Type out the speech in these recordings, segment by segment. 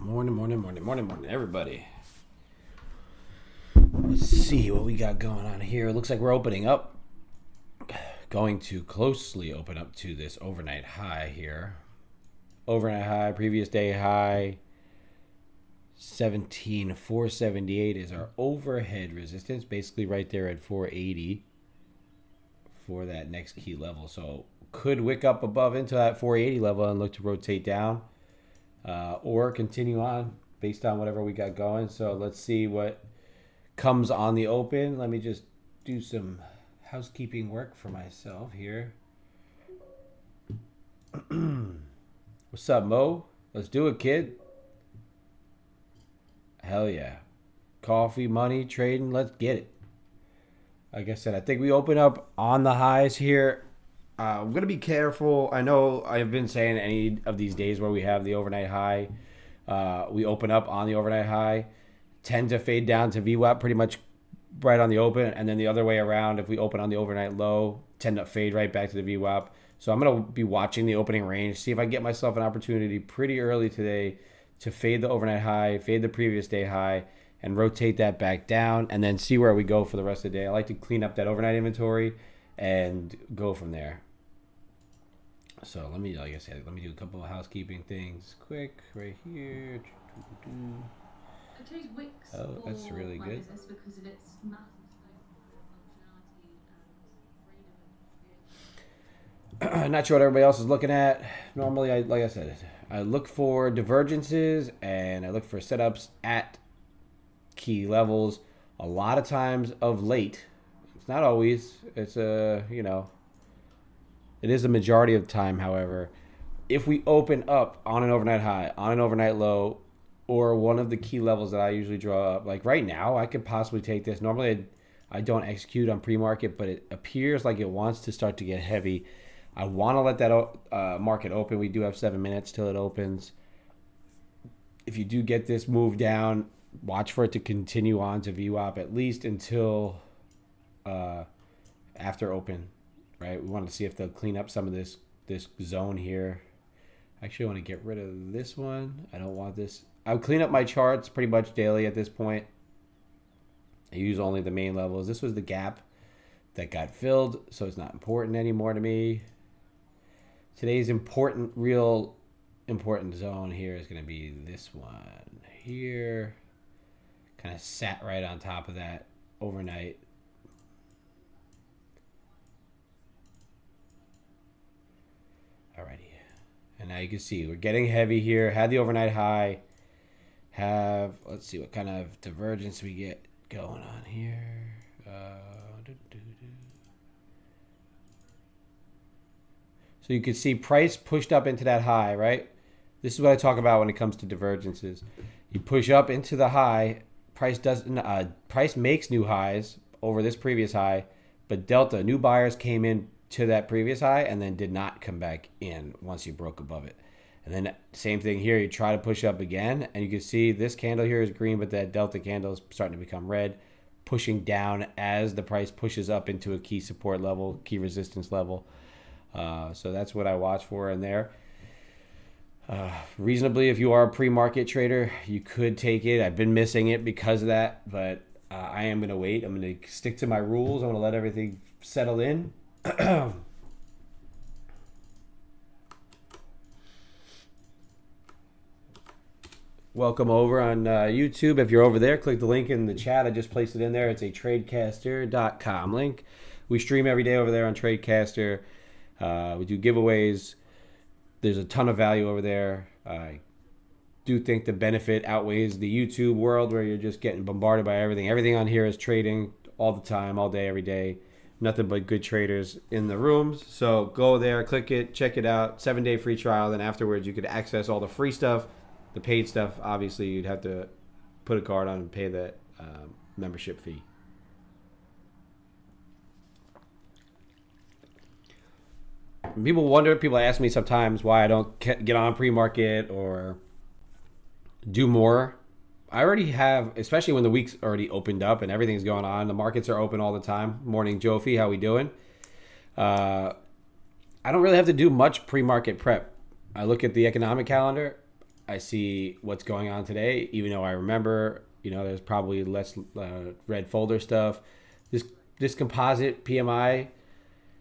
Morning, everybody. Let's see what we got going on here. It looks like we're opening up. Going to closely open up to this overnight high here. Overnight high, previous day high. 17,478 is our overhead resistance. Basically right there at 480 for that next key level. So could wick up above into that 480 level and look to rotate down. Or continue on based on whatever we got going. So let's see what comes on the open. Let me just do some housekeeping work for myself here. What's up, Mo? Let's do it, kid. Hell yeah. Coffee, money, trading, let's get it. Like I said, I think we open up on the highs here. I'm going to be careful. I know I've been saying any of these days where we have the overnight high, we open up on the overnight high, tend to fade down to VWAP pretty much right on the open. And then the other way around, if we open on the overnight low, tend to fade right back to the VWAP. So I'm going to be watching the opening range, see if I get myself an opportunity pretty early today to fade the overnight high, fade the previous day high, and rotate that back down, and then see where we go for the rest of the day. I like to clean up that overnight inventory and go from there. So let me, like I said, let me do a couple of housekeeping things quick right here. I chose Wix Oh, that's really my good. business because of its massive scope for functionality and freedom. Not sure what everybody else is looking at. Normally, like I said, I look for divergences and I look for setups at key levels. A lot of times of late, it's not always. It's it is the majority of the time, however, if we open up on an overnight high, on an overnight low, or one of the key levels that I usually draw up, like right now, I could possibly take this. Normally, I don't execute on pre-market, but it appears like it wants to start to get heavy. I want to let that market open. We do have 7 minutes till it opens. If you do get this move down, watch for it to continue on to VWAP at least until after open. Right, we want to see if they'll clean up some of this zone here. Actually, I want to get rid of this one. I don't want this. I'll clean up my charts pretty much daily at this point. I use only the main levels. This was the gap that got filled, so it's not important anymore to me. Today's real important zone here is going to be this one here. Kind of sat right on top of that overnight. Alrighty, and now you can see we're getting heavy here. Had the overnight high. Let's see what kind of divergence we get going on here. So you can see price pushed up into that high, right? This is what I talk about when it comes to divergences. You push up into the high. Price makes new highs over this previous high, but delta, new buyers came in to that previous high and then did not come back in once you broke above it. And then same thing here, you try to push up again, and you can see this candle here is green, but that delta candle is starting to become red, pushing down as the price pushes up into a key support level, key resistance level. So that's what I watch for in there. Reasonably, if you are a pre-market trader, you could take it. I've been missing it because of that, but I am going to wait. I'm going to stick to my rules. I'm going to let everything settle in. Welcome over on YouTube. If you're over there, click the link in the chat. I just placed it in there. It's a tradecaster.com link. We stream every day over there on Tradecaster. We do giveaways. There's a ton of value over there. I do think the benefit outweighs the YouTube world where you're just getting bombarded by everything. Everything on here is trading all the time, all day, every day. Nothing but good traders in the rooms. So go there, click it, check it out. 7-day free trial. Then afterwards, you could access all the free stuff. The paid stuff, obviously, you'd have to put a card on and pay that membership fee. People ask me sometimes why I don't get on pre-market or do more. I already have, especially when the week's already opened up and everything's going on. The markets are open all the time. Morning, Jofi. How we doing? I don't really have to do much pre-market prep. I look at the economic calendar. I see what's going on today, even though I remember, there's probably less red folder stuff. This composite PMI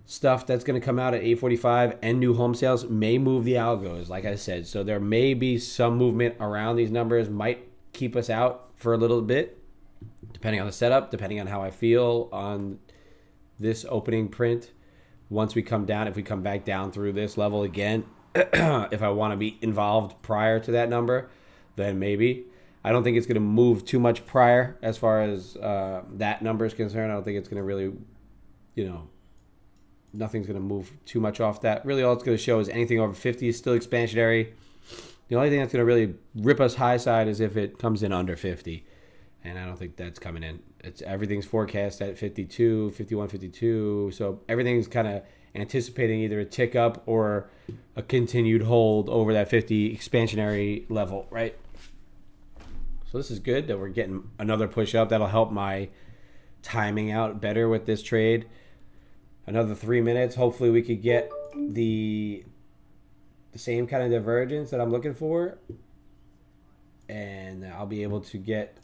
stuff that's going to come out at 8:45 and new home sales may move the algos, like I said. So there may be some movement around these numbers, might keep us out for a little bit, depending on the setup, depending on how I feel on this opening print. Once we come down, if we come back down through this level again, if I want to be involved prior to that number, then maybe. I don't think it's going to move too much prior as far as that number is concerned. I don't think it's going to really, nothing's going to move too much off that. Really, all it's going to show is anything over 50 is still expansionary. The only thing that's going to really rip us high side is if it comes in under 50. And I don't think that's coming in. Everything's forecast at 52, 51, 52. So everything's kind of anticipating either a tick up or a continued hold over that 50 expansionary level, right? So this is good that we're getting another push up. That'll help my timing out better with this trade. Another 3 minutes. Hopefully we could get the same kind of divergence that I'm looking for. And I'll be able to get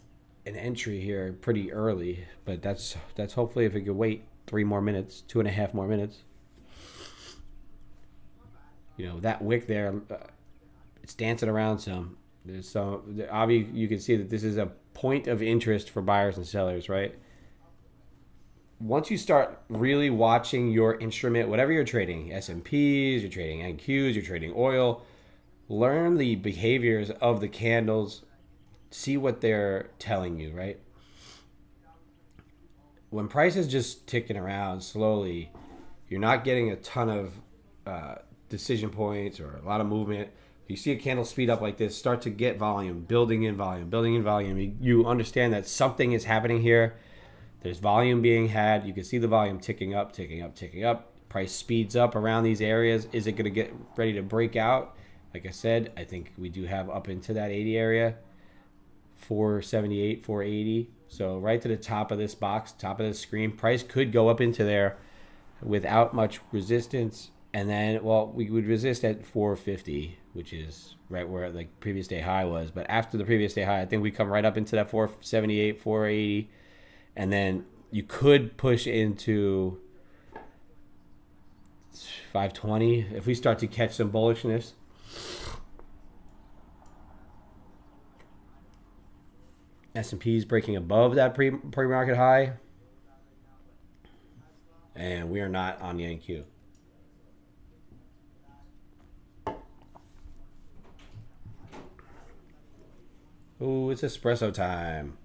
an entry here pretty early. But that's hopefully if we could wait 3 more minutes, 2.5 more minutes. That wick there, it's dancing around some. There's some, obviously you can see that this is a point of interest for buyers and sellers, right? Once you start really watching your instrument, whatever you're trading, S&Ps, you're trading NQs, you're trading oil, learn the behaviors of the candles, see what they're telling you, right? When price is just ticking around slowly, you're not getting a ton of decision points or a lot of movement. You see a candle speed up like this, start to get volume, building in volume. You understand that something is happening here. There's volume being had. You can see the volume ticking up. Price speeds up around these areas. Is it going to get ready to break out? Like I said, I think we do have up into that 80 area, 478, 480. So right to the top of this box, top of the screen, price could go up into there without much resistance. And then, we would resist at 450, which is right where the previous day high was. But after the previous day high, I think we come right up into that 478, 480. And then you could push into 520 if we start to catch some bullishness. S&P is breaking above that pre-market high. And we are not on the NQ. Ooh, it's espresso time.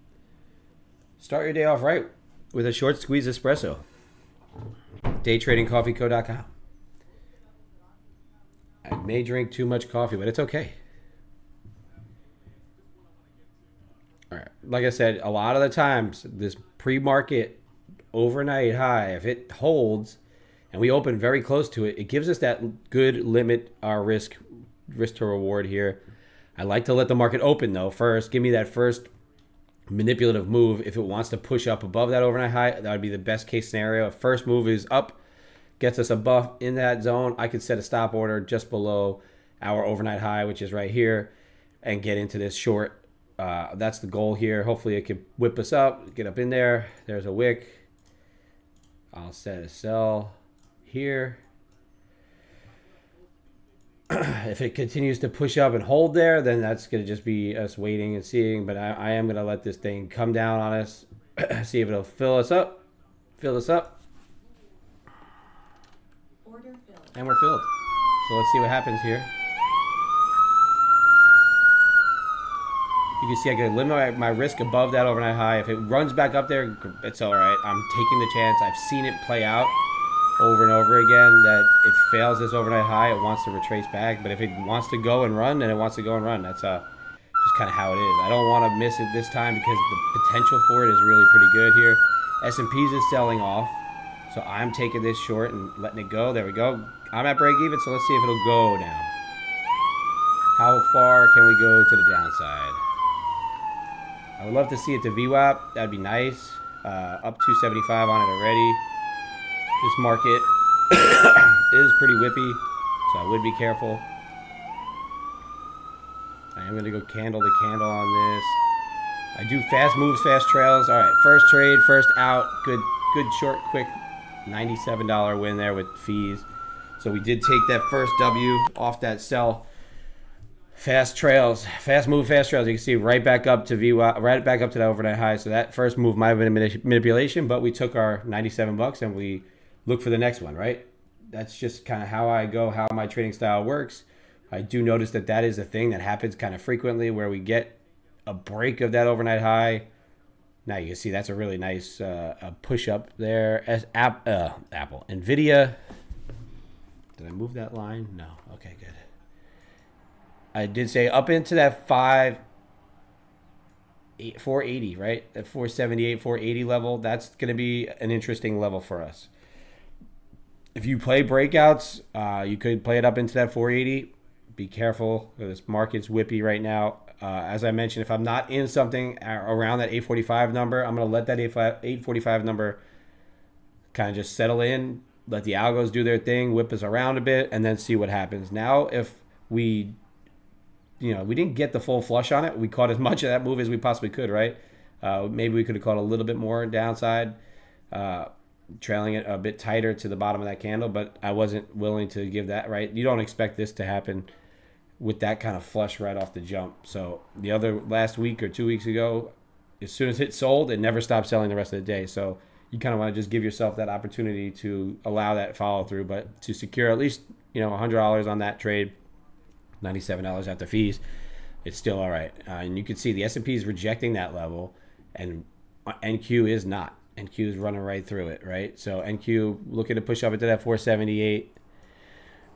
Start your day off right with a short squeeze espresso. Daytradingcoffeeco.com. I may drink too much coffee, but it's okay. All right. Like I said, a lot of the times, this pre-market overnight high, if it holds and we open very close to it, it gives us that good limit our risk to reward here. I like to let the market open, though, first. Give me that first manipulative move. If it wants to push up above that overnight high, that would be the best case scenario. First move is up, gets us above in that zone. I could set a stop order just below our overnight high, which is right here, and get into this short. That's the goal here. Hopefully it could whip us up, get up in there. There's a wick. I'll set a sell here. If it continues to push up and hold there, then that's going to just be us waiting and seeing. But I am going to let this thing come down on us, see if it'll fill us up. Fill us up. Order filled. And we're filled. So let's see what happens here. You can see I can limit my risk above that overnight high. If it runs back up there, it's all right. I'm taking the chance. I've seen it play out over and over again that it fails this overnight high. It wants to retrace back. But if it wants to go and run, then it wants to go and run. That's just kind of how it is. I don't want to miss it this time because the potential for it is really pretty good here. S&P's is selling off. So I'm taking this short and letting it go. There we go. I'm at break even, so let's see if it'll go now. How far can we go to the downside? I would love to see it to VWAP. That'd be nice. Up 275 on it already. This market is pretty whippy, so I would be careful. I I am going to go candle to candle on this. I do fast moves, fast trails. All right, first trade, first out. Good short, quick $97 win there with fees. So we did take that first W off that sell. Fast trails, fast move, fast trails. You can see right back up to VWAP, right back up to that overnight high. So that first move might have been a manipulation, but we took our $97 and we look for the next one, right? That's just kind of how I go, how my trading style works. I do notice that that is a thing that happens kind of frequently where we get a break of that overnight high. Now you can see that's a really nice push up there. Apple, Nvidia. Did I move that line? No. Okay, good. I did say up into that 480, right? That 478, 480 level. That's going to be an interesting level for us. If you play breakouts, you could play it up into that 480. Be careful. This market's whippy right now. As I mentioned, if I'm not in something around that 845 number, I'm going to let that 845 number kind of just settle in. Let the algos do their thing, whip us around a bit, and then see what happens. Now, if we didn't get the full flush on it. We caught as much of that move as we possibly could, right? Maybe we could have caught a little bit more downside, trailing it a bit tighter to the bottom of that candle, but I wasn't willing to give that, right? You don't expect this to happen with that kind of flush right off the jump. So the other last week or 2 weeks ago, as soon as it sold, it never stopped selling the rest of the day. So you kind of want to just give yourself that opportunity to allow that follow through, but to secure at least, $100 on that trade, $97 after fees, it's still all right. And you can see the S&P is rejecting that level, and NQ is not. NQ is running right through it, right? So NQ looking to push up into that 478.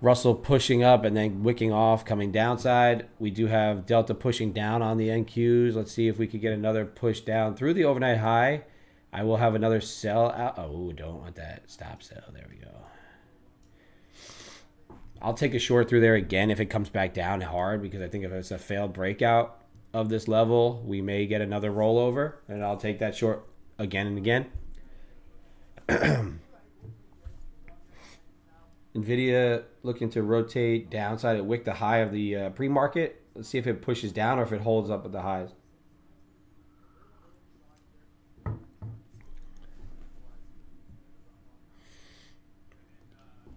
Russell pushing up and then wicking off, coming downside. We do have Delta pushing down on the NQs. Let's see if we could get another push down through the overnight high. I will have another sell out. Oh, don't want that. Stop sell. There we go. I'll take a short through there again if it comes back down hard, because I think if it's a failed breakout of this level, we may get another rollover, and I'll take that short again and again. Nvidia looking to rotate downside. It wicked the high of the pre-market. Let's see if it pushes down or if it holds up at the highs.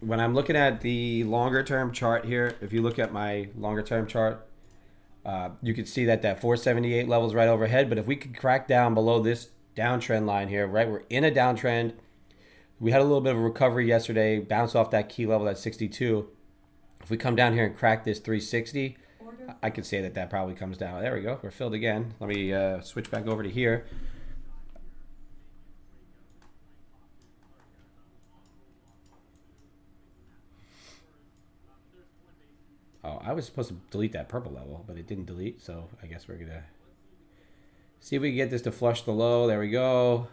When I'm looking at the longer term chart here, if you look at my longer term chart, you can see that 478 level is right overhead. But if we could crack down below this downtrend line here, right, we're in a downtrend. We had a little bit of a recovery yesterday, bounced off that key level at 62. If we come down here and crack this 360, I could say that probably comes down. There we go. We're filled again. Let me switch back over to here. Oh, I was supposed to delete that purple level, but it didn't delete, so I guess we're going to see if we can get this to flush the low. There we go.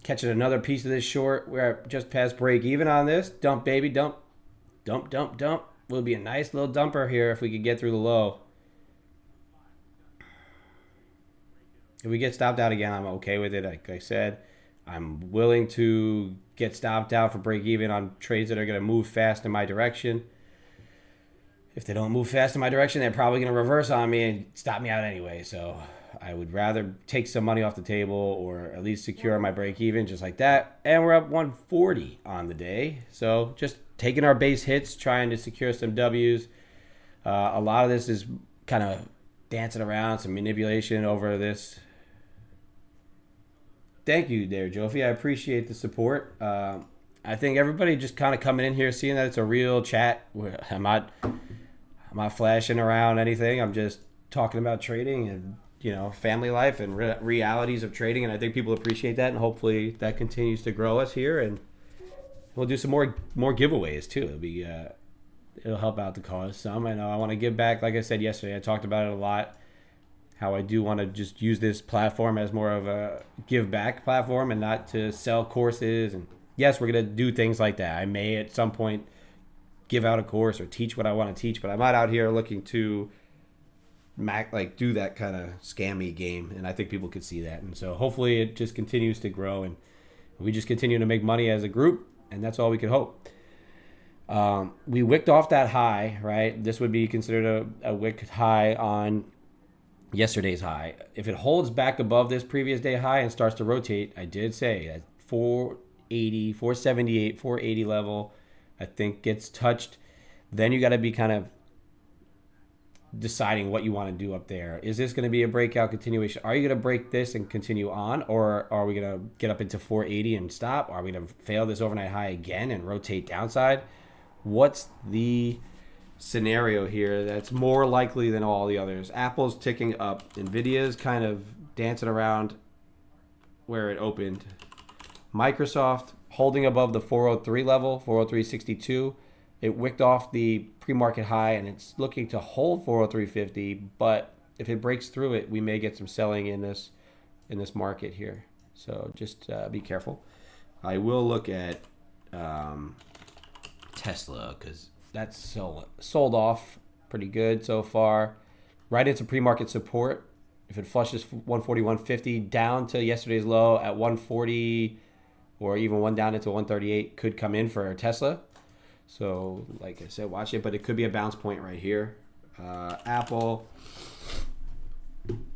Catching another piece of this short. We're just past break even on this. Dump, baby, dump. Dump, dump, dump. Will be a nice little dumper here if we could get through the low. If we get stopped out again, I'm okay with it. Like I said, I'm willing to get stopped out for break even on trades that are going to move fast in my direction. If they don't move fast in my direction, they're probably going to reverse on me and stop me out anyway. So I would rather take some money off the table or at least secure my break even just like that. And we're up 140 on the day. So just taking our base hits, trying to secure some W's. A lot of this is kind of dancing around, some manipulation over this. Thank you there, Jofi. I appreciate the support. I think everybody just kind of coming in here, seeing that it's a real chat. I'm not flashing around anything. I'm just talking about trading and, family life and realities of trading. And I think people appreciate that. And hopefully that continues to grow us here. And we'll do some more giveaways too. It'll help out the cause some. I know I want to give back. Like I said yesterday, I talked about it a lot. How I do want to just use this platform as more of a give back platform and not to sell courses. And yes, we're going to do things like that. I may at some point give out a course or teach what I want to teach, but I'm not out here looking to do that kind of scammy game. And I think people could see that. And so hopefully it just continues to grow and we just continue to make money as a group. And that's all we can hope. We wicked off that high, right? This would be considered a wick high on yesterday's high. If it holds back above this previous day high and starts to rotate, I did say that 480, 478, 480 level, I think gets touched. Then you got to be kind of deciding what you want to do up there. Is this going to be a breakout continuation? Are you going to break this and continue on, or are we going to get up into 480 and stop? Are we going to fail this overnight high again and rotate downside? What's the scenario here that's more likely than all the others? Apple's ticking up. Nvidia's kind of dancing around where it opened. Microsoft holding above the 403 level, 403.62. It wicked off the pre-market high, and it's looking to hold 403.50. But if it breaks through it, we may get some selling in this market here. So just be careful. I will look at Tesla because that's sold off pretty good so far. Right into pre-market support. If it flushes 141.50 down to yesterday's low at 140, or even one down into 138, could come in for Tesla. So, like I said, watch it, but it could be a bounce point right here. Apple,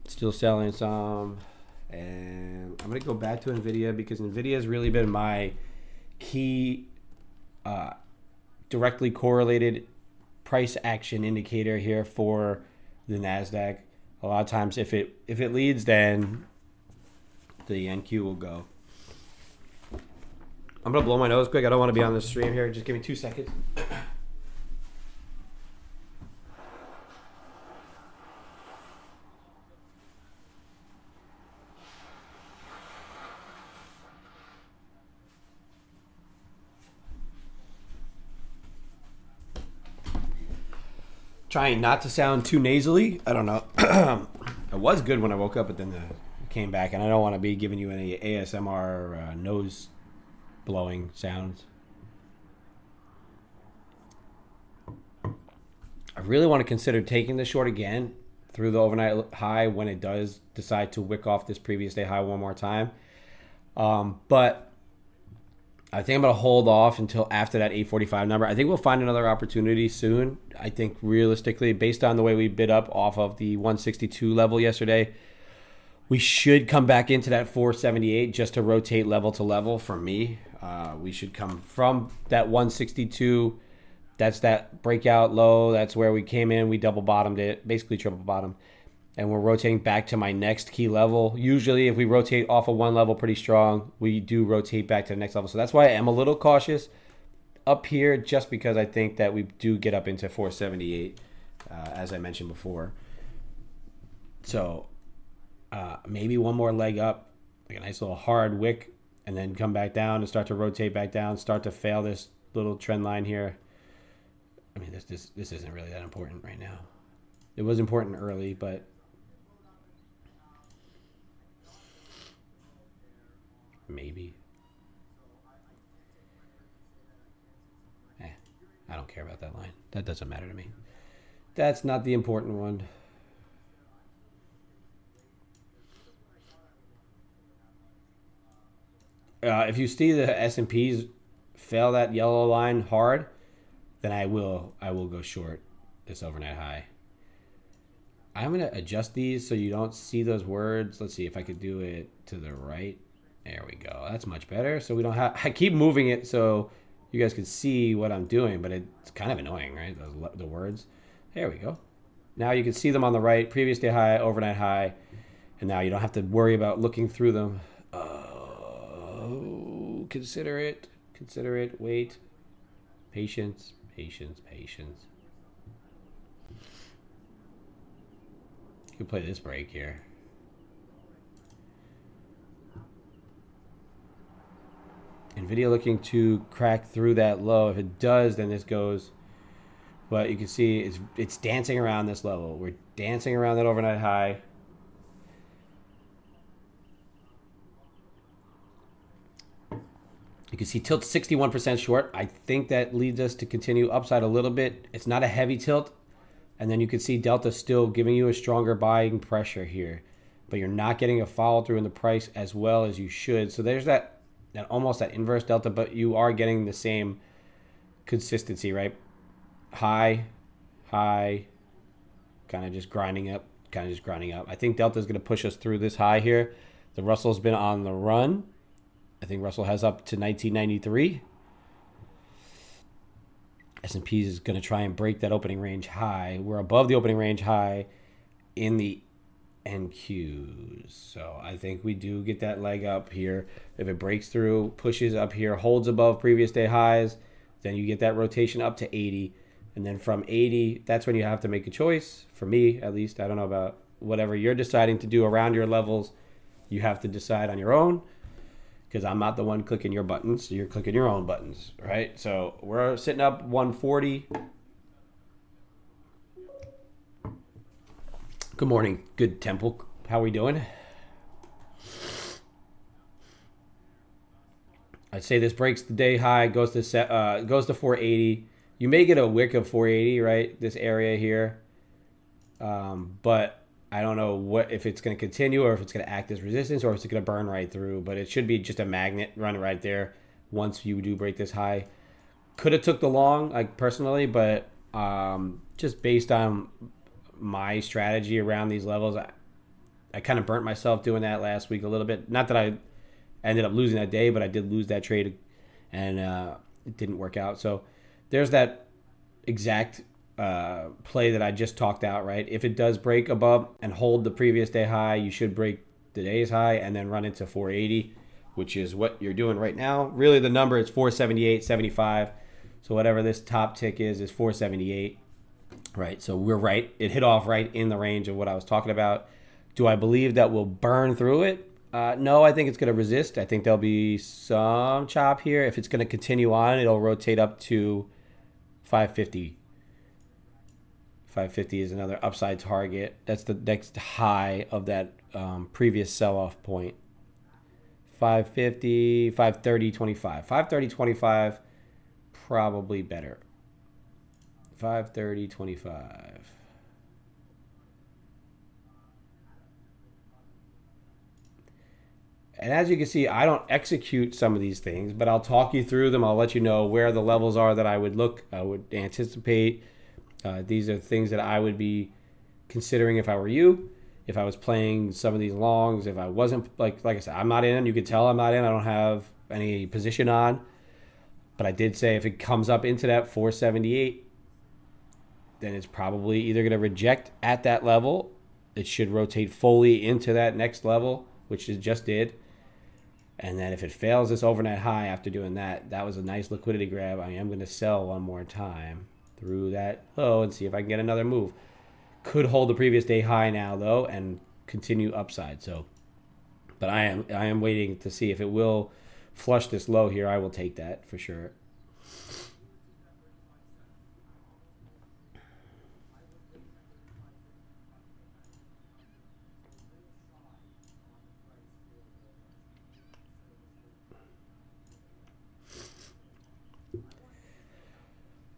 still selling some. And I'm going to go back to NVIDIA because NVIDIA has really been my key directly correlated price action indicator here for the NASDAQ. A lot of times if it leads, then the NQ will go. I'm going to blow my nose quick. I don't want to be on the stream here. Just give me 2 seconds. Trying not to sound too nasally. I don't know. It was good when I woke up, but then it came back, and I don't want to be giving you any ASMR nose blowing sounds. I really want to consider taking the short again through the overnight high when it does decide to wick off this previous day high one more time. But I think I'm going to hold off until after that 845 number. I think we'll find another opportunity soon. I think realistically, based on the way we bid up off of the 162 level yesterday, we should come back into that 478 just to rotate level to level for me. We should come from that 162. That's that breakout low. That's where we came in. We double bottomed it, basically triple bottom. And we're rotating back to my next key level. Usually if we rotate off of one level pretty strong, we do rotate back to the next level. So that's why I am a little cautious up here, just because I think that we do get up into 478, as I mentioned before. So maybe one more leg up, like a nice little hard wick, and then come back down and start to rotate back down, start to fail this little trend line here. I mean, this isn't really that important right now. It was important early, but maybe. I don't care about that line. That doesn't matter to me. That's not the important one. If you see the S&Ps fail that yellow line hard, then I will go short this overnight high. I'm going to adjust these so you don't see those words. Let's see if I could do it to the right. There we go. That's much better. So we don't have... I keep moving it so you guys can see what I'm doing, but it's kind of annoying, right? The words. There we go. Now you can see them on the right. Previous day high, overnight high. And now you don't have to worry about looking through them. Consider it. Consider it. Wait. Patience. Patience. Patience. You can play this break here. NVIDIA looking to crack through that low. If it does, then this goes. But you can see it's dancing around this level. We're dancing around that overnight high. You can see tilt 61% short. I think that leads us to continue upside a little bit. It's not a heavy tilt. And then you can see Delta still giving you a stronger buying pressure here. But you're not getting a follow through in the price as well as you should. So there's that almost that inverse Delta, but you are getting the same consistency, right? High, high, kind of just grinding up, kind of just grinding up. I think Delta is going to push us through this high here. The Russell's been on the run. I think Russell has up to 1993. S&P is going to try and break that opening range high. We're above the opening range high in the NQs. So I think we do get that leg up here. If it breaks through, pushes up here, holds above previous day highs, then you get that rotation up to 80. And then from 80, that's when you have to make a choice. For me, at least, I don't know about whatever you're deciding to do around your levels. You have to decide on your own, because I'm not the one clicking your buttons. So you're clicking your own buttons, right? So we're sitting up 140. Good morning, good Temple. How we doing? I'd say this breaks the day high, goes to 480. You may get a wick of 480, right? This area here, but I don't know what if it's going to continue or if it's going to act as resistance or if it's going to burn right through. But it should be just a magnet run right there once you do break this high. Could have took the long, like personally, but just based on my strategy around these levels, I kind of burnt myself doing that last week a little bit. Not that I ended up losing that day, but I did lose that trade, and it didn't work out. So there's that exact play that I just talked out, right? If it does break above and hold the previous day high, you should break the day's high and then run into 480, which is what you're doing right now. Really, the number is 478.75. So whatever this top tick is 478, right? So we're right. It hit off right in the range of what I was talking about. Do I believe that we'll burn through it? No, I think it's going to resist. I think there'll be some chop here. If it's going to continue on, it'll rotate up to 550. 550 is another upside target. That's the next high of that previous sell-off point. 550, 530.25. 530.25, probably better. 530.25. And as you can see, I don't execute some of these things, but I'll talk you through them. I'll let you know where the levels are that I would anticipate. These are things that I would be considering if I were you, if I was playing some of these longs, if I wasn't, like I said, I'm not in. You can tell I'm not in. I don't have any position on. But I did say if it comes up into that 478, then it's probably either going to reject at that level. It should rotate fully into that next level, which it just did. And then if it fails this overnight high after doing that, that was a nice liquidity grab. I am going to sell one more time through that low and see if I can get another move. Could hold the previous day high now though and continue upside. So, but I am waiting to see if it will flush this low here. I will take that for sure.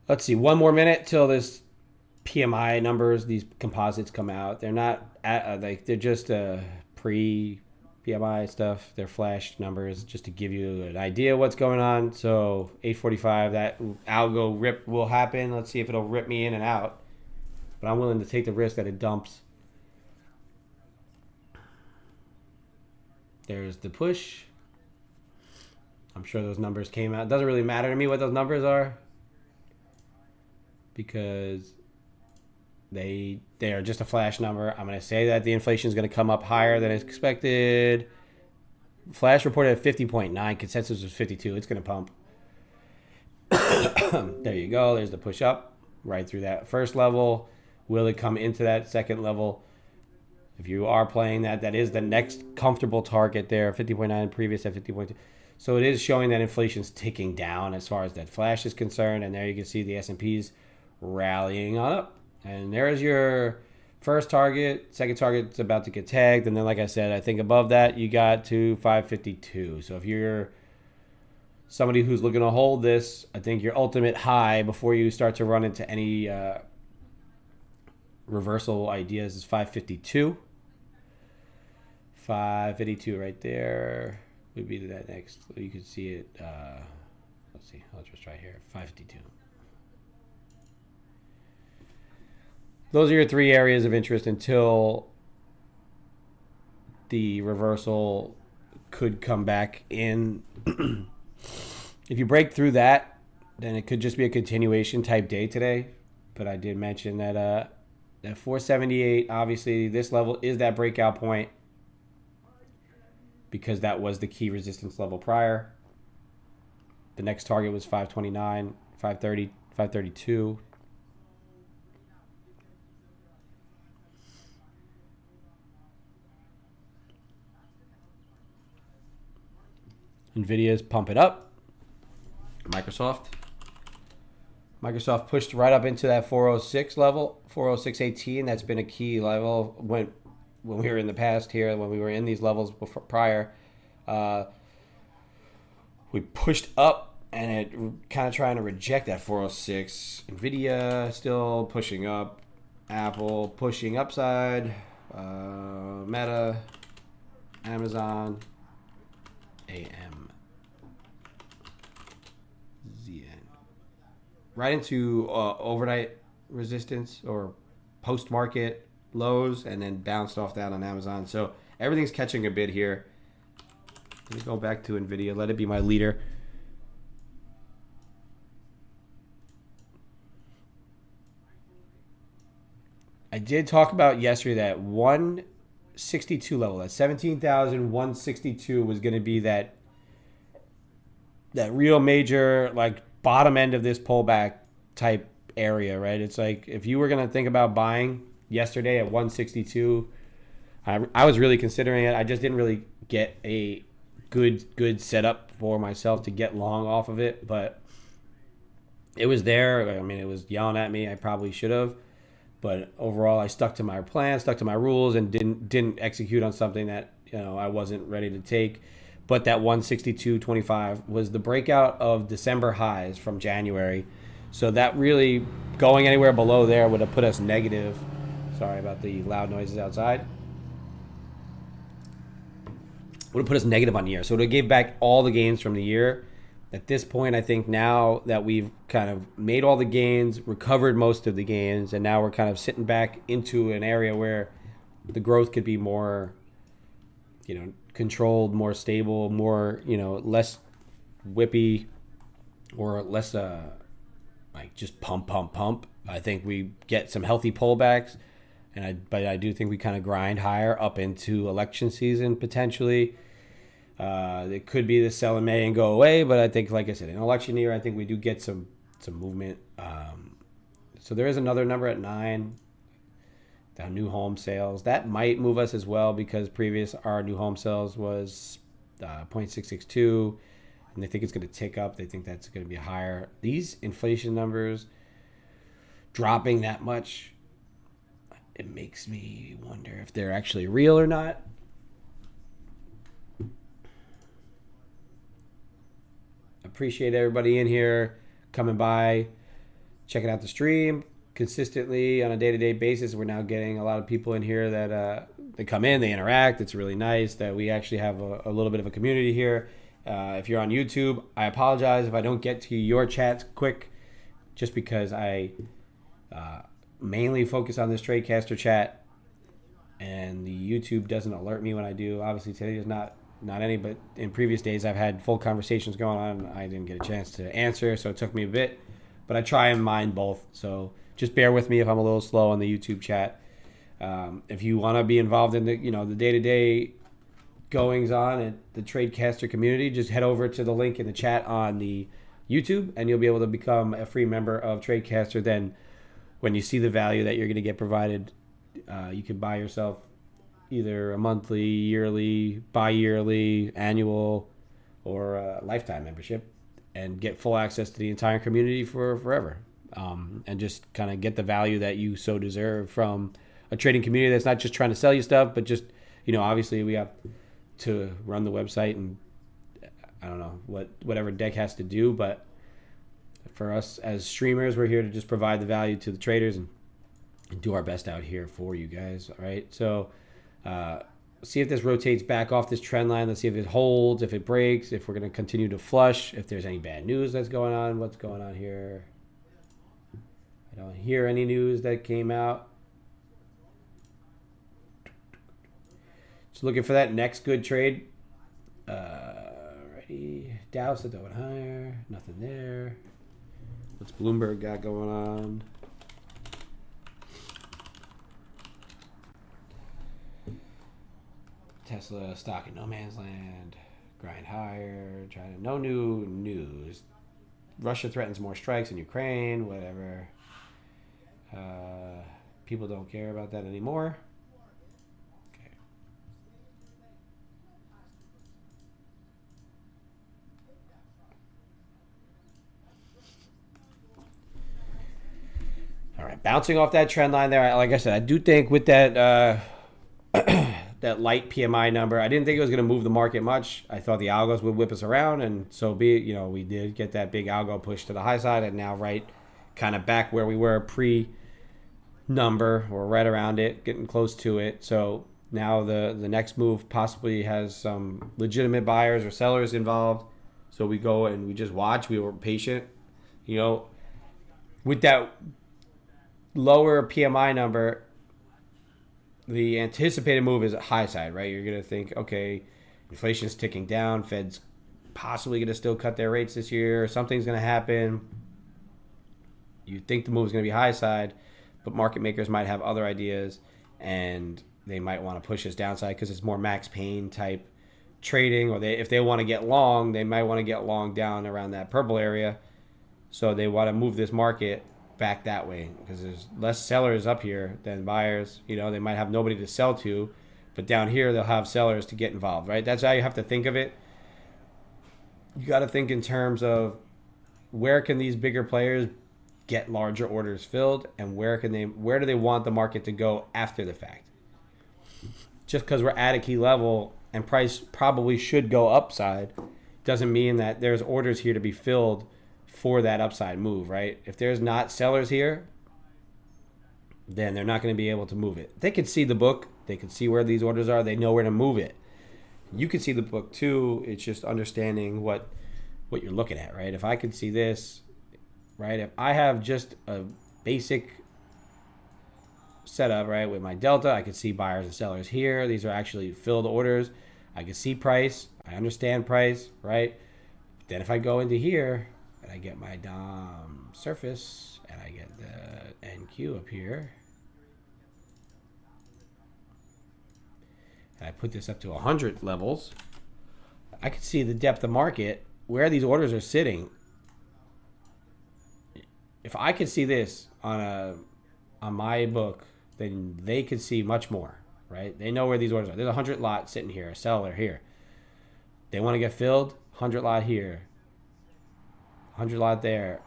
Let's see, one more minute till this PMI numbers, these composites come out. They're not they're just pre PMI stuff. They're flash numbers just to give you an idea what's going on. So 8:45, that algo rip will happen. Let's see if it'll rip me in and out. But I'm willing to take the risk that it dumps. There's the push. I'm sure those numbers came out. It doesn't really matter to me what those numbers are, because they are just a flash number. I'm going to say that the inflation is going to come up higher than expected. Flash reported at 50.9. Consensus was 52. It's going to pump. There you go. There's the push up right through that first level. Will it come into that second level? If you are playing that, that is the next comfortable target there. 50.9, previous at 50.2. So it is showing that inflation's ticking down as far as that flash is concerned. And there you can see the S&P's rallying on up. And there's your first target. Second target's about to get tagged. And then, like I said, I think above that you got to 552. So if you're somebody who's looking to hold this, I think your ultimate high before you start to run into any reversal ideas is 552. 552 right there would be that next. You can see it. Let's Let's see. I'll just try here. 552. Those are your three areas of interest until the reversal could come back in. If you break through that, then it could just be a continuation type day today. But I did mention that that 478, obviously, this level is that breakout point because that was the key resistance level prior. The next target was 529, 530, 532. Nvidia's pump it up. Microsoft pushed right up into that 406 level, 406.18. That's been a key level when we were in the past here, when we were in these levels before, prior. We pushed up and it kind of trying to reject that 406. Nvidia still pushing up. Apple pushing upside. Meta, Amazon, AM. Right into overnight resistance or post-market lows and then bounced off that on Amazon. So everything's catching a bid here. Let me go back to Nvidia. Let it be my leader. I did talk about yesterday that 162 level, that 17,162 was going to be that real major, like, bottom end of this pullback type area, right? It's like if you were going to think about buying yesterday at 162, I was really considering it. I just didn't really get a good setup for myself to get long off of it, but it was there. I mean, it was yelling at me. I probably should have, but overall, I stuck to my plan, stuck to my rules, and didn't execute on something that I wasn't ready to take. But that 162.25 was the breakout of December highs from January. So that really, going anywhere below there would have put us negative. Sorry about the loud noises outside. Would have put us negative on the year. So it would have gave back all the gains from the year. At this point, I think now that we've kind of made all the gains, recovered most of the gains, and now we're kind of sitting back into an area where the growth could be more, controlled, more stable, more, less whippy or less like just pump. I think we get some healthy pullbacks, but I do think we kind of grind higher up into election season potentially. It could be the sell in May and go away, but I think, like I said, in election year, I think we do get some movement. So there is another number at 9. The new home sales, that might move us as well because our new home sales was 0.662, and they think it's going to tick up. They think that's going to be higher. These inflation numbers dropping that much, it makes me wonder if they're actually real or not. Appreciate everybody in here coming by, checking out the stream consistently on a day-to-day basis. We're now getting a lot of people in here that they come in, they interact. It's really nice that we actually have a little bit of a community here. If you're on YouTube, I apologize if I don't get to your chats quick, just because I mainly focus on this TradeCaster chat, and the YouTube doesn't alert me when I do. Obviously, today is not any, but in previous days I've had full conversations going on. I didn't get a chance to answer, so it took me a bit, but I try and mind both. So just bear with me if I'm a little slow on the YouTube chat. If you want to be involved in the the day-to-day goings on at the TradeCaster community, just head over to the link in the chat on the YouTube, and you'll be able to become a free member of TradeCaster. Then when you see the value that you're going to get provided, you can buy yourself either a monthly, yearly, bi-yearly, annual, or a lifetime membership and get full access to the entire community for forever. And just kind of get the value that you so deserve from a trading community that's not just trying to sell you stuff, but just, obviously we have to run the website and I don't know whatever Deck has to do, but for us as streamers, we're here to just provide the value to the traders and do our best out here for you guys. All right. So see if this rotates back off this trend line. Let's see if it holds, if it breaks, if we're going to continue to flush, if there's any bad news that's going on. What's going on here? I don't hear any news that came out. Just looking for that next good trade. Ready. Dow said that went higher. Nothing there. What's Bloomberg got going on? Tesla stock in no man's land. Grind higher. China. No new news. Russia threatens more strikes in Ukraine. Whatever. People don't care about that anymore. Okay. All right, bouncing off that trend line there. Like I said, I do think with that that light PMI number, I didn't think it was going to move the market much. I thought the algos would whip us around, and so be it. You know, we did get that big algo push to the high side, and now right kind of back where we were pre number, or right around it, getting close to it. So now the next move possibly has some legitimate buyers or sellers involved. So we go and we just watch. We were patient. You know, with that lower PMI number, the anticipated move is a high side, right? You're going to think, okay, inflation's ticking down. Fed's possibly going to still cut their rates this year. Something's going to happen. You think the move is going to be high side, but market makers might have other ideas, and they might want to push this downside because it's more Max Payne type trading, or if they want to get long, they might want to get long down around that purple area. So they want to move this market back that way because there's less sellers up here than buyers. You know, they might have nobody to sell to, but down here they'll have sellers to get involved, right? That's how you have to think of it. You got to think in terms of where can these bigger players get larger orders filled, and where do they want the market to go after the fact. Just because we're at a key level and price probably should go upside doesn't mean that there's orders here to be filled for that upside move, right? If there's not sellers here, then they're not going to be able to move it. They can see the book, they can see where these orders are, they know where to move it. You can see the book too. It's just understanding what you're looking at, right? If I can see this, right? If I have just a basic setup, right, with my delta, I can see buyers and sellers here. These are actually filled orders. I can see price. I understand price, right? Then if I go into here and I get my DOM surface and I get the NQ up here, and I put this up to 100 levels, I can see the depth of market, where these orders are sitting. If I could see this on my book, then they could see much more, right? They know where these orders are. There's a 100 lot sitting here, a seller here. They want to get filled, 100 lot here, 100 lot there,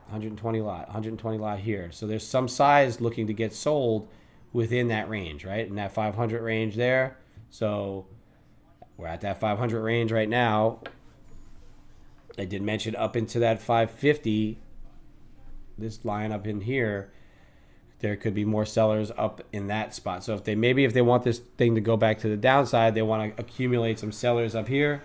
120 lot, 120 lot here. So there's some size looking to get sold within that range, right? In that 500 range there. So we're at that 500 range right now. I did mention up into that 550, this line up in here, there could be more sellers up in that spot. So if they want this thing to go back to the downside, they want to accumulate some sellers up here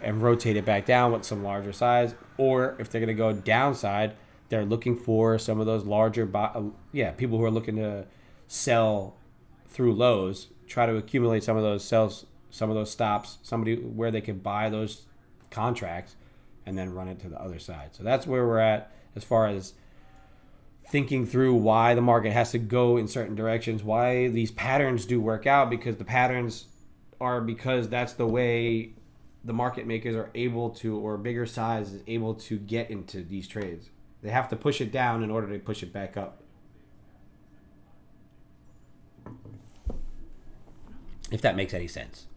and rotate it back down with some larger size. Or if they're going to go downside, they're looking for some of those larger, people who are looking to sell through lows, try to accumulate some of those sells, some of those stops, somebody where they can buy those contracts and then run it to the other side. So that's where we're at as far as thinking through why the market has to go in certain directions, why these patterns do work out, because the patterns are because that's the way the market makers are able to, or bigger size is able to get into these trades. They have to push it down in order to push it back up. If that makes any sense.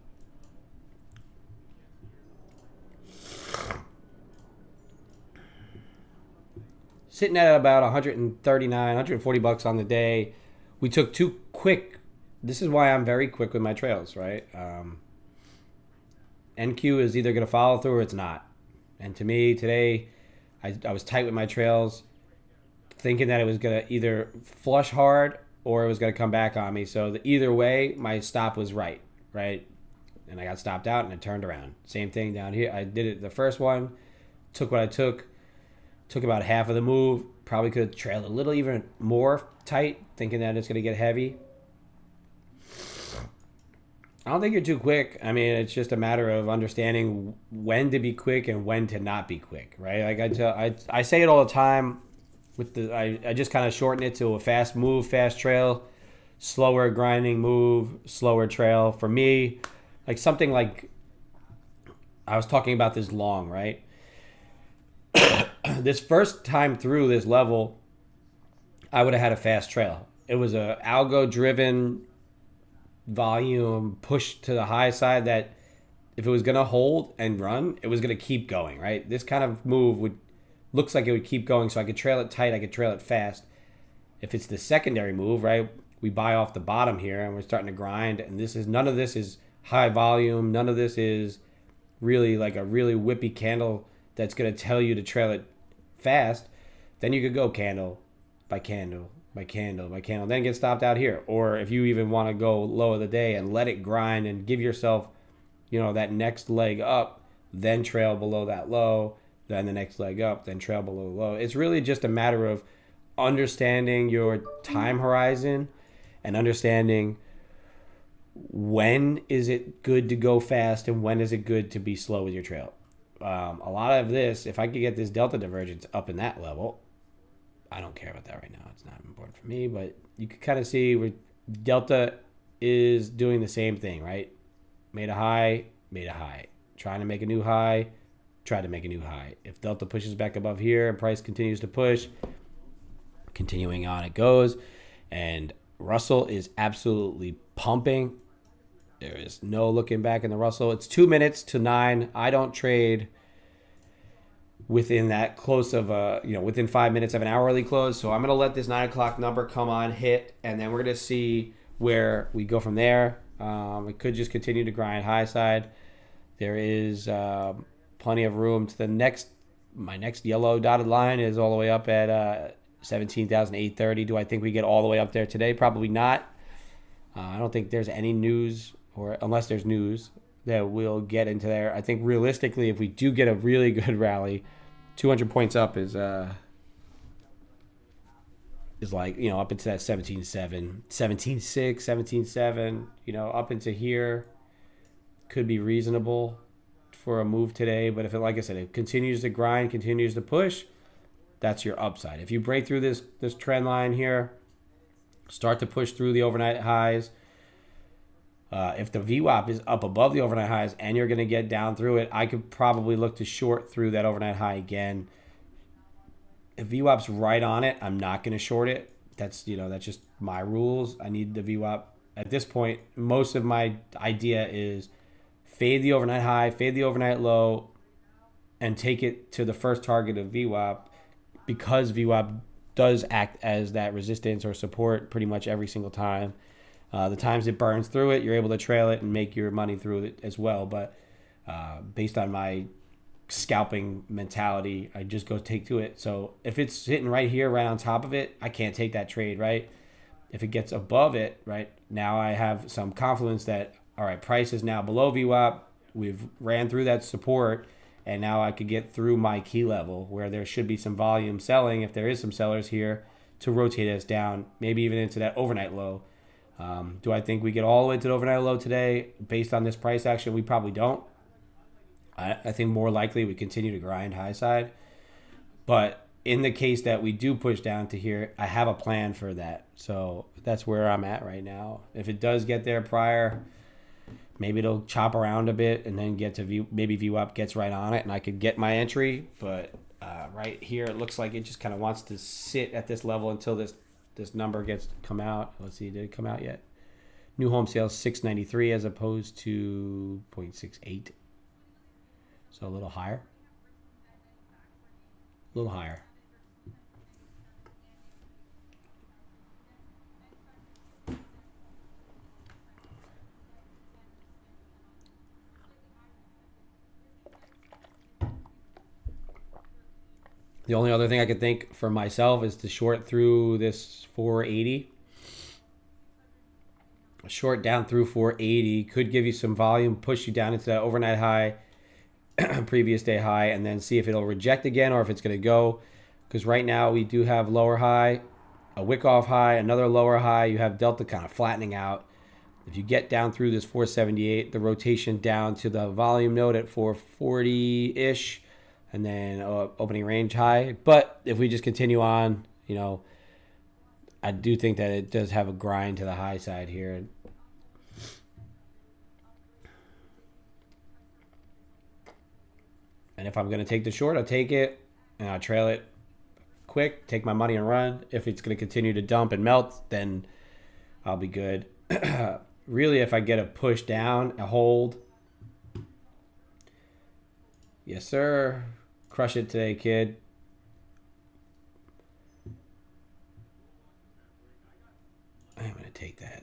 Sitting at about 139, 140 bucks on the day. We took two quick. This is why I'm very quick with my trails, right? NQ is either going to follow through or it's not. And to me, today, I was tight with my trails, thinking that it was going to either flush hard or it was going to come back on me. So either way, my stop was right. right? And I got stopped out and I turned around. Same thing down here. I did it the first one, took what I took about half of the move. Probably could have trailed a little even more tight, thinking that it's going to get heavy. I don't think you're too quick. I mean, it's just a matter of understanding when to be quick and when to not be quick, right? Like I say it all the time. I just kind of shorten it to a fast move, fast trail, slower grinding move, slower trail. For me, like something like I was talking about this long, right? This first time through this level, I would have had a fast trail. It was a algo driven volume push to the high side that if it was going to hold and run, it was going to keep going, right? This kind of move would looks like it would keep going, so I could trail it tight, I could trail it fast. If it's the secondary move, right, we buy off the bottom here and we're starting to grind, and this is none of this is high volume, none of this is really like a really whippy candle that's going to tell you to trail it fast. Then you could go candle by candle by candle by candle, then get stopped out here. Or if you even want to go low of the day and let it grind and give yourself, that next leg up, then trail below that low, then the next leg up, then trail below the low. It's really just a matter of understanding your time horizon and understanding when is it good to go fast and when is it good to be slow with your trail. A lot of this, if I could get this delta divergence up in that level, I don't care about that right now. It's not important for me, but you can kind of see where delta is doing the same thing, right? Made a high, trying to make a new high, try to make a new high. If delta pushes back above here and price continues to push, continuing on it goes. And Russell is absolutely pumping. There is no looking back in the Russell. It's 2 minutes to 9. I don't trade within that close of within 5 minutes of an hourly close. So I'm going to let this 9 o'clock number come on, hit, and then we're going to see where we go from there. We could just continue to grind high side. There is plenty of room to my next yellow dotted line is all the way up at 17,830. Do I think we get all the way up there today? Probably not. I don't think there's any news, or unless there's news, that we'll get into there. I think realistically, if we do get a really good rally, 200 points up is like, up into that 17.7, 17.6, 17.7, up into here could be reasonable for a move today. But if it, like I said, it continues to grind, continues to push, that's your upside. If you break through this trend line here, start to push through the overnight highs. If the VWAP is up above the overnight highs and you're going to get down through it, I could probably look to short through that overnight high again. If VWAP's right on it, I'm not going to short it. That's just my rules. I need the VWAP. At this point, most of my idea is fade the overnight high, fade the overnight low, and take it to the first target of VWAP, because VWAP does act as that resistance or support pretty much every single time. The times it burns through it, you're able to trail it and make your money through it as well. But based on my scalping mentality, I just go take to it. So if it's sitting right here, right on top of it, I can't take that trade, right? If it gets above it, right, now I have some confidence that, all right, price is now below VWAP. We've ran through that support, and now I could get through my key level where there should be some volume selling, if there is some sellers here, to rotate us down, maybe even into that overnight low. Do I think we get all the way to the overnight low today based on this price action? We probably don't. I think more likely we continue to grind high side. But in the case that we do push down to here, I have a plan for that. So that's where I'm at right now. If it does get there prior, maybe it'll chop around a bit and then get to maybe VWAP gets right on it and I could get my entry. But right here, it looks like it just kind of wants to sit at this level until this number gets come out. Let's see, did it come out yet? New home sales 693 as opposed to 0.68. So a little higher. A little higher. The only other thing I could think for myself is to short through this 480. A short down through 480 could give you some volume, push you down into that overnight high, previous day high, and then see if it'll reject again or if it's going to go. Because right now we do have lower high, a wick off high, another lower high. You have Delta kind of flattening out. If you get down through this 478, the rotation down to the volume node at 440-ish, and then opening range high. But if we just continue on, I do think that it does have a grind to the high side here. And if I'm going to take the short, I'll take it, and I'll trail it quick, take my money and run. If it's going to continue to dump and melt, then I'll be good. Really, if I get a push down, a hold. Yes, sir. Crush it today, kid. I'm going to take that.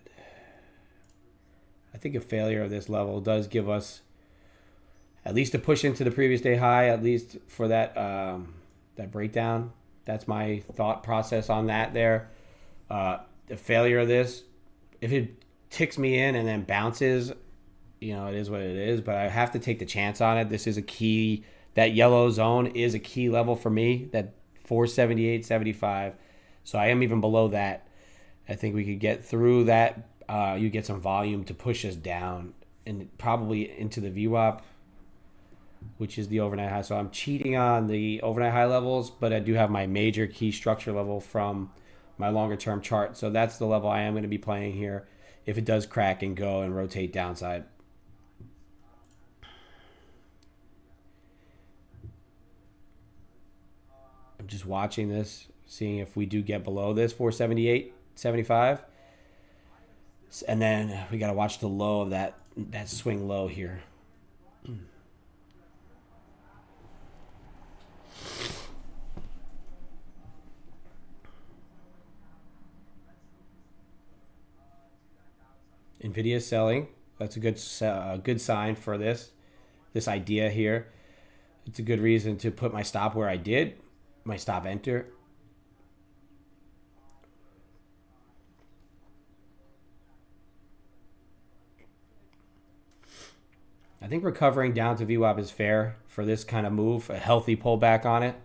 I think a failure of this level does give us at least a push into the previous day high, at least for that that breakdown. That's my thought process on that there. The failure of this, if it ticks me in and then bounces, it is what it is, but I have to take the chance on it. This is a key. That yellow zone is a key level for me, that 478.75. So I am even below that. I think we could get through that. You get some volume to push us down and probably into the VWAP, which is the overnight high. So I'm cheating on the overnight high levels, but I do have my major key structure level from my longer term chart. So that's the level I am going to be playing here if it does crack and go and rotate downside. I'm just watching this, seeing if we do get below this 478.75. And then we got to watch the low of that swing low here. Nvidia selling. That's a good sign for this idea here. It's a good reason to put my stop where I did, my stop enter. I think recovering down to VWAP is fair for this kind of move, a healthy pullback on it.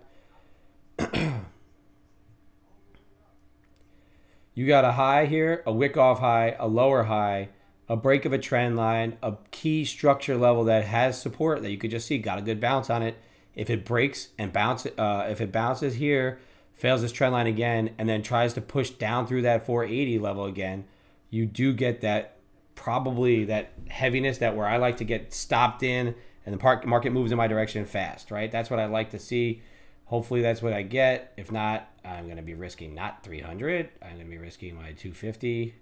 You got a high here, a wick off high, a lower high, a break of a trend line, a key structure level that has support that you could just see, got a good bounce on it. If it breaks and if it bounces here, fails this trend line again, and then tries to push down through that 480 level again, you do get that, probably that heaviness that where I like to get stopped in and the market moves in my direction fast, right? That's what I like to see. Hopefully that's what I get. If not, I'm going to be risking not 300. I'm going to be risking my 250.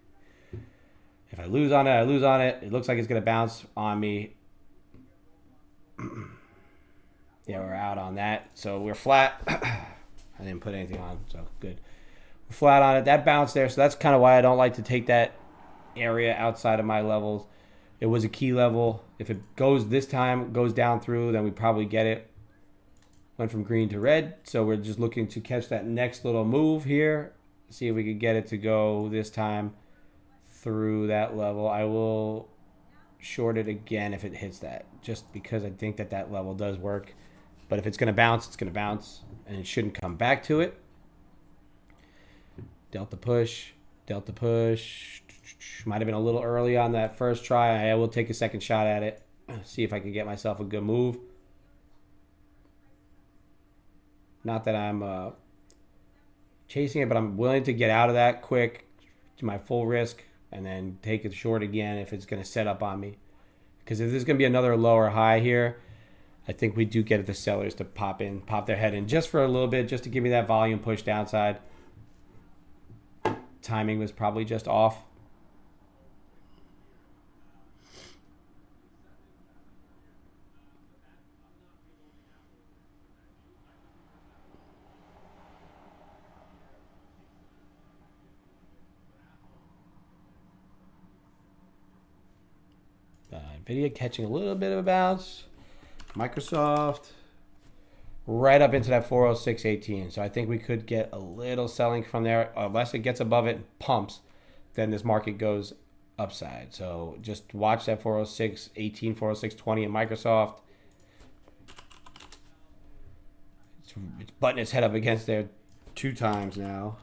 If I lose on it, I lose on it. It looks like it's going to bounce on me. Yeah, we're out on that. So we're flat. I didn't put anything on, so good. We're flat on it. That bounced there, so that's kind of why I don't like to take that area outside of my levels. It was a key level. If it goes this time, goes down through, then we probably get it. Went from green to red, so we're just looking to catch that next little move here. See if we could get it to go this time through that level. I will short it again if it hits that, just because I think that level does work. But if it's going to bounce, it's going to bounce, and it shouldn't come back to it. Delta push. Might have been a little early on that first try. I will take a second shot at it, see if I can get myself a good move. Not that I'm chasing it, but I'm willing to get out of that quick to my full risk and then take it short again if it's going to set up on me. Because if there's going to be another lower high here, I think we do get the sellers to pop their head in just for a little bit, just to give me that volume push downside. Timing was probably just off. Nvidia catching a little bit of a bounce. Microsoft right up into that 406.18. So I think we could get a little selling from there. Unless it gets above it and pumps, then this market goes upside. So just watch that 406.18, 406.20 in Microsoft. It's butting its head up against there 2 times now.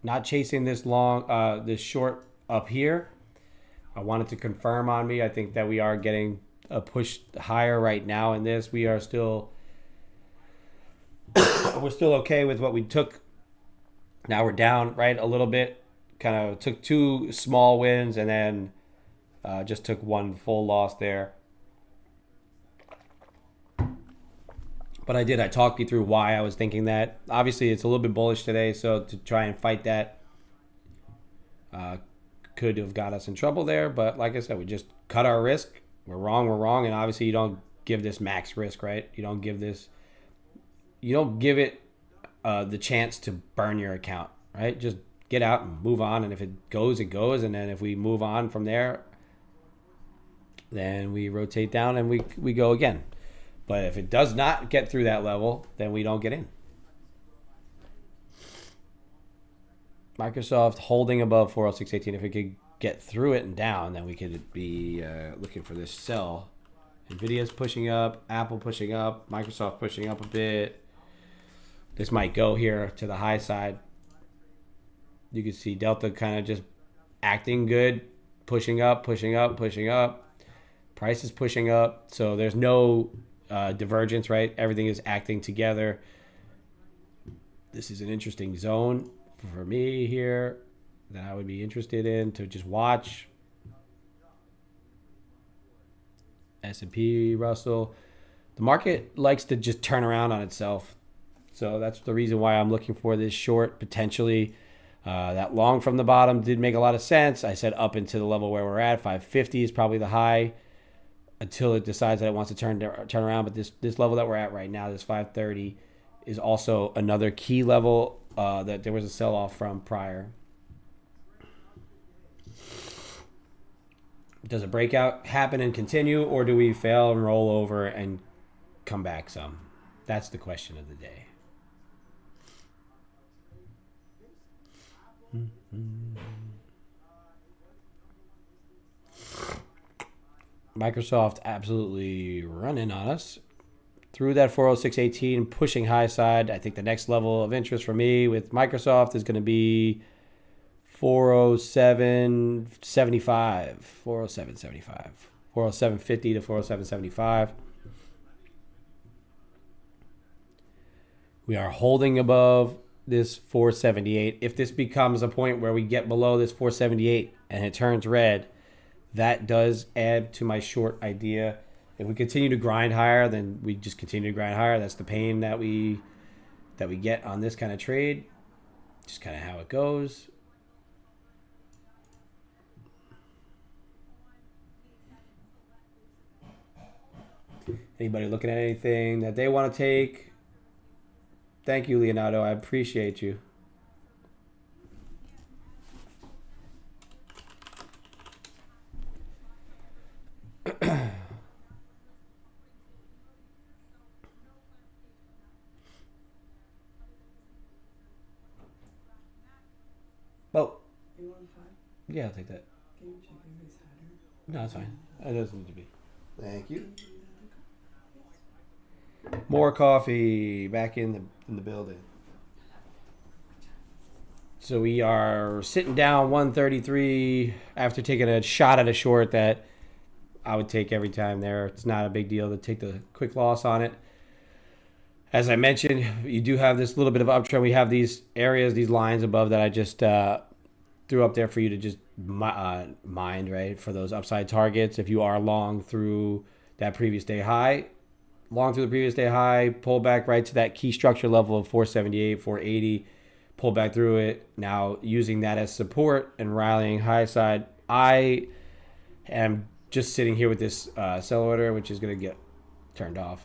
Not chasing this long, this short up here. I wanted to confirm on me. I think that we are getting a push higher right now in this. We are still, we're still okay with what we took. Now we're down right a little bit. Kind of took 2 small wins and then just took 1 full loss there. But I talked you through why I was thinking that. Obviously, it's a little bit bullish today, so to try and fight that could have got us in trouble there. But like I said, we just cut our risk. We're wrong. And obviously, you don't give this max risk, right? You don't give it the chance to burn your account, right? Just get out and move on. And if it goes, it goes. And then if we move on from there, then we rotate down and we go again. But if it does not get through that level, then we don't get in. Microsoft holding above 406.18. If it could get through it and down, then we could be looking for this sell. Nvidia's pushing up, Apple pushing up, Microsoft pushing up a bit. This might go here to the high side. You can see Delta kind of just acting good, pushing up. Price is pushing up, so there's no divergence, right? Everything is acting together. This is an interesting zone for me here that I would be interested in to just watch. S&P, Russell. The market likes to just turn around on itself. So that's the reason why I'm looking for this short potentially. That long from the bottom did make a lot of sense. I said up into the level where we're at. 550 is probably the high until it decides that it wants to turn around. But this level that we're at right now, this 530, is also another key level that there was a sell-off from prior. Does a breakout happen and continue, or do we fail and roll over and come back some? That's the question of the day. Microsoft absolutely running on us through that 406.18, pushing high side. I think the next level of interest for me with Microsoft is going to be 407.75, 407.50 to 407.75. We are holding above this 478. If this becomes a point where we get below this 478 and it turns red, that does add to my short idea. If we continue to grind higher, then we just continue to grind higher. That's the pain that we get on this kind of trade. Just kind of how it goes. Anybody looking at anything that they want to take? Thank you, Leonardo. I appreciate you. Well, You want 5? yeah, I'll take that. Can you check if it's harder? No, it's fine. It doesn't need to be. Thank you. Can you bring another cup? Yes. More coffee back in the building. So we are sitting down 133 after taking a shot at a short that I would take every time there. It's not a big deal to take the quick loss on it. As I mentioned, you do have this little bit of uptrend. We have these areas, these lines above that I just threw up there for you to just mind, right, for those upside targets. If you are long through that previous day high, pull back right to that key structure level of 478, 480, pull back through it. Now using that as support and rallying high side, I am just sitting here with this sell order, which is going to get turned off.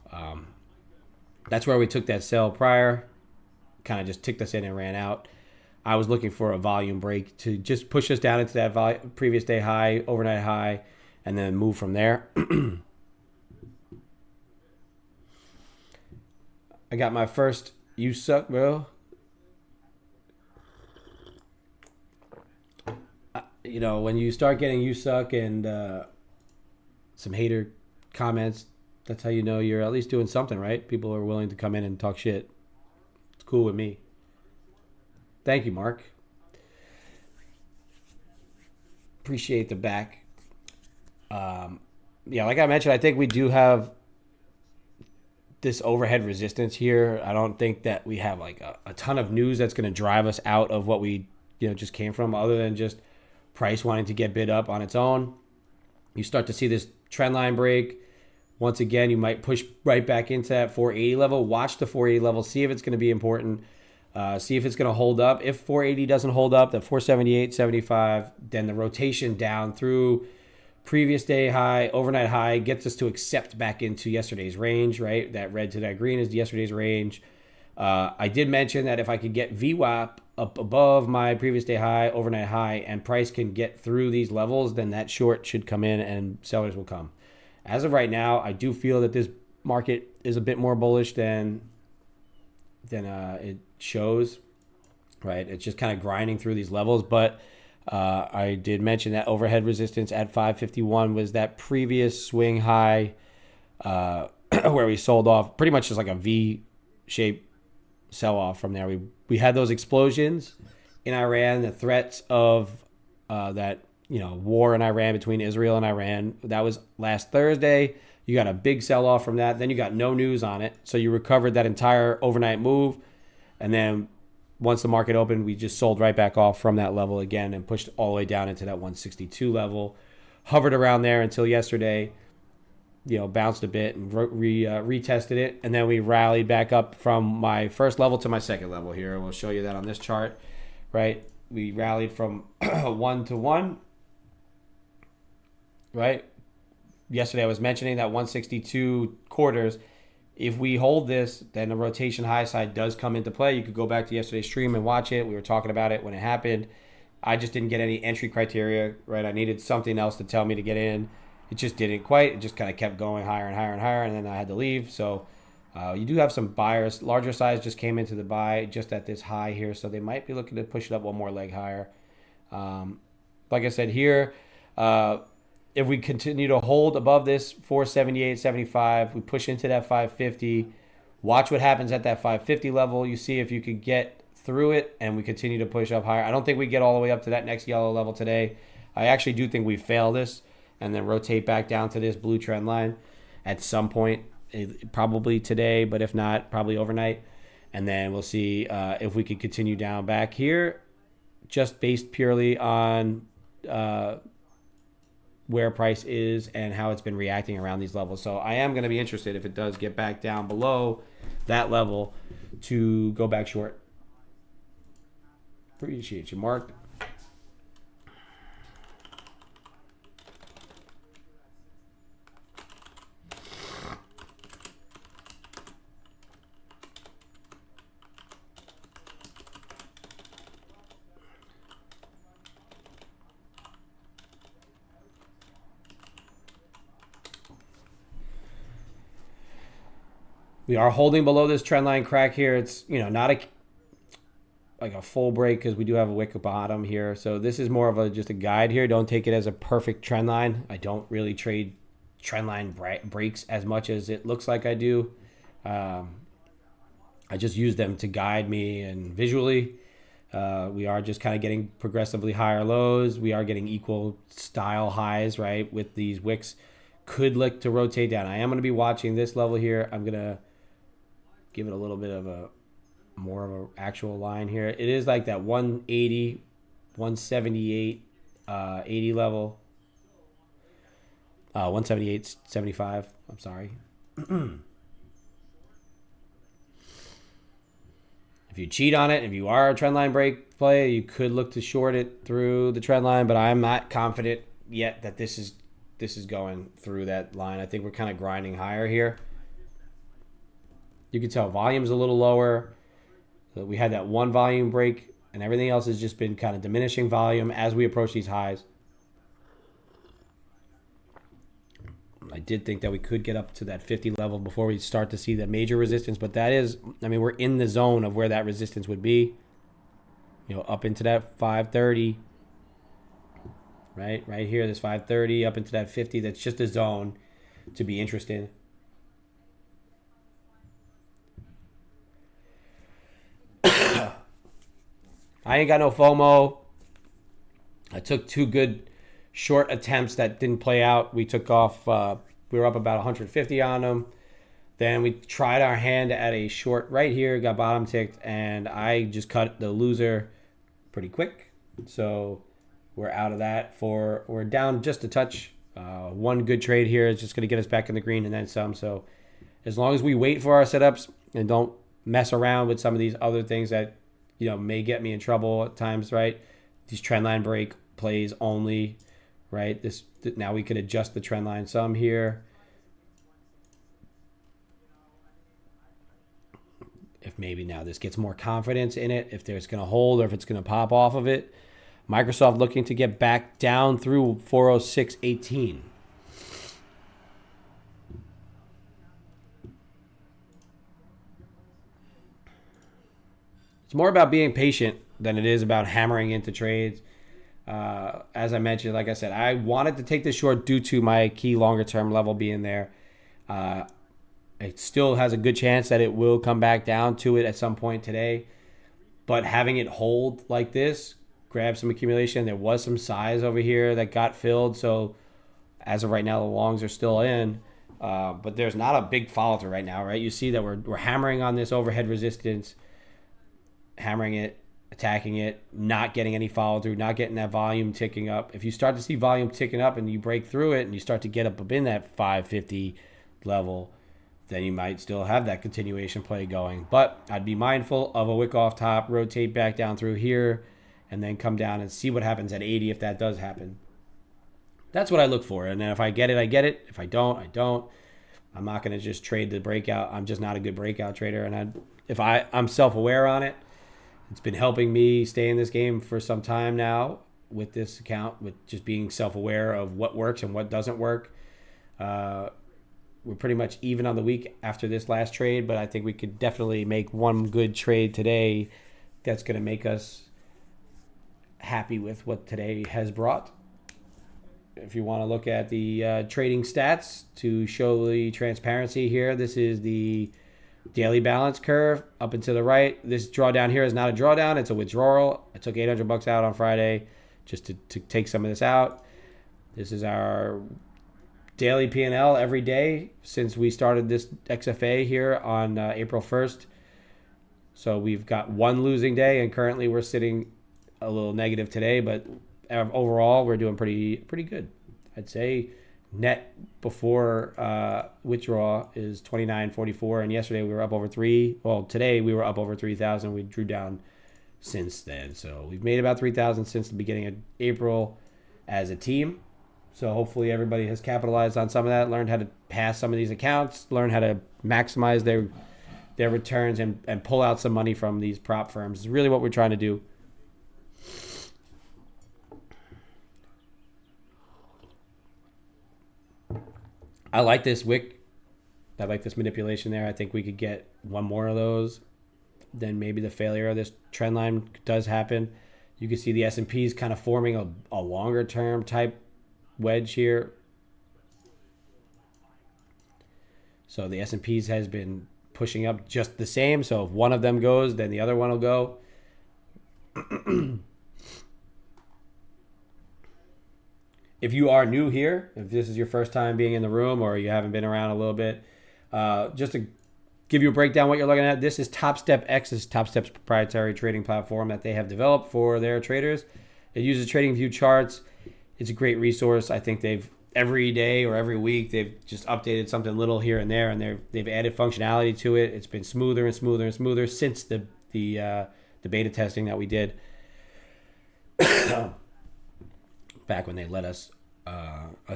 That's where we took that sell prior, kind of just ticked us in and ran out. I was looking for a volume break to just push us down into that previous day high, overnight high, and then move from there. I got my first "You Suck, Bro." You know, when you start getting "You Suck" and some hater comments, that's how you know you're at least doing something right. People are willing to come in and talk shit. It's cool with me. Thank you, Mark. Appreciate the back. Yeah, like I mentioned, I think we do have this overhead resistance here. I don't think that we have like a ton of news that's going to drive us out of what we just came from, other than just price wanting to get bid up on its own. You start to see this trend line break. Once again, you might push right back into that 480 level. Watch the 480 level. See if it's going to be important. See if it's going to hold up. If 480 doesn't hold up, the 478.75, then the rotation down through previous day high, overnight high, gets us to accept back into yesterday's range, right? That red to that green is yesterday's range. I did mention that if I could get VWAP up above my previous day high, overnight high, and price can get through these levels, then that short should come in and sellers will come. As of right now, I do feel that this market is a bit more bullish than it shows, right? It's just kind of grinding through these levels, but I did mention that overhead resistance at 551 was that previous swing high where we sold off pretty much just like a V-shaped sell-off from there. We had those explosions in Iran, the threats of that war in Iran between Israel and Iran. That was last Thursday. You got a big sell-off from that. Then you got no news on it. So you recovered that entire overnight move. And then once the market opened, we just sold right back off from that level again and pushed all the way down into that 162 level. Hovered around there until yesterday, bounced a bit and retested it. And then we rallied back up from my first level to my second level here. We'll show you that on this chart, right? We rallied from 1 to 1, right? Yesterday I was mentioning that 162 quarters. If we hold this, then the rotation high side does come into play. You could go back to yesterday's stream and watch it. We were talking about it when it happened. I just didn't get any entry criteria, right? I needed something else to tell me to get in. It just didn't quite. It just kind of kept going higher and higher and higher, and then I had to leave. So you do have some buyers. Larger size just came into the buy just at this high here, so they might be looking to push it up one more leg higher. Like I said here, if we continue to hold above this 478.75, we push into that 550. Watch what happens at that 550 level. You see if you could get through it, and we continue to push up higher. I don't think we get all the way up to that next yellow level today. I actually do think we fail this and then rotate back down to this blue trend line at some point, probably today, but if not, probably overnight. And then we'll see if we could continue down back here, just based purely on where price is and how it's been reacting around these levels. So I am going to be interested if it does get back down below that level to go back short. Appreciate you, Mark. We are holding below this trend line crack here. It's not a full break because we do have a wick bottom here. So this is more of just a guide here. Don't take it as a perfect trend line. I don't really trade trend line breaks as much as it looks like I do. I just use them to guide me and visually. We are just kind of getting progressively higher lows. We are getting equal style highs, right, with these wicks. Could look to rotate down. I am going to be watching this level here. I'm going to give it a little bit of more of an actual line here. It is like that 180, 178, 80 level. 178.75. I'm sorry. If you cheat on it, if you are a trend line break play, you could look to short it through the trend line, but I'm not confident yet that this is going through that line. I think we're kind of grinding higher here. You can tell volume's a little lower. So we had that one volume break, and everything else has just been kind of diminishing volume as we approach these highs. I I did think that we could get up to that 50 level before we start to see the major resistance, but that is, I mean, we're in the zone of where that resistance would be. You know, up into that 530, right? Right here, this 530, up into that 50. That's just a zone to be interested. I ain't got no FOMO. I took two good short attempts that didn't play out. We took off, we were up about 150 on them. Then we tried our hand at a short right here, got bottom ticked, and I just cut the loser pretty quick. So we're out of that. We're down just a touch. One good trade here is just going to get us back in the green and then some. So as long as we wait for our setups and don't mess around with some of these other things that, you know, may get me in trouble at times, right? These trend line break plays only, right? Now we could adjust the trend line some here. If maybe now this gets more confidence in it, if there's going to hold or if it's going to pop off of it. Microsoft looking to get back down through 406.18. It's more about being patient than it is about hammering into trades. As I mentioned, like I said, I wanted to take this short due to my key longer term level being there. It still has a good chance that it will come back down to it at some point today. But having it hold like this, grab some accumulation. There was some size over here that got filled. So as of right now, the longs are still in. But there's not a big follow through right now, right? You see that we're hammering on this overhead resistance, hammering it, attacking it, not getting any follow through, not getting that volume ticking up. If you start to see volume ticking up and you break through it and you start to get up in that 550 level, then you might still have that continuation play going. But I'd be mindful of a wick off top, rotate back down through here, and then come down and see what happens at 80 if that does happen. That's what I look for. And then if I get it, I get it. If I don't, I don't. I'm not going to just trade the breakout. I'm just not a good breakout trader. And I'm self-aware on it. It's been helping me stay in this game for some time now with this account, with just being self-aware of what works and what doesn't work. We're pretty much even on the week after this last trade, but I think we could definitely make one good trade today that's going to make us happy with what today has brought. If you want to look at the trading stats to show the transparency here, this is the daily balance curve up and to the right. This drawdown here is not a drawdown, it's a withdrawal. I took $800 out on Friday just to take some of this out. This is our daily P&L every day since we started this XFA here on April 1st. So we've got one losing day, and currently we're sitting a little negative today, but overall we're doing pretty good. I'd say net before withdrawal is 29.44, and yesterday we were up over 3. Well, today we were up over 3,000. We drew down since then, so we've made about 3,000 since the beginning of April as a team. So hopefully everybody has capitalized on some of that, learned how to pass some of these accounts, learn how to maximize their returns and pull out some money from these prop firms. Is really what we're trying to do. I like this wick. I like this manipulation there. I think we could get one more of those. Then maybe the failure of this trend line does happen. You can see the S&P is kind of forming a longer term type wedge here. So the S&Ps has been pushing up just the same. So if one of them goes, then the other one will go. If you are new here, if this is your first time being in the room or you haven't been around a little bit, just to give you a breakdown what you're looking at, this is TopStep X. This is TopStep's proprietary trading platform that they have developed for their traders. It uses TradingView charts. It's a great resource. I think they've every day or every week they've just updated something little here and there, and they've added functionality to it. It's been smoother and smoother and smoother since the beta testing that we did back when they let us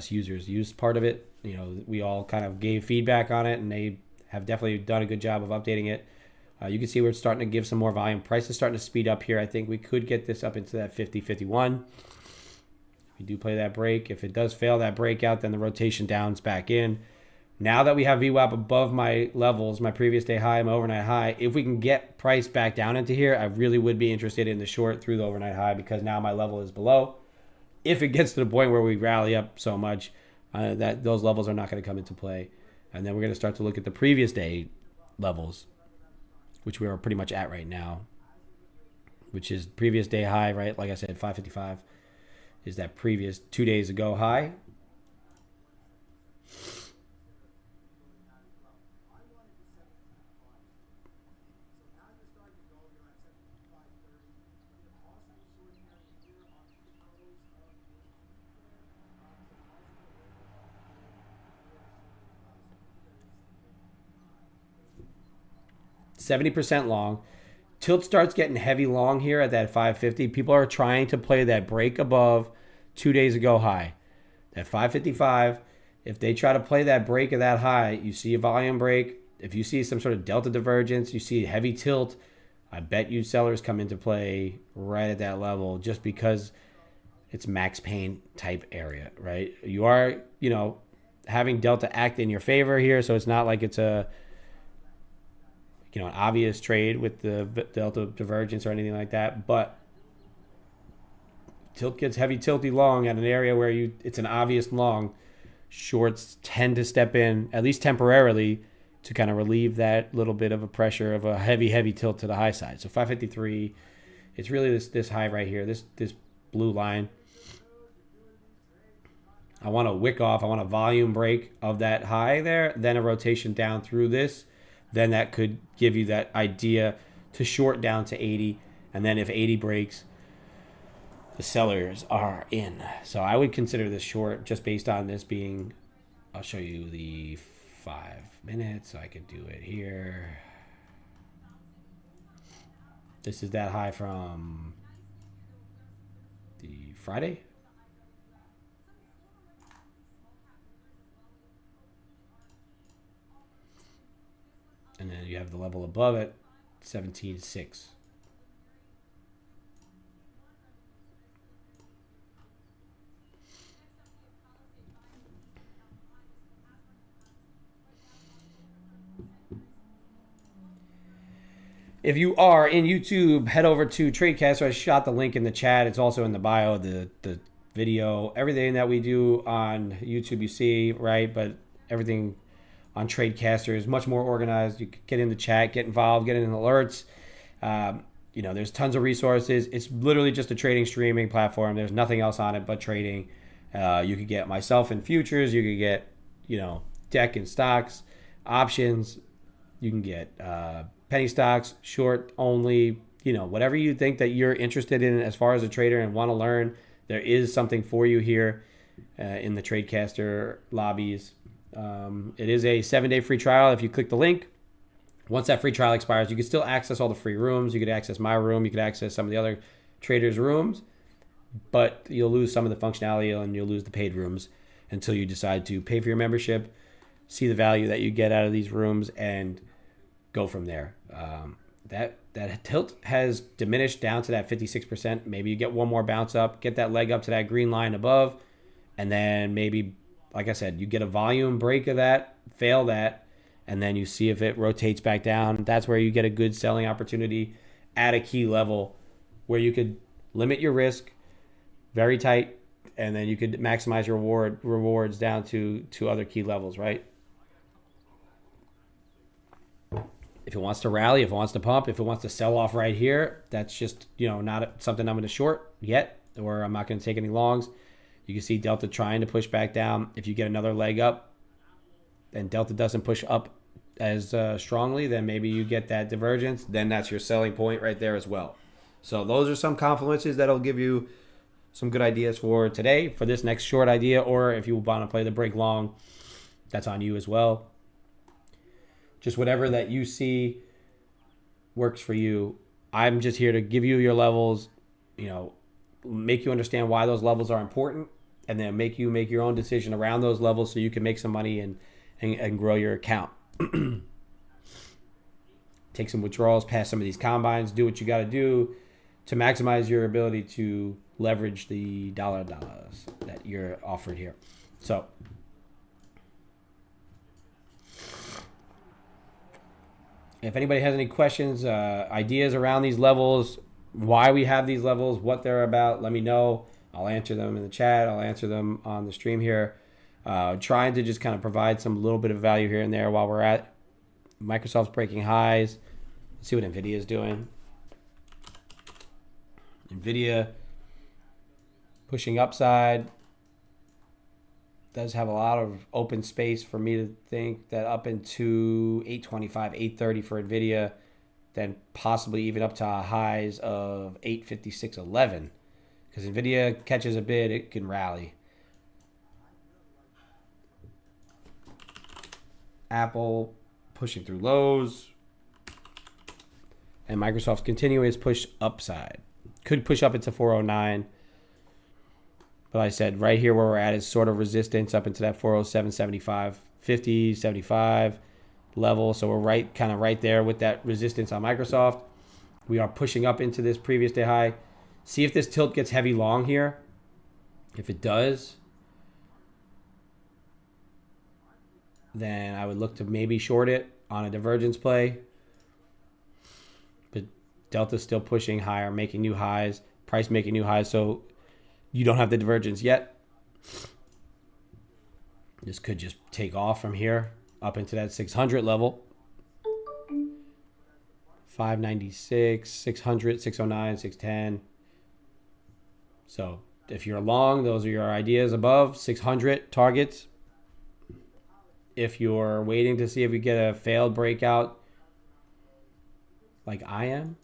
users use part of it. You know, we all kind of gave feedback on it, and they have definitely done a good job of updating it. You can see we're starting to give some more volume. Price is starting to speed up here. I think we could get this up into that 50, 51. We do play that break. If it does fail that breakout, then the rotation downs back in. Now that we have VWAP above my levels, my previous day high, my overnight high, if we can get price back down into here, I really would be interested in the short through the overnight high because now my level is below. If it gets to the point where we rally up so much, that those levels are not going to come into play. And then we're going to start to look at the previous day levels, which we are pretty much at right now, which is previous day high, right? Like I said, 555 is that previous 2 days ago high. %70 long. Tilt starts getting heavy long here at that 550. People are trying to play that break above 2 days ago high. That 555, if they try to play that break of that high, you see a volume break. If you see some sort of delta divergence, you see heavy tilt, I bet you sellers come into play right at that level just because it's max pain type area, right? You are, having delta act in your favor here, so it's not like it's a an obvious trade with the delta divergence or anything like that, but tilt gets heavy tilty long at an area where it's an obvious long. Shorts tend to step in, at least temporarily, to kind of relieve that little bit of a pressure of a heavy tilt to the high side. So 553, it's really this high right here, this blue line. I want a wick off, I want a volume break of that high there, then a rotation down through this. Then that could give you that idea to short down to 80. And then if 80 breaks, the sellers are in. So I would consider this short just based on this being, I'll show you the 5 minutes. So I could do it here. This is that high from the Friday. And then you have the level above it, 17.6. If you are in YouTube, head over to Tradecaster. I shot the link in the chat. It's also in the bio, the video. Everything that we do on YouTube you see, right? But everything on Tradecaster is much more organized. You can get in the chat, get involved, get in alerts. There's tons of resources. It's literally just a trading streaming platform. There's nothing else on it but trading. You could get myself in futures. You could get, deck and stocks, options. You can get penny stocks, short only, whatever you think that you're interested in as far as a trader and want to learn. There is something for you here in the Tradecaster lobbies. It is a 7-day free trial. If you click the link, once that free trial expires, you can still access all the free rooms. You could access my room. You could access some of the other traders' rooms, but you'll lose some of the functionality and you'll lose the paid rooms until you decide to pay for your membership, see the value that you get out of these rooms, and go from there. That tilt has diminished down to that 56%. Maybe you get one more bounce up, get that leg up to that green line above, and then maybe, like I said, you get a volume break of that, fail that, and then you see if it rotates back down. That's where you get a good selling opportunity at a key level where you could limit your risk very tight, and then you could maximize your rewards down to other key levels, right? If it wants to rally, if it wants to pump, if it wants to sell off right here, that's just, not something I'm going to short yet, or I'm not going to take any longs. You can see Delta trying to push back down. If you get another leg up and Delta doesn't push up as strongly, then maybe you get that divergence. Then that's your selling point right there as well. So those are some confluences that'll give you some good ideas for today, for this next short idea, or if you want to play the break long, that's on you as well. Just whatever that you see works for you. I'm just here to give you your levels, make you understand why those levels are important, and then make you make your own decision around those levels so you can make some money and grow your account. Take some withdrawals past some of these combines, do what you got to do to maximize your ability to leverage the dollars that you're offered here. So if anybody has any questions, ideas around these levels, why we have these levels, what they're about, let me know. I'll answer them in the chat. I'll answer them on the stream here. Trying to just kind of provide some little bit of value here and there while we're at Microsoft's breaking highs. Let's see what NVIDIA is doing. NVIDIA pushing upside. Does have a lot of open space for me to think that up into 825, 830 for NVIDIA, then possibly even up to highs of 856.11. Because NVIDIA catches a bid, it can rally. Apple pushing through lows. And Microsoft's continuous push upside. Could push up into 409. But like I said, right here where we're at is sort of resistance up into that 407.75, 50, 75 level. So we're kind of right there with that resistance on Microsoft. We are pushing up into this previous day high. See if this tilt gets heavy long here. If it does, then I would look to maybe short it on a divergence play. But Delta's still pushing higher, making new highs, price making new highs. So you don't have the divergence yet. This could just take off from here up into that 600 level. 596, 600, 609, 610. So if you're long, those are your ideas above 600 targets. If you're waiting to see if you get a failed breakout like I am,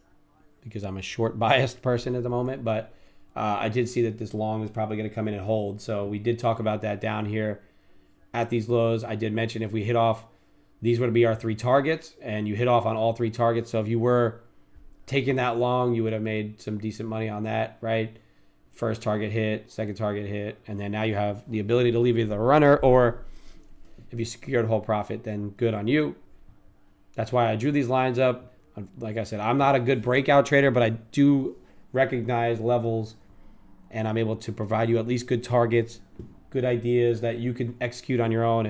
because I'm a short biased person at the moment, but I did see that this long is probably going to come in and hold. So we did talk about that down here at these lows. I did mention if we hit off, these would be our 3 targets, and you hit off on all 3 targets. So if you were taking that long, you would have made some decent money on that, right? First target hit, second target hit, and then now you have the ability to leave either a runner, or if you secured whole profit, then good on you. That's why I drew these lines up. Like I said, I'm not a good breakout trader, but I do recognize levels, and I'm able to provide you at least good targets, good ideas that you can execute on your own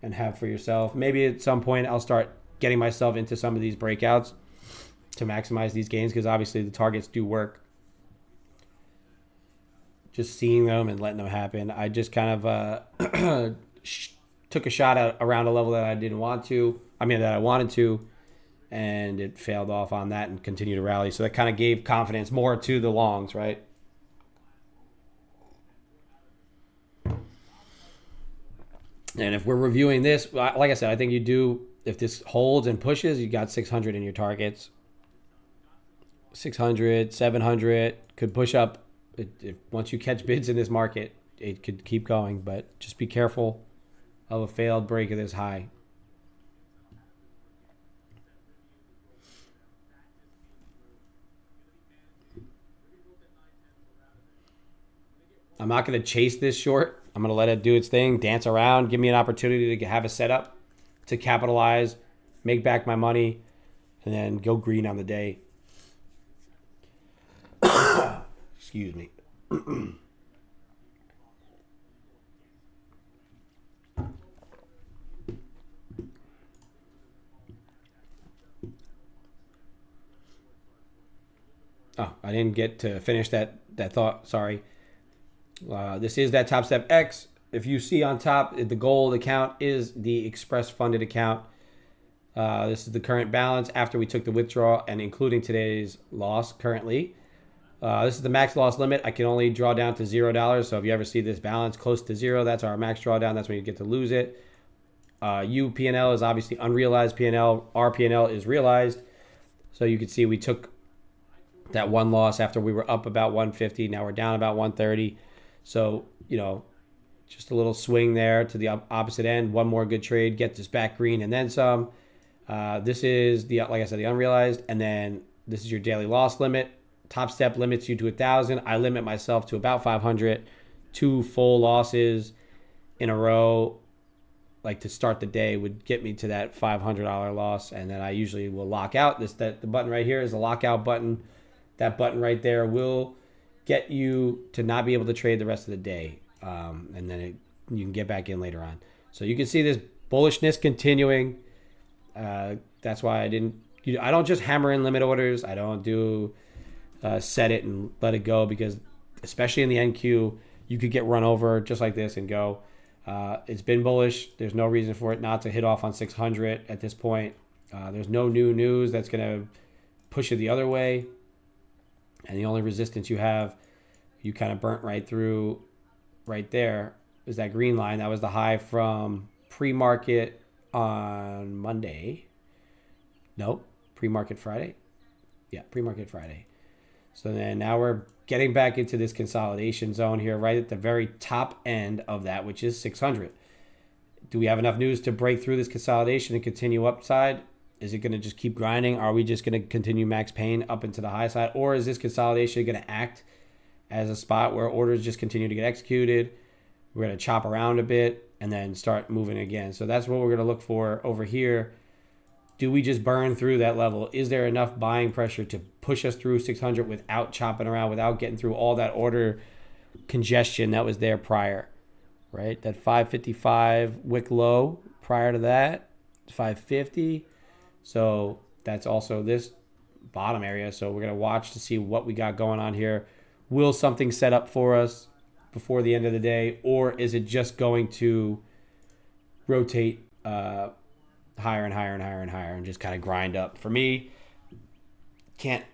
and have for yourself. Maybe at some point I'll start getting myself into some of these breakouts to maximize these gains, because obviously the targets do work. Just seeing them and letting them happen. I just kind of took a shot at around a level that I didn't want to. That I wanted to, and it failed off on that and continued to rally. So that kind of gave confidence more to the longs, right? And if we're reviewing this, like I said, I think you do, if this holds and pushes, you got 600 in your targets. 600, 700 could push up. Once you catch bids in this market, it could keep going, but just be careful of a failed break of this high. I'm not going to chase this short. I'm going to let it do its thing, dance around, give me an opportunity to have a setup to capitalize, make back my money, and then go green on the day. Excuse me. Oh, I didn't get to finish that thought. Sorry. This is that Top Step X. If you see on top, the gold account is the express funded account. This is the current balance after we took the withdrawal and including today's loss currently. This is the max loss limit. I can only draw down to $0. So if you ever see this balance close to 0, that's our max drawdown. That's when you get to lose it. P&L is obviously unrealized P&L. Our P&L is realized. So you can see we took that one loss after we were up about 150. Now we're down about 130. So, just a little swing there to the opposite end. One more good trade, get this back green and then some. This is like I said, the unrealized. And then this is your daily loss limit. Top Step limits you to 1,000. I limit myself to about 500. 2 full losses in a row, like to start the day, would get me to that $500 loss. And then I usually will lock out. The button right here is the lockout button. That button right there will get you to not be able to trade the rest of the day, and then you can get back in later on. So you can see this bullishness continuing. That's why I don't just hammer in limit orders. I don't do set it and let it go, because especially in the NQ, you could get run over just like this and go. It's been bullish. There's no reason for it not to hit off on 600 at this point. There's no new news that's going to push it the other way. And the only resistance you have, you kind of burnt right through right there, is that green line. That was the high from pre-market on Monday. Nope, pre-market Friday. Yeah, pre-market Friday. So then now we're getting back into this consolidation zone here, right at the very top end of that, which is 600. Do we have enough news to break through this consolidation and continue upside? Is it going to just keep grinding? Are we just going to continue max pain up into the high side? Or is this consolidation going to act as a spot where orders just continue to get executed? We're going to chop around a bit and then start moving again. So that's what we're going to look for over here. Do we just burn through that level? Is there enough buying pressure to push us through 600 without chopping around, without getting through all that order congestion that was there prior, right? That 555 wick low prior to that, 550. So that's also this bottom area. So we're going to watch to see what we got going on here. Will something set up for us before the end of the day, or is it just going to rotate higher and higher and higher and higher and just kind of grind up? For me,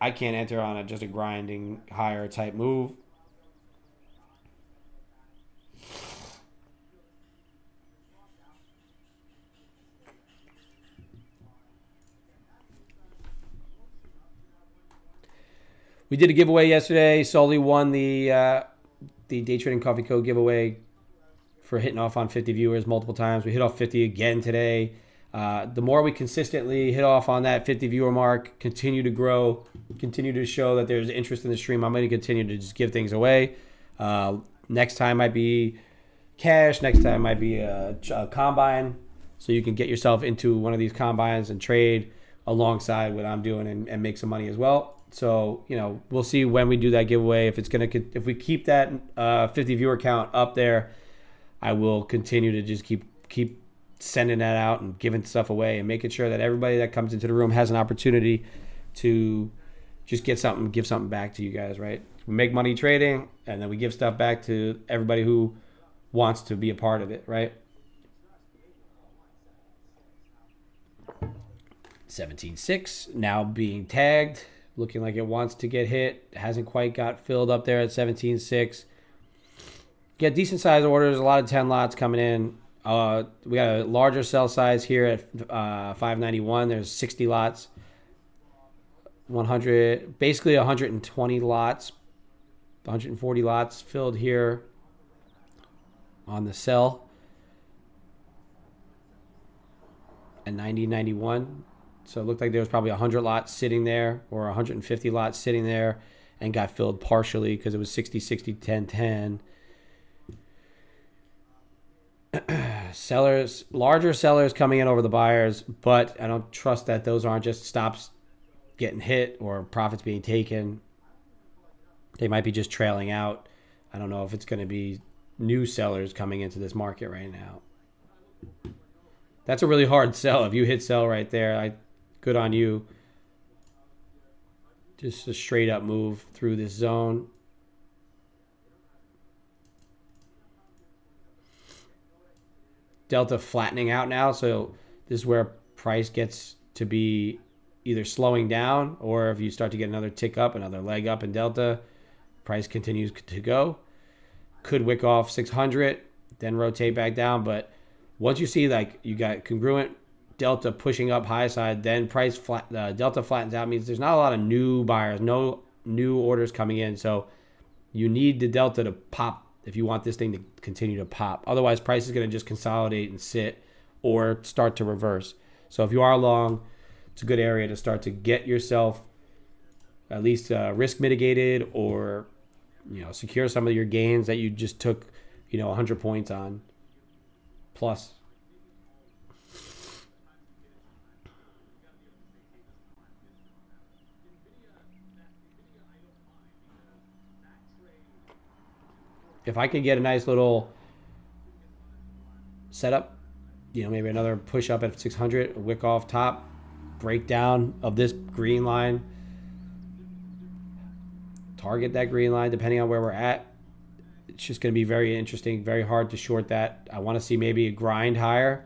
I can't enter on just a grinding higher type move. We did a giveaway yesterday. Sully won the day trading coffee code giveaway for hitting off on 50 viewers multiple times. We hit off 50 again today. The more we consistently hit off on that 50 viewer mark, continue to grow, continue to show that there's interest in the stream, I'm going to continue to just give things away. Next time might be cash. Next time might be a combine. So you can get yourself into one of these combines and trade alongside what I'm doing and make some money as well. So, we'll see when we do that giveaway. If we keep that 50 viewer count up there, I will continue to just keep sending that out and giving stuff away and making sure that everybody that comes into the room has an opportunity to just give something back to you guys, right? We make money trading, and then we give stuff back to everybody who wants to be a part of it, right? 17.6 now being tagged, looking like it wants to get hit. It hasn't quite got filled up there at 17.6. Get decent size orders, a lot of 10 lots coming in. We got a larger sell size here at 591. There's 60 lots, basically 120 lots, 140 lots filled here on the sell at 90.91. So it looked like there was probably 100 lots sitting there, or 150 lots sitting there, and got filled partially because it was 60, 60, 10, 10. Larger sellers coming in over the buyers, but I don't trust that those aren't just stops getting hit or profits being taken. They might be just trailing out. I don't know if it's going to be new sellers coming into this market right now. That's a really hard sell. If you hit sell right there, good on you. Just a straight up move through this zone. Delta flattening out now, so this is where price gets to be either slowing down, or if you start to get another tick up, another leg up in Delta, price continues to go. Could wick off 600, then rotate back down, but once you see like you got congruent Delta pushing up high side, then Delta flattens out, means there's not a lot of new buyers, no new orders coming in, so you need the Delta to pop if you want this thing to continue to pop. Otherwise, price is going to just consolidate and sit or start to reverse. So if you are long, it's a good area to start to get yourself at least risk mitigated, or secure some of your gains that you just took 100 points on plus. if I could get a nice little setup, maybe another push up at 600, a wick off top, breakdown of this green line, target that green line depending on where we're at. It's just going to be very interesting, very hard to short that. I want to see maybe a grind higher.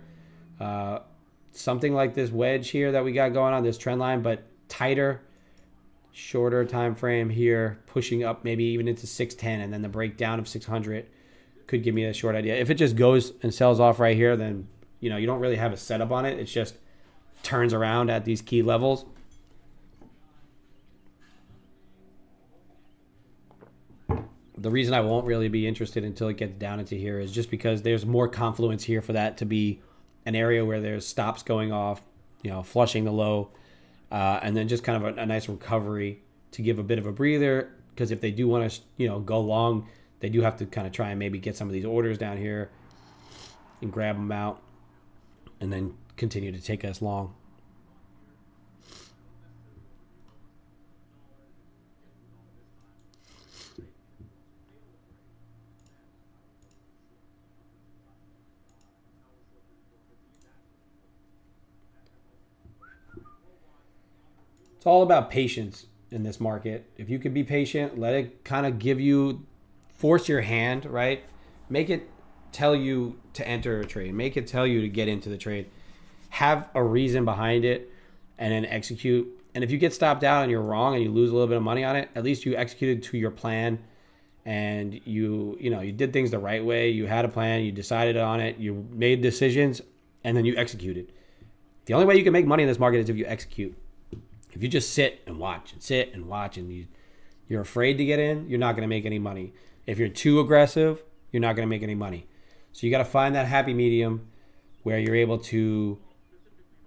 Something like this wedge here that we got going on, this trend line, but tighter, shorter time frame here, pushing up maybe even into 610, and then the breakdown of 600 could give me a short idea. If it just goes and sells off right here, then you don't really have a setup on it. It just turns around at these key levels. The reason I won't really be interested until it gets down into here is just because there's more confluence here for that to be an area where there's stops going off, flushing the low, and then just kind of a nice recovery to give a bit of a breather. Because if they do want to, go long, they do have to kind of try and maybe get some of these orders down here and grab them out and then continue to take us long. It's all about patience in this market. If you can be patient, let it kind of force your hand, right? Make it tell you to enter a trade. Make it tell you to get into the trade. Have a reason behind it and then execute. And if you get stopped out and you're wrong and you lose a little bit of money on it, at least you executed to your plan and you did things the right way. You had a plan, you decided on it, you made decisions, and then you executed. The only way you can make money in this market is if you execute. If you just sit and watch and you're afraid to get in, you're not going to make any money. If you're too aggressive, you're not going to make any money. So you got to find that happy medium where you're able to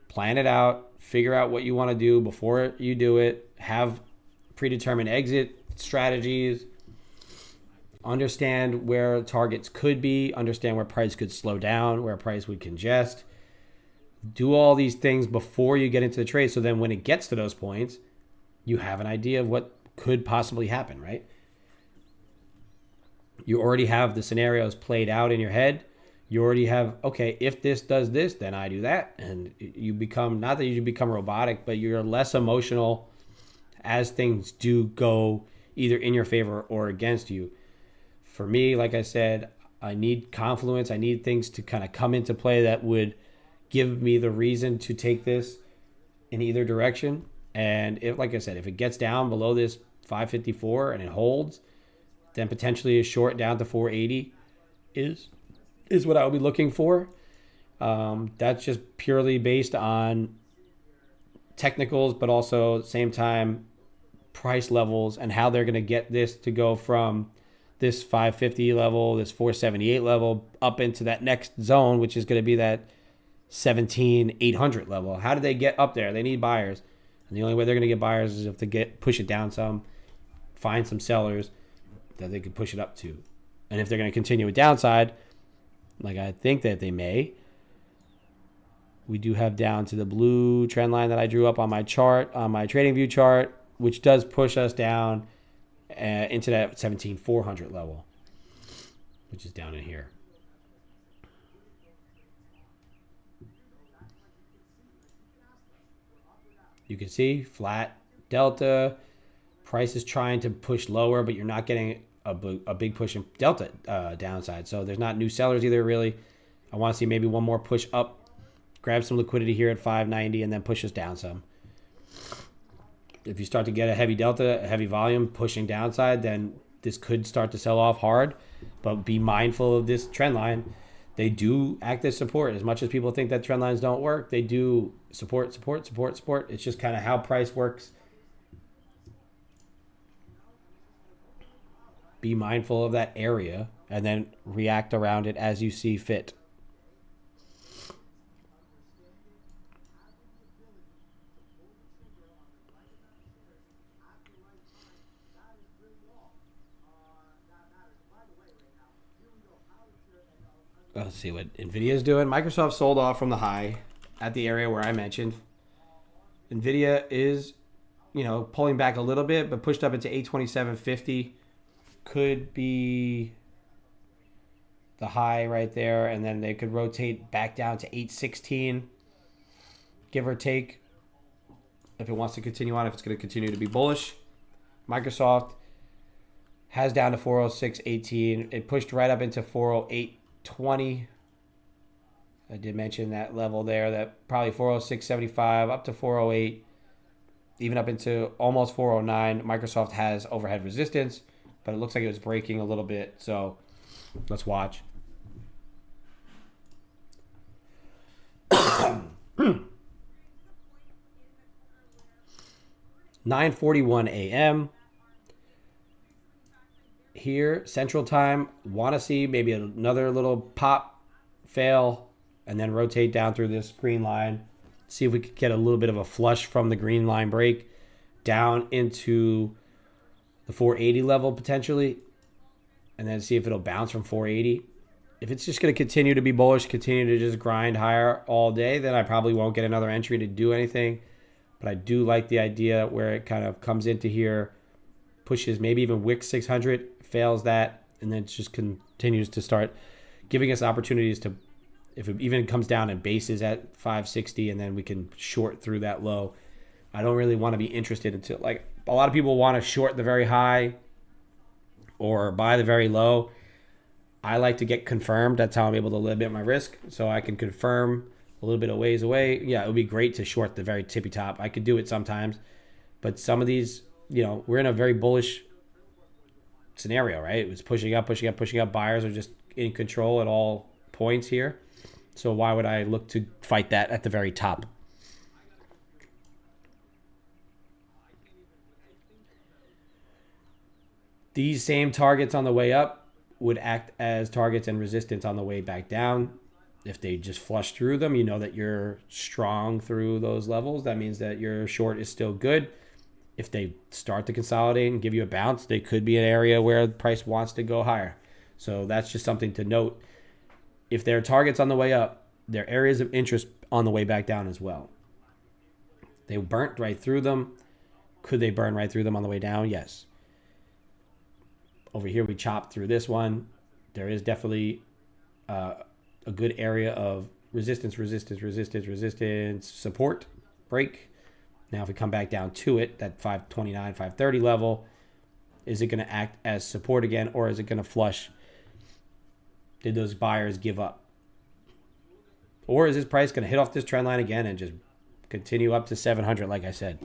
plan it out, figure out what you want to do before you do it, have predetermined exit strategies, understand where targets could be, understand where price could slow down, where price would congest. Do all these things before you get into the trade, so then when it gets to those points, you have an idea of what could possibly happen, right? You already have the scenarios played out in your head. You already have, okay, if this does this, then I do that. And you become, not that you become robotic, but you're less emotional as things do go either in your favor or against you. For me, like I said, I need confluence. I need things to kind of come into play that would give me the reason to take this in either direction. And if, like I said, if it gets down below this 554 and it holds, then potentially a short down to 480 is what I would be looking for. That's just purely based on technicals, but also at the same time price levels and how they're going to get this to go from this 550 level, this 478 level, up into that next zone, which is going to be that 17,800 level. How do they get up there? They need buyers. And the only way they're going to get buyers is if they push it down some, find some sellers that they could push it up to. And if they're going to continue with downside, like I think that they may, we do have down to the blue trend line that I drew up on my chart, on my trading view chart, which does push us down into that 17,400 level, which is down in here. You can see flat delta. Price is trying to push lower, but you're not getting a big push in delta downside. So there's not new sellers either, really. I want to see maybe one more push up, grab some liquidity here at 590, and then push us down some. If you start to get a heavy delta, a heavy volume pushing downside, then this could start to sell off hard. But be mindful of this trend line. They do act as support. As much as people think that trend lines don't work, they do support. It's just kind of how price works. Be mindful of that area and then react around it as you see fit. Let's see what NVIDIA is doing. Microsoft sold off from the high at the area where I mentioned. NVIDIA is, pulling back a little bit, but pushed up into 827.50. Could be the high right there, and then they could rotate back down to 816, give or take, if it wants to continue on, if it's going to continue to be bullish. Microsoft has down to 406.18. It pushed right up into 408.20. I did mention that level there, that probably 406.75 up to 408, even up into almost 409. Microsoft has overhead resistance, but it looks like it was breaking a little bit. So let's watch. 9:41 a.m. here, Central Time. Want to see maybe another little pop, fail, and then rotate down through this green line. See if we could get a little bit of a flush from the green line break down into the 480 level potentially, and then see if it'll bounce from 480. If it's just going to continue to be bullish, continue to just grind higher all day, then I probably won't get another entry to do anything. But I do like the idea where it kind of comes into here, pushes maybe even Wix 600, fails that, and then it just continues to start giving us opportunities to, if it even comes down and bases at 560, and then we can short through that low. I don't really want to be interested until, like, a lot of people want to short the very high or buy the very low. I like to get confirmed. That's how I'm able to limit my risk. So I can confirm a little bit of ways away. Yeah, it would be great to short the very tippy top. I could do it sometimes. But some of these, we're in a very bullish scenario, right? It was pushing up, pushing up, pushing up. Buyers are just in control at all points here. So why would I look to fight that at the very top? These same targets on the way up would act as targets and resistance on the way back down. If they just flush through them, you know that you're strong through those levels. That means that your short is still good. If they start to consolidate and give you a bounce, they could be an area where the price wants to go higher. So that's just something to note. If there are targets on the way up, there are areas of interest on the way back down as well. They burnt right through them. Could they burn right through them on the way down? Yes. Over here, we chopped through this one. There is definitely a good area of resistance, resistance, resistance, resistance, support, break. Now, if we come back down to it, that 529, 530 level, is it going to act as support again, or is it going to flush? Did those buyers give up? Or is this price going to hit off this trend line again and just continue up to 700, like I said?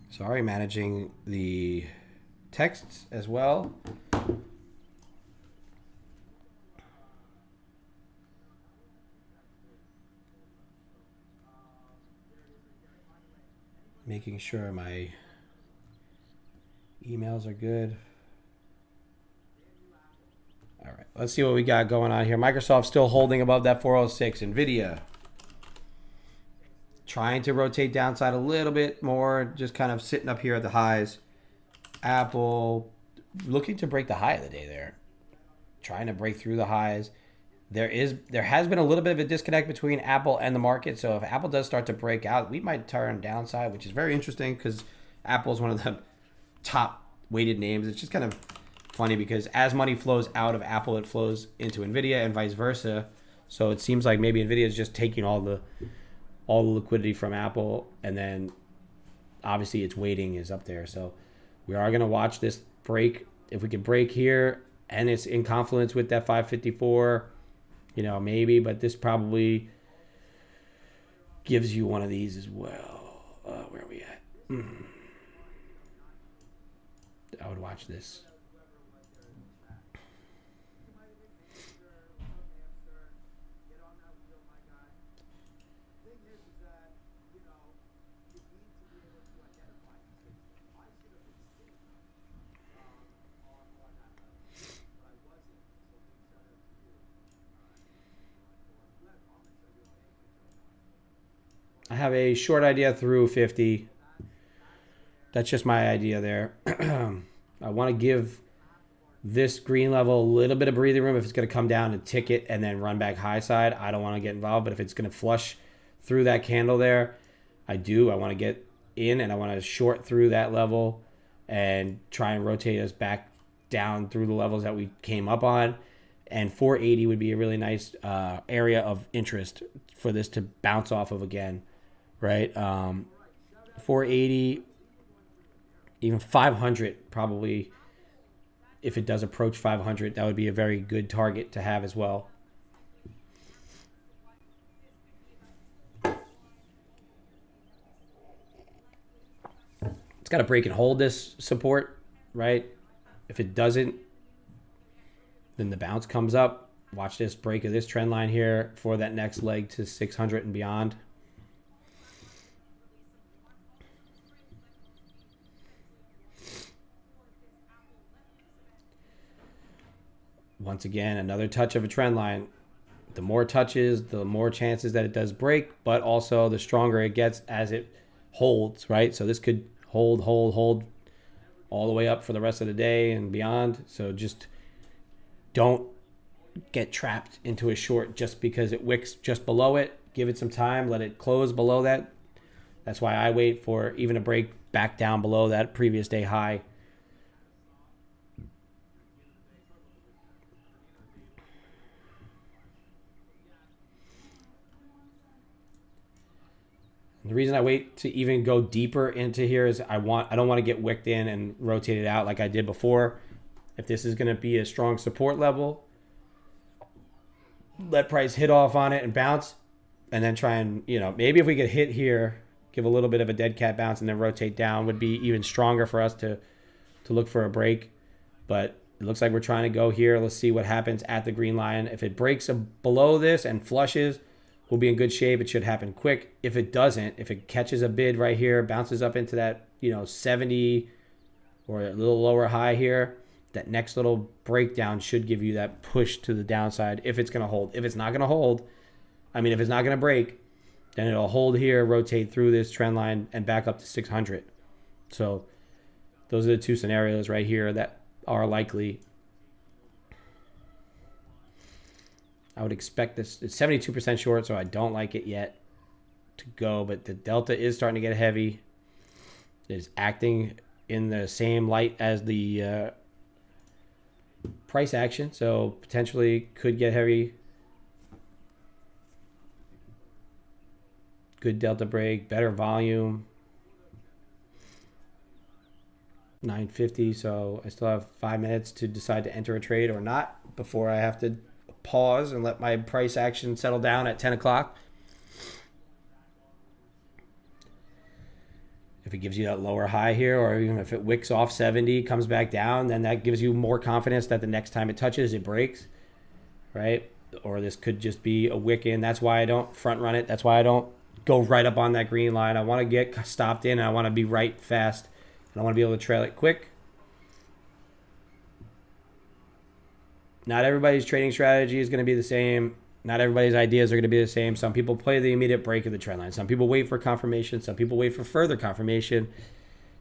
Sorry, managing the texts as well. Making sure my emails are good. All right, let's see what we got going on here. Microsoft still holding above that 406. NVIDIA trying to rotate downside a little bit more, just kind of sitting up here at the highs. Apple looking to break the high of the day there, trying to break through the highs. There has been a little bit of a disconnect between Apple and the market. So if Apple does start to break out, we might turn downside, which is very interesting because Apple is one of the top weighted names. It's just kind of funny because as money flows out of Apple, it flows into NVIDIA and vice versa. So it seems like maybe NVIDIA is just taking all the liquidity from Apple, and then obviously its weighting is up there. So we are going to watch this break. If we can break here and it's in confluence with that 554, maybe, but this probably gives you one of these as well. Where are we at? I would watch this. have a short idea through 50. That's just my idea there. I want to give this green level a little bit of breathing room. If it's going to come down and tick it and then run back high side, I don't want to get involved. But if it's going to flush through that candle there, I do. I want to get in and I want to short through that level and try and rotate us back down through the levels that we came up on. And 480 would be a really nice area of interest for this to bounce off of again, right? 480, even 500 probably. If it does approach 500, that would be a very good target to have as well. It's got to break and hold this support, right? If it doesn't, then the bounce comes up. Watch this break of this trend line here for that next leg to 600 and beyond. Once again, another touch of a trend line. The more touches, the more chances that it does break, but also the stronger it gets as it holds, right? So this could hold all the way up for the rest of the day and beyond. So just don't get trapped into a short just because it wicks just below it. Give it some time, let it close below that. That's why I wait for even a break back down below that previous day high. The reason I wait to even go deeper into here is I don't want to get wicked in and rotate it out like I did before. If this is going to be a strong support level, let price hit off on it and bounce, and then try and, maybe if we could hit here, give a little bit of a dead cat bounce and then rotate down would be even stronger for us to look for a break. But it looks like we're trying to go here. Let's see what happens at the green line. If it breaks below this and flushes, we'll be in good shape. It should happen quick. If it doesn't, if it catches a bid right here, bounces up into that, 70 or a little lower high here, that next little breakdown should give you that push to the downside if it's going to hold. If it's not going to hold, if it's not going to break, then it'll hold here, rotate through this trend line and back up to 600. So those are the two scenarios right here that are likely. I would expect this. It's 72% short, so I don't like it yet to go. But the delta is starting to get heavy. It's acting in the same light as the price action, so potentially could get heavy. Good delta break, better volume. 950, so I still have 5 minutes to decide to enter a trade or not before I have to pause and let my price action settle down at 10 o'clock. If it gives you that lower high here, or even if it wicks off 70, comes back down, then that gives you more confidence that the next time it touches, it breaks, right? Or this could just be a wick in. That's why I don't front run it. That's why I don't go right up on that green line. I want to get stopped in, and I want to be right fast, and I want to be able to trail it quick. Not everybody's trading strategy is going to be the same. Not everybody's ideas are going to be the same. Some people play the immediate break of the trend line. Some people wait for confirmation. Some people wait for further confirmation.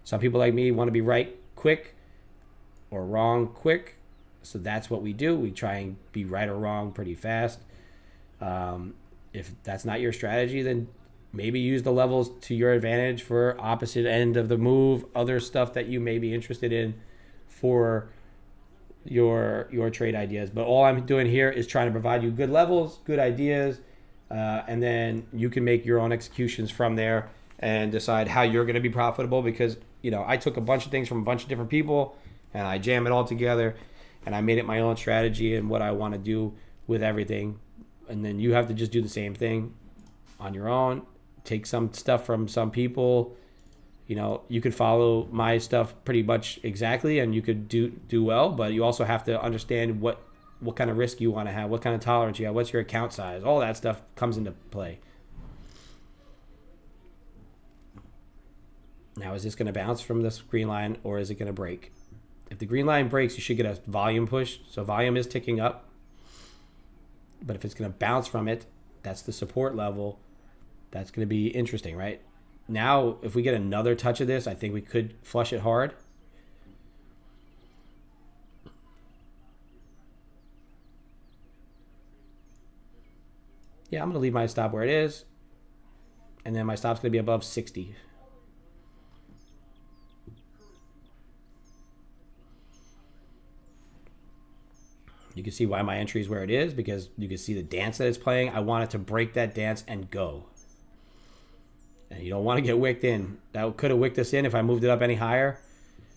Some people like me want to be right quick or wrong quick. So that's what we do. We try and be right or wrong pretty fast. If that's not your strategy, then maybe use the levels to your advantage for opposite end of the move, other stuff that you may be interested in for your trade ideas. But all I'm doing here is trying to provide you good levels, good ideas, and then you can make your own executions from there and decide how you're going to be profitable. Because I took a bunch of things from a bunch of different people and I jam it all together and I made it my own strategy and what I want to do with everything. And then you have to just do the same thing on your own. Take some stuff from some people. You could follow my stuff pretty much exactly and you could do well, but you also have to understand what kind of risk you want to have, what kind of tolerance you have, what's your account size. All that stuff comes into play. Now, is this going to bounce from this green line or is it going to break? If the green line breaks, you should get a volume push. So volume is ticking up. But if it's going to bounce from it, that's the support level. That's going to be interesting, right? Now, if we get another touch of this, I think we could flush it hard. Yeah, I'm going to leave my stop where it is. And then my stop's going to be above 60. You can see why my entry is where it is, because you can see the dance that it's playing. I want it to break that dance and go. And you don't want to get wicked in. That could have wicked us in if I moved it up any higher.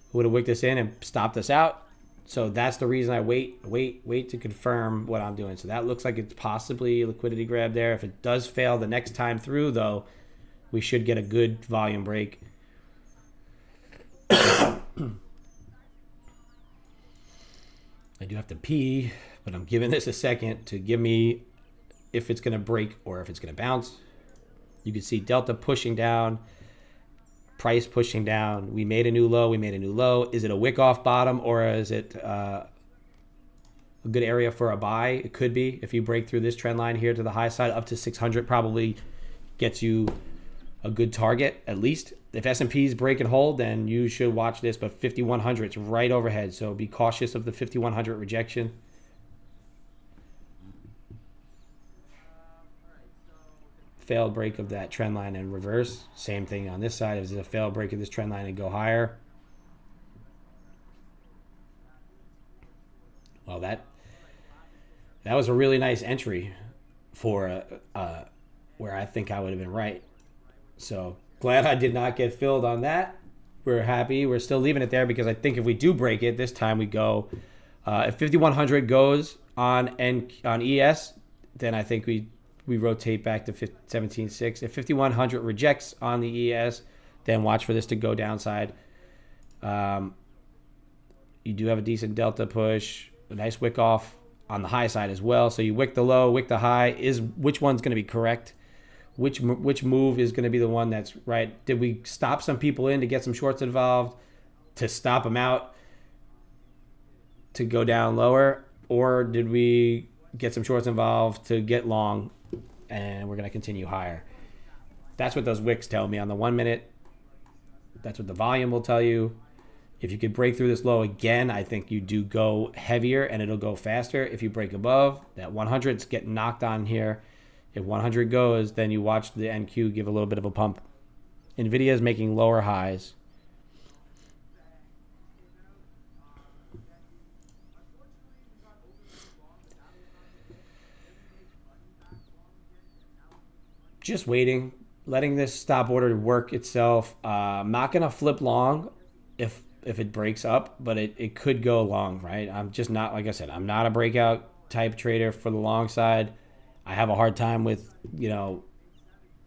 It would have wicked us in and stopped us out. So that's the reason I wait to confirm what I'm doing. So that looks like it's possibly a liquidity grab there. If it does fail the next time through, though, we should get a good volume break. I do have to pee, but I'm giving this a second to give me if it's going to break or if it's going to bounce. You can see Delta pushing down, price pushing down. We made a new low. We made a new low. Is it a wick off bottom, or is it a good area for a buy? It could be. If you break through this trend line here to the high side, up to 600 probably gets you a good target at least. If S&Ps break and hold, then you should watch this, but 5100 is right overhead, so be cautious of the 5100 rejection. Failed break of that trend line and reverse. Same thing on this side. Is it a failed break of this trend line and go higher? Well, that was a really nice entry for where I think I would have been right. So glad I did not get filled on that. We're happy. We're still leaving it there because I think if we do break it, this time we go. If 5100 goes on ES, then I think we rotate back to 17.6. If 5100 rejects on the ES, then watch for this to go downside. You do have a decent delta push, a nice wick off on the high side as well. So you wick the low, wick the high. Which one's going to be correct? Which move is going to be the one that's right? Did we stop some people in to get some shorts involved, to stop them out, to go down lower? Or did we get some shorts involved to get long, and we're going to continue higher? That's what those wicks tell me on the 1 minute. That's what the volume will tell you. If you could break through this low again, I think you do go heavier and it'll go faster. If you break above, that 100's getting knocked on here. If 100 goes, then you watch the NQ give a little bit of a pump. NVIDIA is making lower highs. Just waiting, letting this stop order work itself. I'm not going to flip long if it breaks up, but it could go long, right? I'm just not, like I said, I'm not a breakout type trader for the long side. I have a hard time with,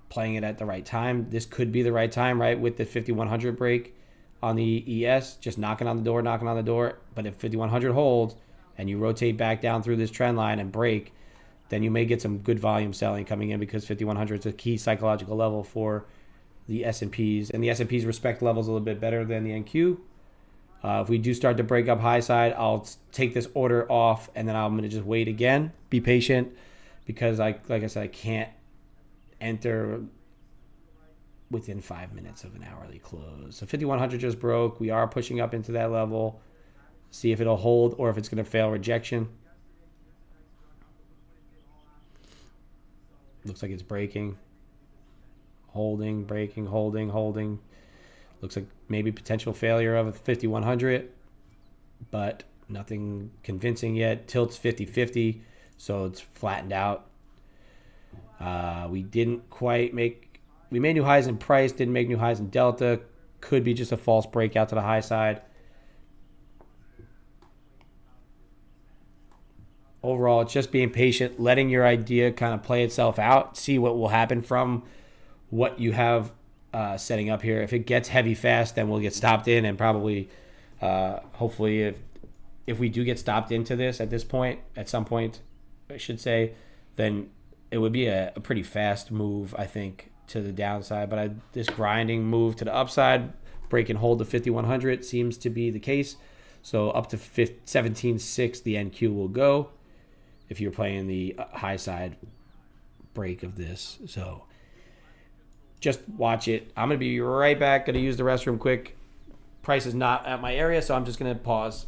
playing it at the right time. This could be the right time, right, with the 5100 break on the ES, just knocking on the door. But if 5100 holds and you rotate back down through this trend line and break, then you may get some good volume selling coming in, because 5100 is a key psychological level for the S&Ps. And the S&Ps respect levels a little bit better than the NQ. If we do start to break up high side, I'll take this order off, and then I'm going to just wait again, be patient, because like I said, I can't enter within 5 minutes of an hourly close. So 5100 just broke. We are pushing up into that level. See if it'll hold or if it's going to fail rejection. Looks like it's breaking. Holding, breaking, holding. Looks like maybe potential failure of a 5100, but nothing convincing yet. Tilt's 50-50, so it's flattened out. We didn't quite make... We made new highs in price, didn't make new highs in delta. Could be just a false breakout to the high side. Overall, it's just being patient, letting your idea kind of play itself out, see what will happen from what you have setting up here. If it gets heavy fast, then we'll get stopped in, and probably, hopefully, if we do get stopped into this at some point, I should say, then it would be a pretty fast move, I think, to the downside. But this grinding move to the upside, break and hold to 5100 seems to be the case. So up to 17.6, the NQ will go if you're playing the high side break of this. So Just watch it. I'm going to be right back. Going to use the restroom quick. Price is not at my area, so I'm just going to pause.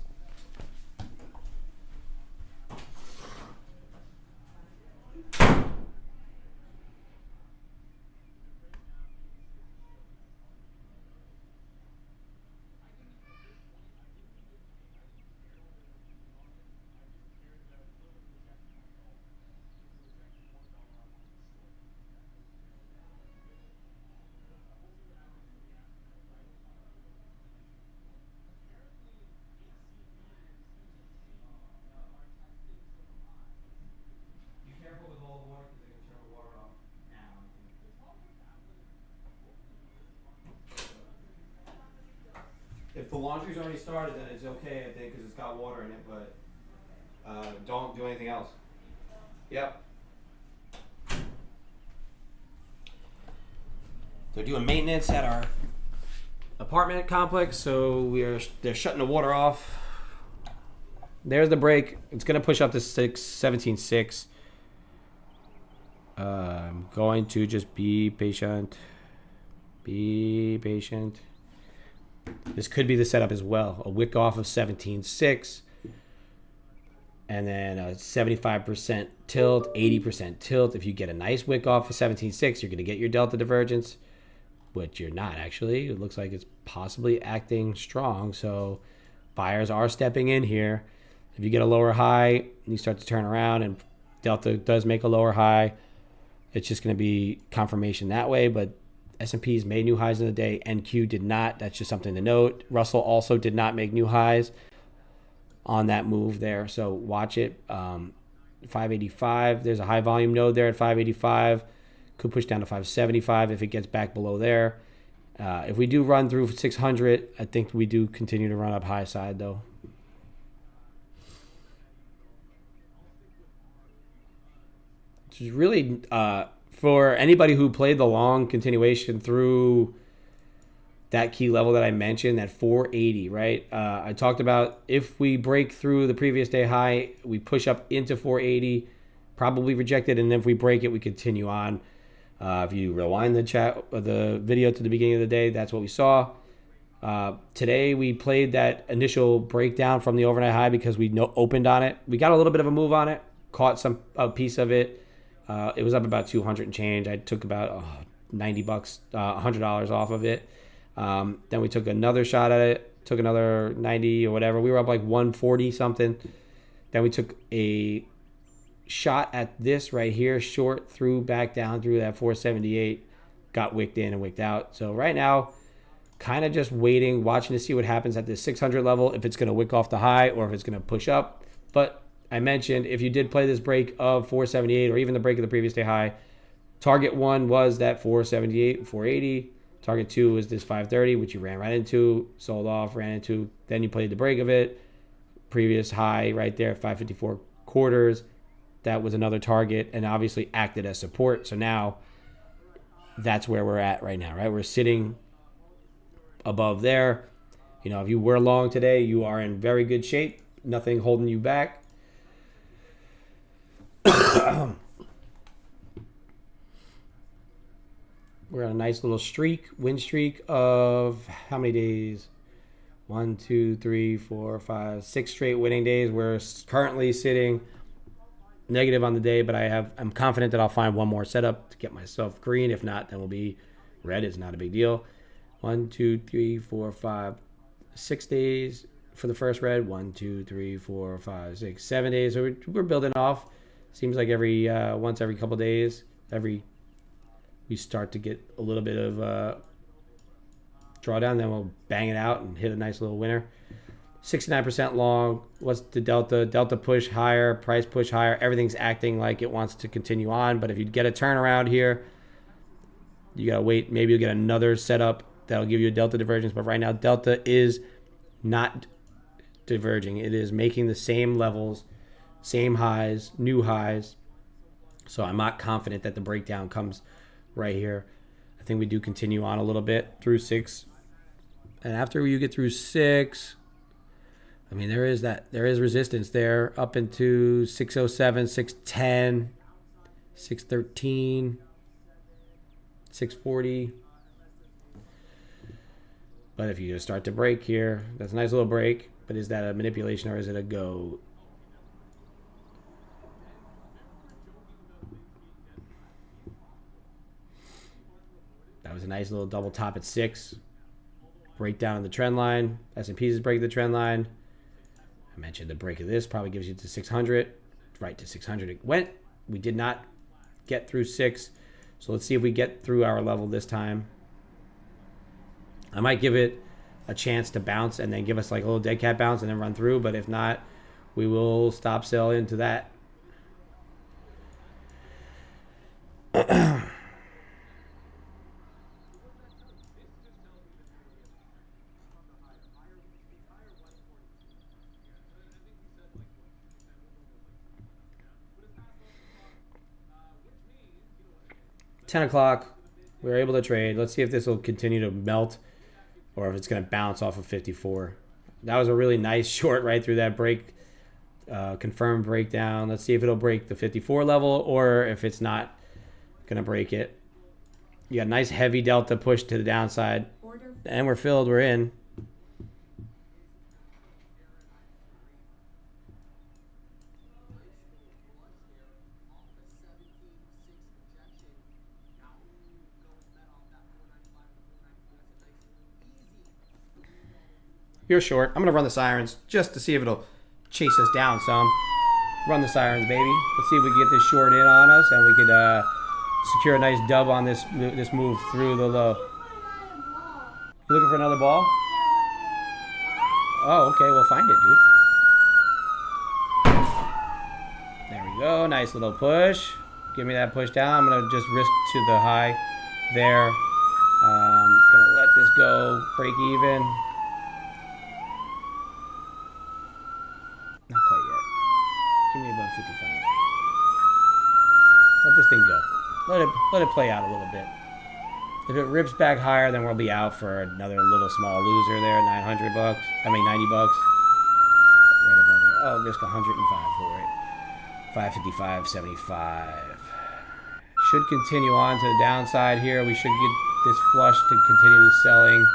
Be careful with all the water because they can turn the water off now. If the laundry's already started, then it's okay, I think, because it's got water in it, but don't do anything else. Yep. They're doing maintenance at our apartment complex, so they're shutting the water off. There's the break. It's going to push up to 17.6. I'm going to just be patient. Be patient. This could be the setup as well. A wick off of 17.6. And then a 75% tilt, 80% tilt. If you get a nice wick off of 17.6, you're going to get your delta divergence, which you're not actually. It looks like it's possibly acting strong. So buyers are stepping in here. If you get a lower high, you start to turn around and delta does make a lower high. It's just going to be confirmation that way. But S&P's made new highs in the day. NQ did not. That's just something to note. Russell also did not make new highs on that move there. So watch it. 585. There's a high volume node there at 585. Could push down to 575 if it gets back below there. If we do run through 600, I think we do continue to run up high side though. Which is really for anybody who played the long continuation through that key level that I mentioned, that 480, right? I talked about if we break through the previous day high, we push up into 480, probably reject it, and then if we break it, we continue on. If you rewind the video to the beginning of the day, that's what we saw. Today we played that initial breakdown from the overnight high because we opened on it. We got a little bit of a move on it, caught a piece of it. It was up about 200 and change. I took about $90, $100 off of it. Then we took another shot at it, took another 90 or whatever. We were up like 140 something. Then we took a shot at this right here, short through back down through that 478, got wicked in and wicked out. So right now, kind of just waiting, watching to see what happens at this 600 level, if it's going to wick off the high or if it's going to push up. But I mentioned if you did play this break of 478 or even the break of the previous day high, target one was that 478, 480. Target two was this 530, which you ran right into, sold off, ran into. Then you played the break of it. Previous high right there, 554 quarters. That was another target and obviously acted as support. So now that's where we're at right now, right? We're sitting above there. You know, if you were long today, you are in very good shape. Nothing holding you back. We're on a nice little win streak of how many days? 1, 2, 3, 4, 5, 6 straight winning days. We're currently sitting negative on the day, but I'm confident that I'll find one more setup to get myself green. If not, then we'll be red. It's not a big deal. 1, 2, 3, 4, 5, 6 days for the first red. 1, 2, 3, 4, 5, 6, 7 days. So we're building off. Seems like once every couple days, we start to get a little bit of drawdown, then we'll bang it out and hit a nice little winner. 69% long. What's the delta? Delta push higher, price push higher. Everything's acting like it wants to continue on. But if you get a turnaround here, you got to wait. Maybe you'll get another setup that'll give you a delta divergence. But right now, delta is not diverging. It is making the same levels, same highs, new highs. So I'm not confident that the breakdown comes right here. I think we do continue on a little bit through 6. And after you get through 6, I mean, there is resistance there up into 607, 610, 613, 640. But if you just start to break here, that's a nice little break. But is that a manipulation or is it a go? That was a nice little double top at 6. Breakdown of the trend line. S&P's is breaking the trend line. I mentioned the break of this probably gives you to 600. Right to 600 it went. We did not get through 6. So let's see if we get through our level this time. I might give it a chance to bounce and then give us like a little dead cat bounce and then run through. But if not, we will stop sell into that. 10 o'clock. We were able to trade. Let's see if this will continue to melt or if it's going to bounce off of 54. That was a really nice short right through that break. Confirmed breakdown. Let's see if it'll break the 54 level or if it's not going to break it. You got a nice heavy delta push to the downside. And we're filled. We're in. You're short. I'm going to run the sirens just to see if it'll chase us down some. Run the sirens, baby. Let's see if we can get this short in on us and we could secure a nice dub on this move through the low. You looking for another ball? Oh, okay. We'll find it, dude. There we go. Nice little push. Give me that push down. I'm going to just risk to the high there. Going to let this go. Break even. Not quite yet. Give me about 55. Let this thing go. Let it play out a little bit. If it rips back higher, then we'll be out for another little small loser there. 900 bucks. I mean 90 bucks. Right above there. Oh, risk 105 for it. 555.75. Should continue on to the downside here. We should get this flush to continue the selling.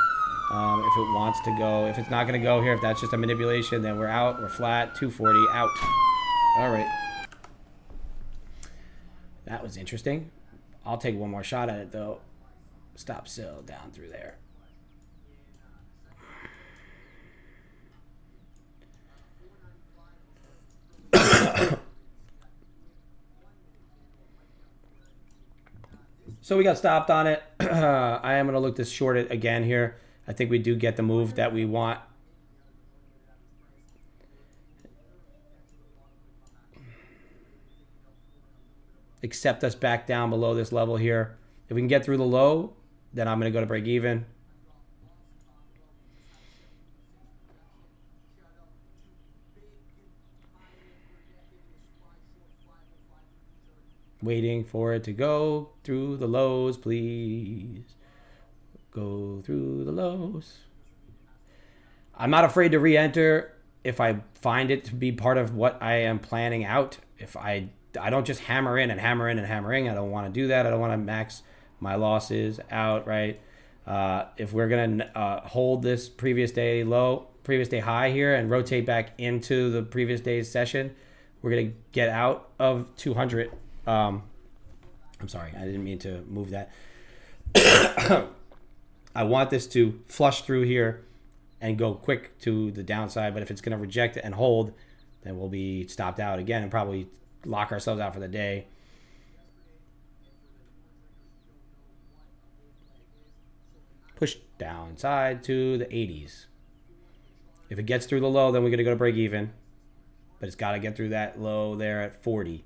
If it wants to go. If it's not going to go here, if that's just a manipulation, then we're out. We're flat. 240 out. All right. That was interesting. I'll take one more shot at it, though. Stop sell down through there. So we got stopped on it. I am going to look to short it again here. I think we do get the move that we want. Accept us back down below this level here. If we can get through the low, then I'm going to go to break even. Waiting for it to go through the lows, please. Go through the lows. I'm not afraid to re-enter if I find it to be part of what I am planning out. If I don't just hammer in and hammer in and hammer in. I don't want to do that. I don't want to max my losses out, right? If we're going to hold this previous day low, previous day high here and rotate back into the previous day's session, we're going to get out of 200. I'm sorry. I didn't mean to move that. I want this to flush through here and go quick to the downside. But if it's going to reject it and hold, then we'll be stopped out again and probably lock ourselves out for the day. Push downside to the 80s. If it gets through the low, then we're going to go to break even. But it's got to get through that low there at 40.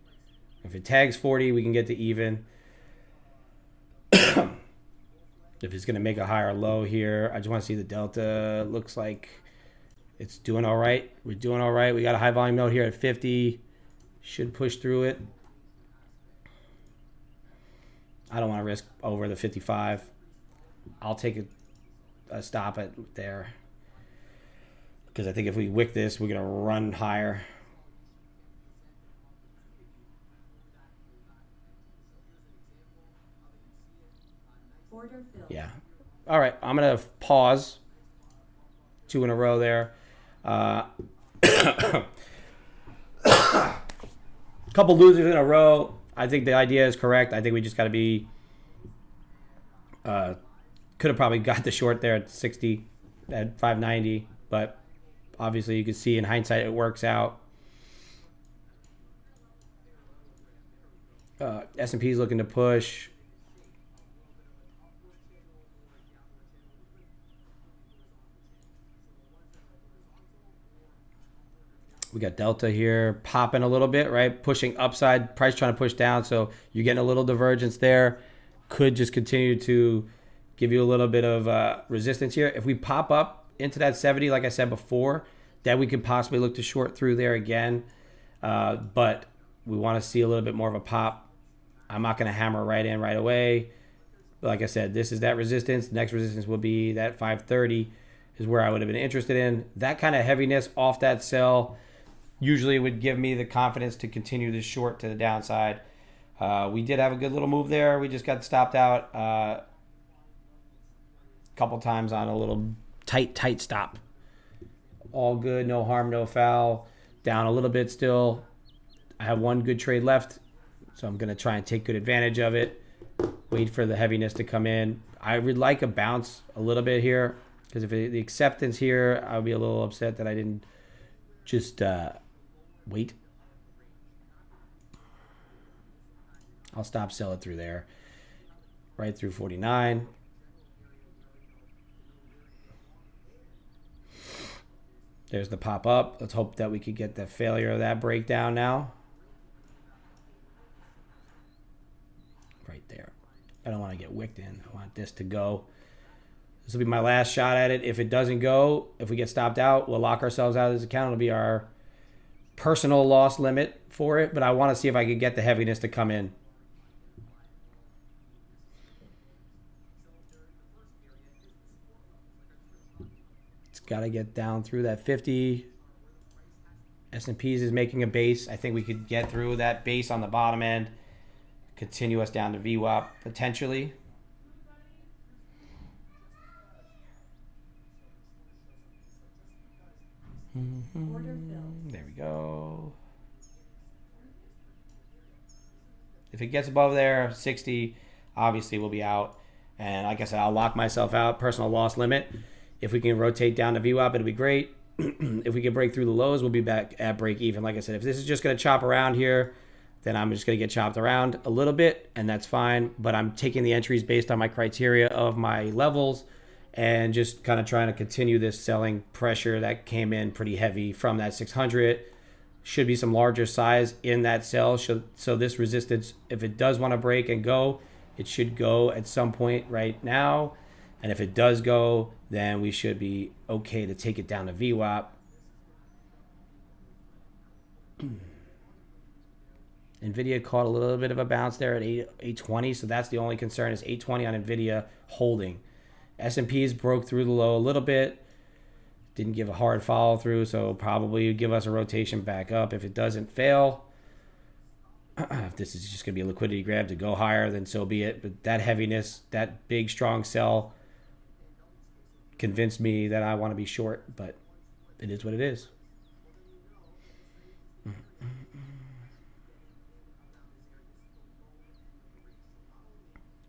If it tags 40, we can get to even. If it's going to make a higher low here, I just want to see the delta. Looks like it's doing all right. We're doing all right. We got a high volume node here at 50. Should push through it. I don't want to risk over the 55. I'll take a stop at there. Because I think if we wick this, we're going to run higher. Order filled. Yeah. All right. I'm going to pause. 2 in a row there. Couple losers in a row. I think the idea is correct. I think we just got to be. Could have probably got the short there at 60, at 590, but obviously you can see in hindsight it works out. S&P is looking to push. We got Delta here popping a little bit, right? Pushing upside, price trying to push down. So you're getting a little divergence there. Could just continue to give you a little bit of resistance here. If we pop up into that 70, like I said before, then we could possibly look to short through there again. But we want to see a little bit more of a pop. I'm not going to hammer right in right away. But like I said, this is that resistance. The next resistance will be that 530 is where I would have been interested in. That kind of heaviness off that sell usually would give me the confidence to continue this short to the downside. We did have a good little move there. We just got stopped out a couple times on a little tight stop. All good, no harm, no foul. Down a little bit still. I have one good trade left, so I'm going to try and take good advantage of it. Wait for the heaviness to come in. I would like a bounce a little bit here, because if the acceptance here, I would be a little upset that I didn't just wait. I'll stop, sell it through there. Right through 49. There's the pop up. Let's hope that we could get the failure of that breakdown now. Right there. I don't want to get wicked in. I want this to go. This will be my last shot at it. If it doesn't go, if we get stopped out, we'll lock ourselves out of this account. It'll be our personal loss limit for it. But I want to see if I could get the heaviness to come in. Got to get down through that 50. S&P's is making a base. I think we could get through that base on the bottom end. Continue us down to VWAP potentially. There we go. If it gets above there, 60, obviously we'll be out. And like I said, I'll lock myself out. Personal loss limit. If we can rotate down to VWAP, it'll be great. If we can break through the lows, we'll be back at break even. Like I said, if this is just going to chop around here, then I'm just going to get chopped around a little bit, and that's fine. But I'm taking the entries based on my criteria of my levels and just kind of trying to continue this selling pressure that came in pretty heavy from that 600. Should be some larger size in that sell. So this resistance, if it does want to break and go, it should go at some point right now. And if it does go, then we should be okay to take it down to VWAP. NVIDIA caught a little bit of a bounce there at 820, so that's the only concern is 820 on NVIDIA holding. S&P's broke through the low a little bit. Didn't give a hard follow through, so probably give us a rotation back up. If it doesn't fail, if this is just going to be a liquidity grab to go higher, then so be it. But that heaviness, that big, strong sell convinced me that I want to be short, but it is what it is.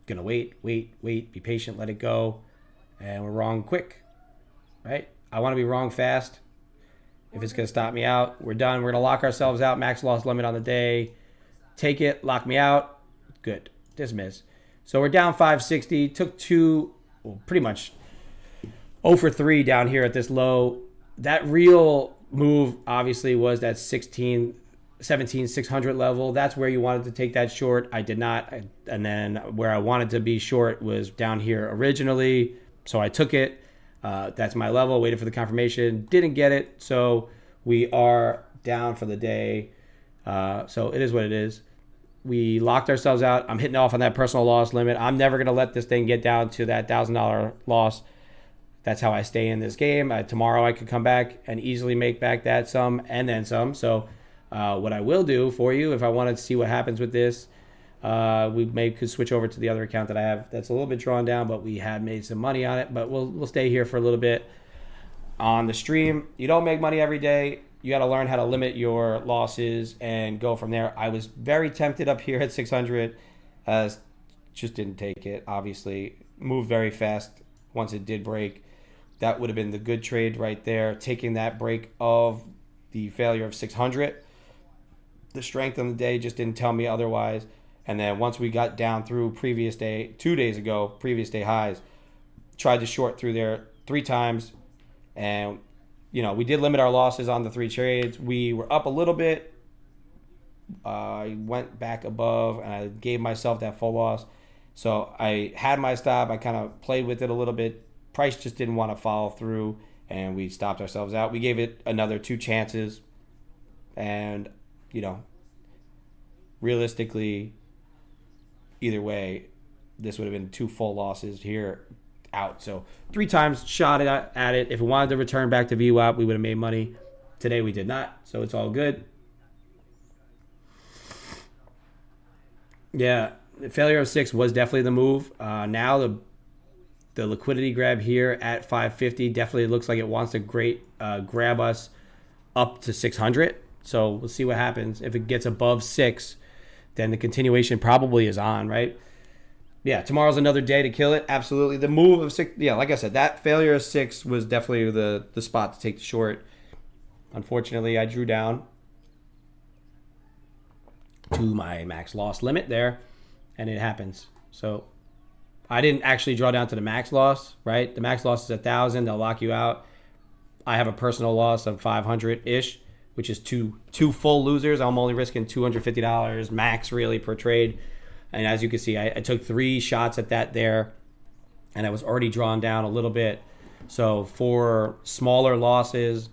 Gonna wait, be patient, let it go. And we're wrong quick, right? I want to be wrong fast. If it's going to stop me out, we're done. We're going to lock ourselves out. Max loss limit on the day. Take it, lock me out. Good. Dismiss. So we're down 560. Took two, well, pretty much 0 for 3 down here at this low. That real move obviously was that 17,600 level. That's where you wanted to take that short. I did not. And then where I wanted to be short was down here originally. So I took it. That's my level. Waited for the confirmation. Didn't get it. So we are down for the day. So it is what it is. We locked ourselves out. I'm hitting off on that personal loss limit. I'm never going to let this thing get down to that $1,000 loss. That's how I stay in this game. Tomorrow I could come back and easily make back that sum and then some. So what I will do for you, if I wanted to see what happens with this, Could switch over to the other account that I have that's a little bit drawn down, but we had made some money on it. But we'll stay here for a little bit on the stream. You don't make money every day. You got to learn how to limit your losses and go from there. I was very tempted up here at 600. Just didn't take it, obviously. Moved very fast once it did break. That would have been the good trade right there. Taking that break of the failure of 600. The strength on the day just didn't tell me otherwise. And then once we got down through previous day, 2 days ago, previous day highs, tried to short through there 3 times. And, we did limit our losses on the 3 trades. We were up a little bit. I went back above and I gave myself that full loss. So I had my stop. I kind of played with it a little bit. Price just didn't want to follow through, and we stopped ourselves out. We gave it another 2 chances, and realistically, either way, this would have been 2 full losses here out. So 3 times shot at it. If we wanted to return back to VWAP, we would have made money. Today we did not, so it's all good. Yeah, the failure of 6 was definitely the move. Now the liquidity grab here at 550 definitely looks like it wants to grab us up to 600. So we'll see what happens. If it gets above 6, then the continuation probably is on, right? Yeah, tomorrow's another day to kill it. Absolutely. The move of 6, yeah, like I said, that failure of 6 was definitely the spot to take the short. Unfortunately, I drew down to my max loss limit there, and it happens. So I didn't actually draw down to the max loss, right? The max loss is 1,000. They'll lock you out. I have a personal loss of 500-ish, which is two full losers. I'm only risking $250 max really per trade. And as you can see, I took 3 shots at that there, and I was already drawn down a little bit. So 4 smaller losses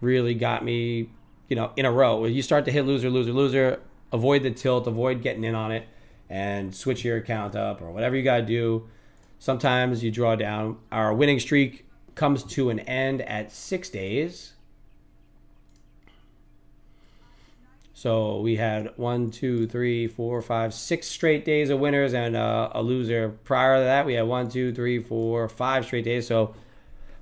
really got me, in a row. When you start to hit loser, avoid the tilt, avoid getting in on it, and switch your account up or whatever you got to do. Sometimes you draw down. Our winning streak comes to an end at 6 days. So we had 6 straight days of winners and a loser. Prior to that, we had 5 straight days. So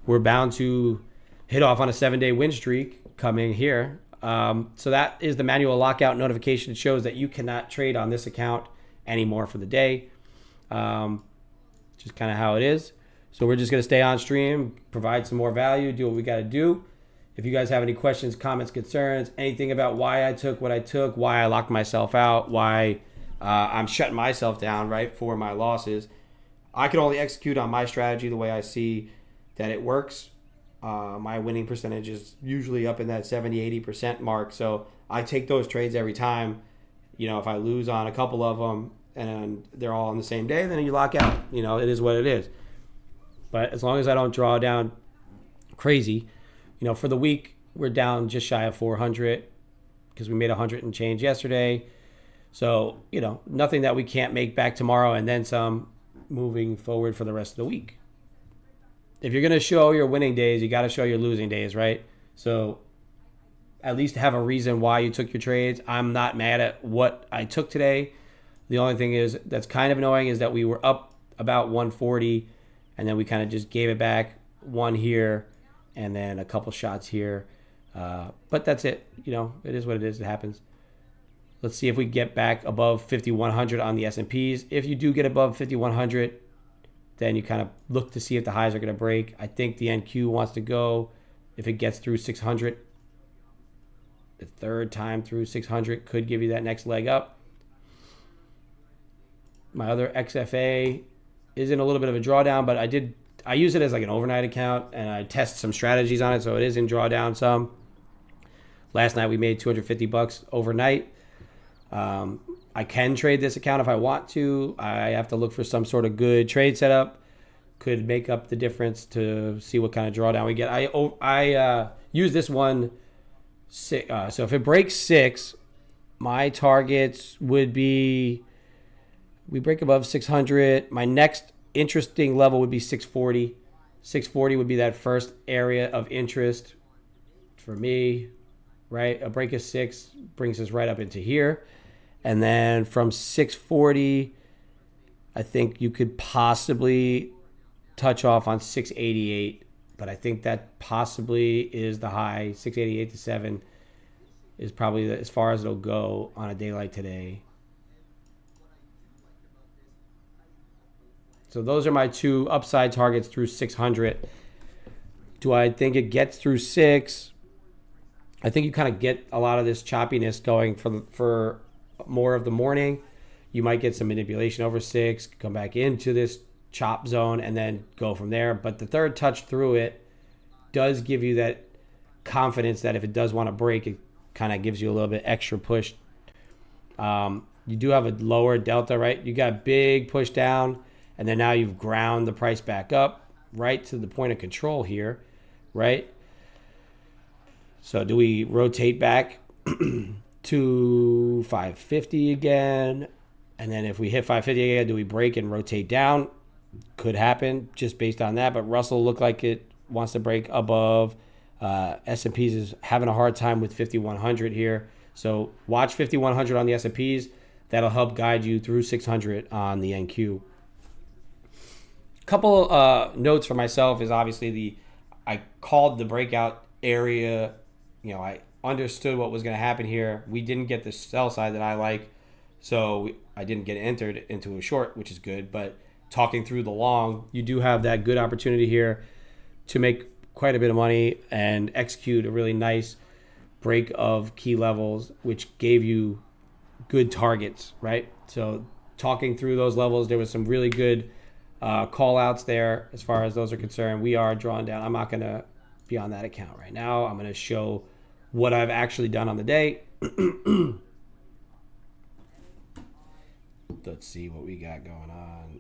we're bound to hit off on a 7-day win streak coming here. So that is the manual lockout notification. It shows that you cannot trade on this account anymore for the day. Just kind of how it is. So we're just going to stay on stream, provide some more value, do what we got to do. If you guys have any questions, comments, concerns, anything about why I took what I took, why I locked myself out, why I'm shutting myself down, right, for my losses, I can only execute on my strategy the way I see that it works. My winning percentage is usually up in that 70-80% mark. So I take those trades every time. If I lose on a couple of them and they're all on the same day, then you lock out. It is what it is. But as long as I don't draw down crazy, for the week, we're down just shy of 400 because we made 100 and change yesterday. So, nothing that we can't make back tomorrow and then some moving forward for the rest of the week. If you're going to show your winning days, you got to show your losing days, right? So at least have a reason why you took your trades. I'm not mad at what I took today. The only thing is that's kind of annoying is that we were up about 140 and then we kind of just gave it back, one here and then a couple shots here. But that's it. It is what it is. It happens. Let's see if we get back above 5,100 on the S&Ps. If you do get above 5,100, then you kind of look to see if the highs are going to break. I think the NQ wants to go. If it gets through 600, the third time through 600 could give you that next leg up. My other XFA is in a little bit of a drawdown, but I use it as like an overnight account, and I test some strategies on it, so it is in drawdown some. Last night we made $250 overnight. I can trade this account if I want to. I have to look for some sort of good trade setup. Could make up the difference to see what kind of drawdown we get. I use this one. So if it breaks 6, my targets would be, we break above 600. My next interesting level would be 640. 640 would be that first area of interest for me, right? A break of 6 brings us right up into here. And then from 640, I think you could possibly touch off on 688, but I think that possibly is the high. 688 to 7 is probably as far as it'll go on a day like today. So those are my two upside targets through 600. Do I think it gets through 6? I think you kind of get a lot of this choppiness going for more of the morning. You might get some manipulation over 6, come back into this chop zone, and then go from there. But the third touch through it does give you that confidence that if it does want to break, it kind of gives you a little bit extra push. You do have a lower delta, right? You got a big push down, and then now you've ground the price back up right to the point of control here, right? So do we rotate back to 550 again? And then if we hit 550 again, do we break and rotate down? Could happen just based on that. But Russell looked like it wants to break above. S&Ps is having a hard time with 5,100 here. So watch 5,100 on the S&Ps. That'll help guide you through 600 on the NQ. Couple notes for myself is obviously I called the breakout area. I understood what was going to happen here. We didn't get the sell side that I like. So I didn't get entered into a short, which is good. But talking through the long, you do have that good opportunity here to make quite a bit of money and execute a really nice break of key levels, which gave you good targets, right? So talking through those levels, there was some really good call outs there as far as those are concerned. We are drawn down. I'm not going to be on that account right now. I'm going to show what I've actually done on the day. Let's see what we got going on.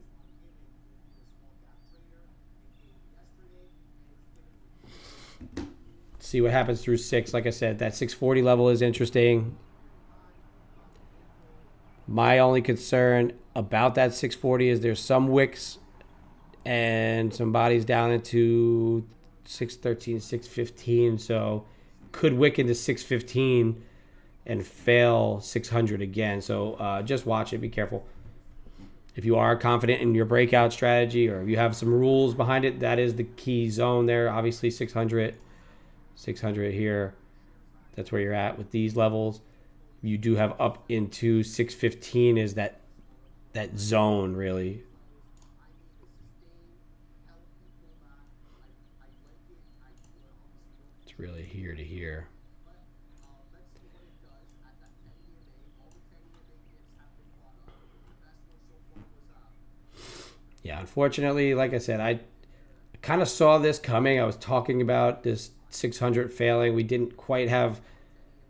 See what happens through 6. Like I said, that 640 level is interesting. My only concern about that 640 is there's some wicks and some bodies down into 613, 615. So could wick into 615 and fail 600 again. So just watch it. Be careful. If you are confident in your breakout strategy or you have some rules behind it, that is the key zone there. Obviously 600 here. That's where you're at with these levels. You do have up into 615 is that zone really. It's really here to here. Yeah, unfortunately, like I said, I kind of saw this coming. I was talking about this 600 failing. We didn't quite have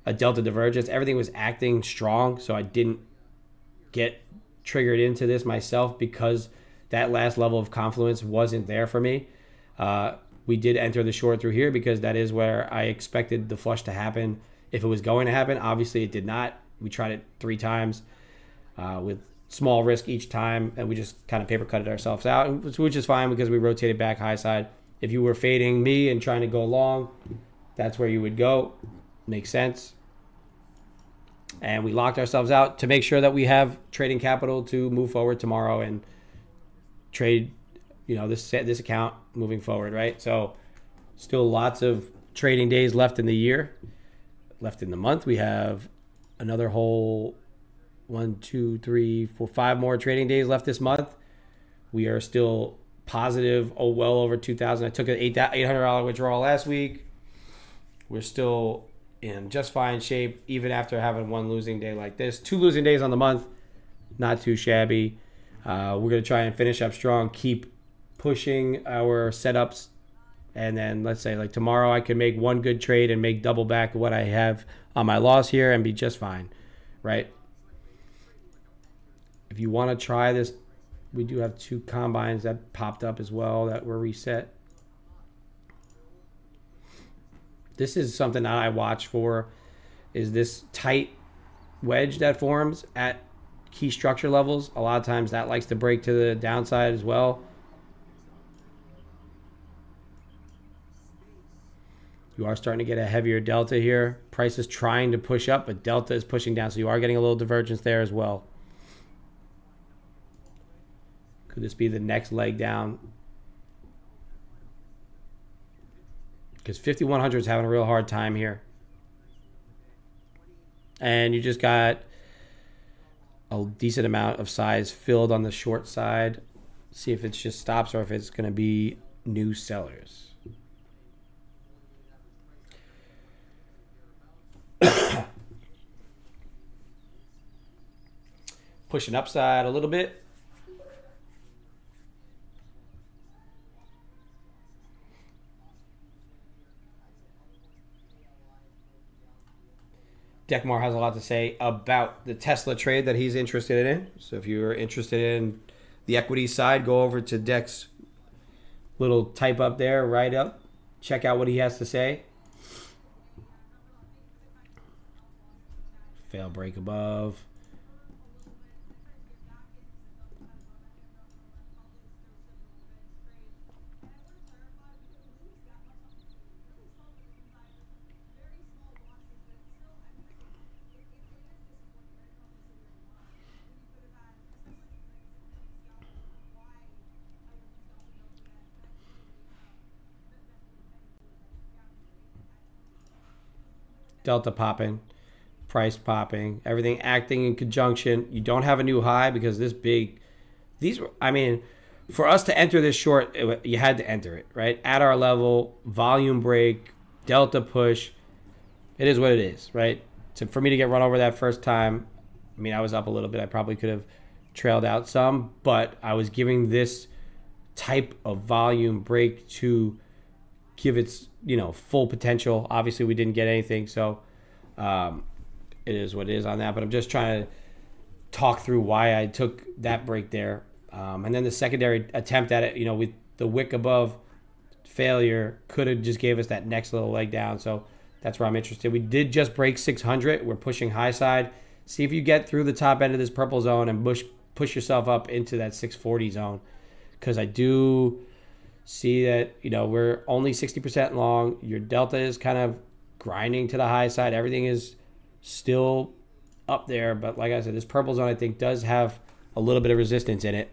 a delta divergence. Everything was acting strong, so I didn't get triggered into this myself because that last level of confluence wasn't there for me. We did enter the short through here because that is where I expected the flush to happen if it was going to happen. Obviously, it did not. We tried it 3 times with small risk each time, and we just kind of paper cutted ourselves out, which is fine because we rotated back high side. If you were fading me and trying to go long, that's where you would go. Makes sense. And we locked ourselves out to make sure that we have trading capital to move forward tomorrow and trade, this account moving forward, right? So still lots of trading days left in the year, left in the month. We have another whole 1, 2, 3, 4, 5 more trading days left this month. We are still positive, well over 2,000. I took an $800 withdrawal last week. We're still in just fine shape, even after having 1 losing day like this. 2 losing days on the month, not too shabby. We're going to try and finish up strong, keep pushing our setups, and then let's say like tomorrow I can make 1 good trade and make double back what I have on my loss here and be just fine, right? If you want to try this, we do have 2 combines that popped up as well that were reset. This is something that I watch for, is this tight wedge that forms at key structure levels. A lot of times that likes to break to the downside as well. You are starting to get a heavier delta here. Price is trying to push up, but delta is pushing down. So you are getting a little divergence there as well. Could this be the next leg down? Because 5100 is having a real hard time here. And you just got a decent amount of size filled on the short side. See if it just stops or if it's going to be new sellers. Pushing upside a little bit. Deckmar has a lot to say about the Tesla trade that he's interested in. So if you're interested in the equity side, go over to Deck's little type up there, right up. Check out what he has to say. Fail break above. Delta popping, price popping, everything acting in conjunction. You don't have a new high because these were, I mean, for us to enter this short, you had to enter it, right? At our level, volume break, delta push. It is what it is, right? So for me to get run over that first time, I mean, I was up a little bit. I probably could have trailed out some, but I was giving this type of volume break to give its full potential. Obviously we didn't get anything, so it is what it is on that, but I'm just trying to talk through why I took that break there, and then the secondary attempt at it, with the wick above failure, could have just gave us that next little leg down. So that's where I'm interested. We did just break 600. We're pushing high side. See if you get through the top end of this purple zone and push yourself up into that 640 zone, because I do see that we're only 60% long. Your delta is kind of grinding to the high side. Everything is still up there, but like I said, this purple zone I think does have a little bit of resistance in it.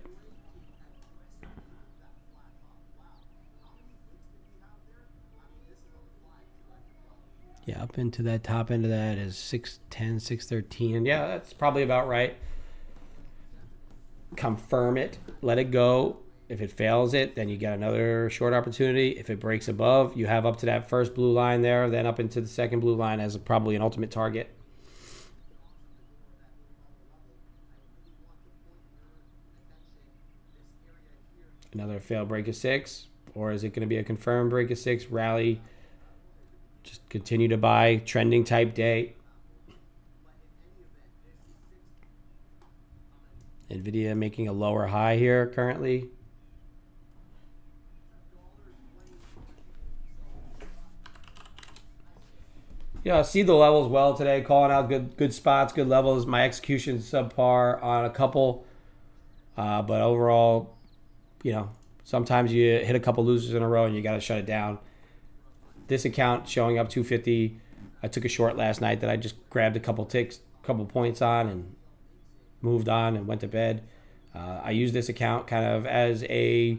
Yeah, up into that top end of that is 610, 613. Yeah, that's probably about right. Confirm it, let it go. If it fails it, then you get another short opportunity. If it breaks above, you have up to that first blue line there, then up into the second blue line as probably an ultimate target. Another failed break of 6, or is it going to be a confirmed break of 6, rally, just continue to buy, trending type day. NVIDIA making a lower high here currently. Yeah, I see the levels well today, calling out good spots, good levels. My execution subpar on a couple, but overall, sometimes you hit a couple losers in a row and you got to shut it down. This account showing up 250. I took a short last night that I just grabbed a couple points on and moved on and went to bed. I use this account kind of as a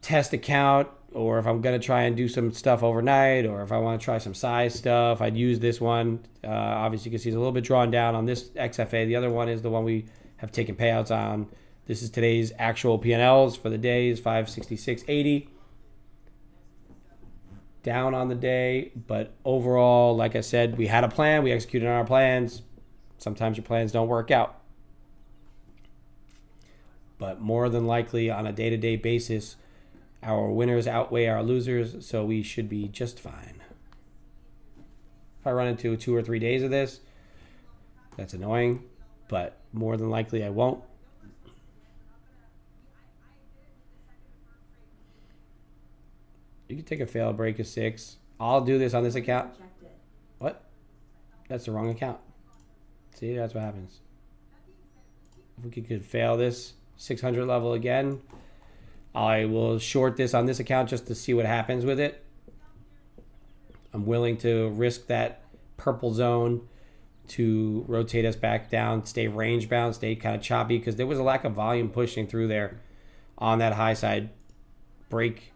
test account, or if I'm going to try and do some stuff overnight, or if I want to try some size stuff, I'd use this one. Obviously, you can see it's a little bit drawn down on this XFA. The other one is the one we have taken payouts on. This is today's actual P&Ls for the day is 566.80. Down on the day, but overall, like I said, we had a plan. We executed on our plans. Sometimes your plans don't work out. But more than likely, on a day-to-day basis, our winners outweigh our losers, so we should be just fine. If I run into 2 or 3 days of this, that's annoying, but more than likely I won't. You can take a failed break of 6. I'll do this on this account. What? That's the wrong account. See, that's what happens. If we could fail this 600 level again, I will short this on this account just to see what happens with it. I'm willing to risk that purple zone to rotate us back down, stay range bound, stay kind of choppy because there was a lack of volume pushing through there on that high side break.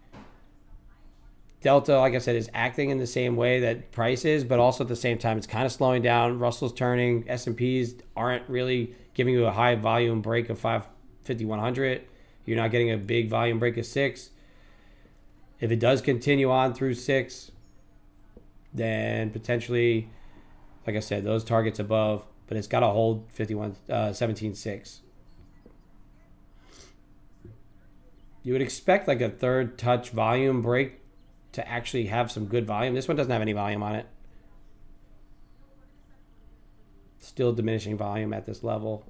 Delta, like I said, is acting in the same way that price is, but also at the same time, it's kind of slowing down. Russell's turning. S&Ps aren't really giving you a high volume break of 550, 100. You're not getting a big volume break of 6. If it does continue on through 6, then potentially, like I said, those targets above, but it's got to hold 17.6. You would expect like a third touch volume break to actually have some good volume. This one doesn't have any volume on it. Still diminishing volume at this level.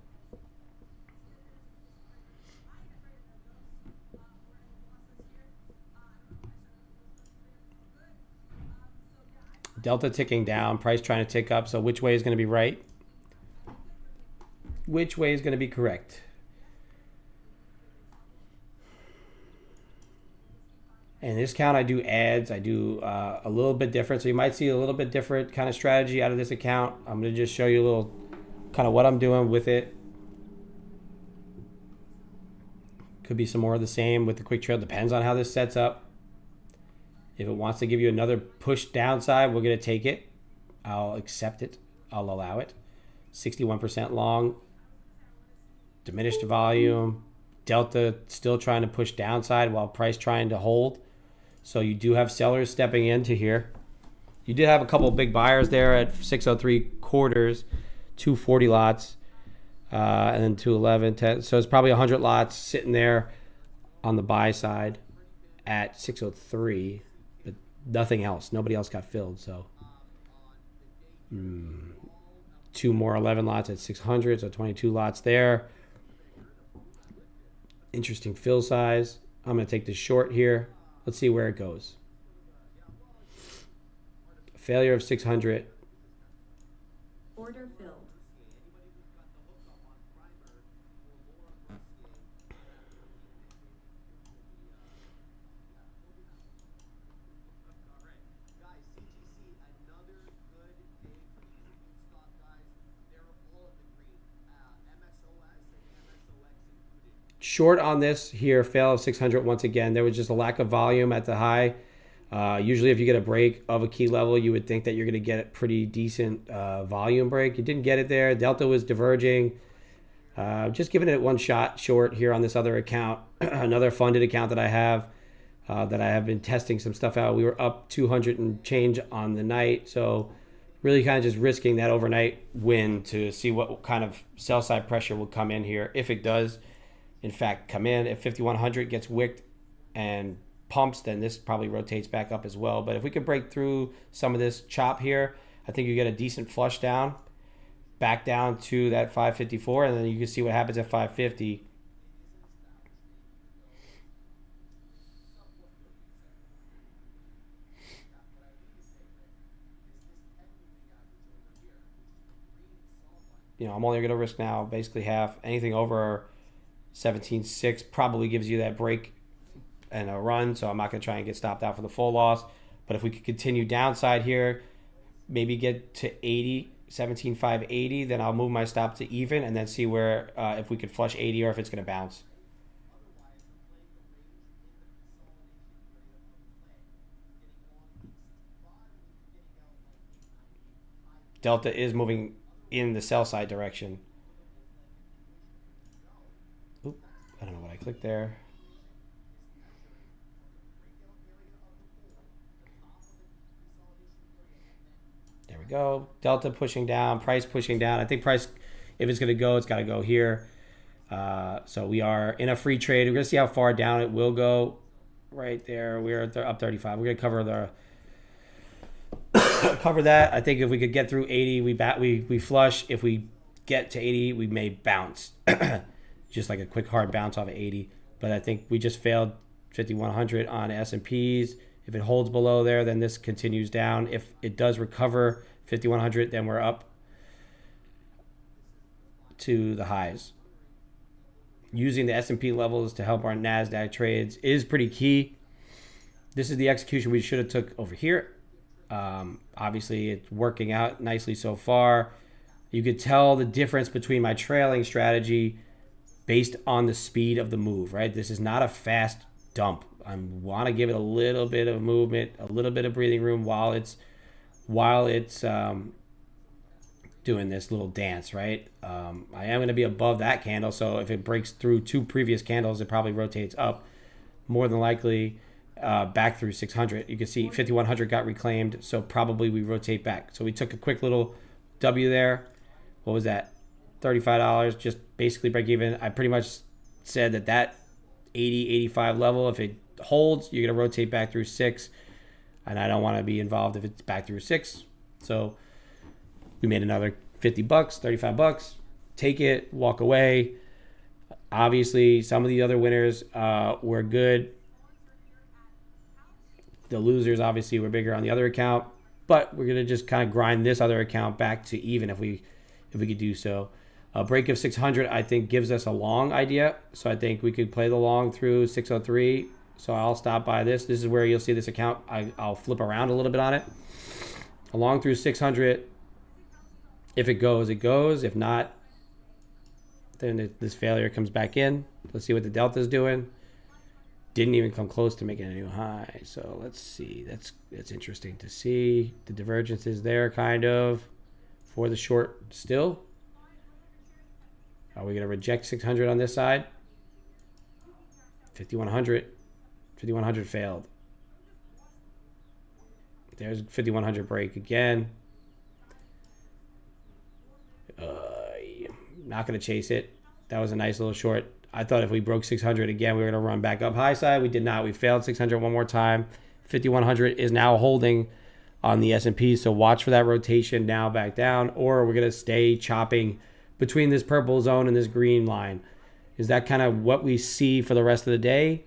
Delta ticking down, price trying to tick up. So which way is going to be right? Which way is going to be correct? And this account, I do ads. I do a little bit different. So you might see a little bit different kind of strategy out of this account. I'm going to just show you a little kind of what I'm doing with it. Could be some more of the same with the quick trail. Depends on how this sets up. If it wants to give you another push downside, we're going to take it. I'll accept it. I'll allow it. 61% long. Diminished volume. Delta still trying to push downside while price trying to hold. So you do have sellers stepping into here. You did have a couple of big buyers there at 603 quarters, 240 lots, and then 211. 10. So it's probably 100 lots sitting there on the buy side at 603, but nothing else. Nobody else got filled. So two more 11 lots at 600, so 22 lots there. Interesting fill size. I'm going to take the short here. Let's see where it goes. Failure of 600. Order filled. Short on this here, fail of 600 once again. There was just a lack of volume at the high. Usually if you get a break of a key level, you would think that you're going to get a pretty decent volume break. You didn't get it there. Delta was diverging. Just giving it one shot short here on this other account. Another funded account that I have been testing some stuff out. We were up 200 and change on the night. So really kind of just risking that overnight win to see what kind of sell side pressure will come in here. If it does, in fact, come in at 5,100, gets wicked and pumps, then this probably rotates back up as well. But if we could break through some of this chop here, I think you get a decent flush down, back down to that 554, and then you can see what happens at 550. I'm only going to risk now basically half. Anything over 17.6 probably gives you that break and a run, so I'm not going to try and get stopped out for the full loss. But if we could continue downside here, maybe get to 80, 17.580, then I'll move my stop to even and then see where if we could flush 80 or if it's going to bounce. Delta is moving in the sell side direction. Oop, I don't know what I clicked there. There we go. Delta pushing down, price pushing down. I think price, if it's going to go, it's got to go here. So we are in a free trade. We're going to see how far down it will go. Right there, we're up 35. We're going to cover the cover that. I think if we could get through 80, we flush. If we get to 80, we may bounce. Just like a quick hard bounce off of 80. But I think we just failed 5,100 on S&Ps. If it holds below there, then this continues down. If it does recover 5,100, then we're up to the highs. Using the S&P levels to help our NASDAQ trades is pretty key. This is the execution we should have took over here. Obviously, it's working out nicely so far. You could tell the difference between my trailing strategy based on the speed of the move, right? This is not a fast dump. I want to give it a little bit of movement, a little bit of breathing room while it's doing this little dance, right? I am going to be above that candle, so if it breaks through two previous candles, it probably rotates up. More than likely, back through 600. You can see 5100 got reclaimed, so probably we rotate back. So we took a quick little W there. What was that? $35, just basically break even. I pretty much said that 80, 85 level, if it holds, you're going to rotate back through 6. And I don't want to be involved if it's back through 6. So we made another $50, $35. Take it, walk away. Obviously, some of the other winners were good. The losers obviously were bigger on the other account, but we're gonna just kind of grind this other account back to even if we could do so. A break of 600, I think, gives us a long idea. So I think we could play the long through 603. So I'll stop by this. This is where you'll see this account. I'll flip around a little bit on it. Along through 600. If it goes, it goes. If not, then this failure comes back in. Let's see what the delta is doing. Didn't even come close to making a new high. So let's see. That's interesting to see. The divergence is there, kind of, for the short still. Are we going to reject 600 on this side? 5100. 5100 failed. There's 5100 break again. Not going to chase it. That was a nice little short. I thought if we broke 600 again, we were going to run back up high side. We did not. We failed 600 one more time. 5100 is now holding on the S&P, so watch for that rotation now back down, or we're going to stay chopping between this purple zone and this green line. Is that kind of what we see for the rest of the day?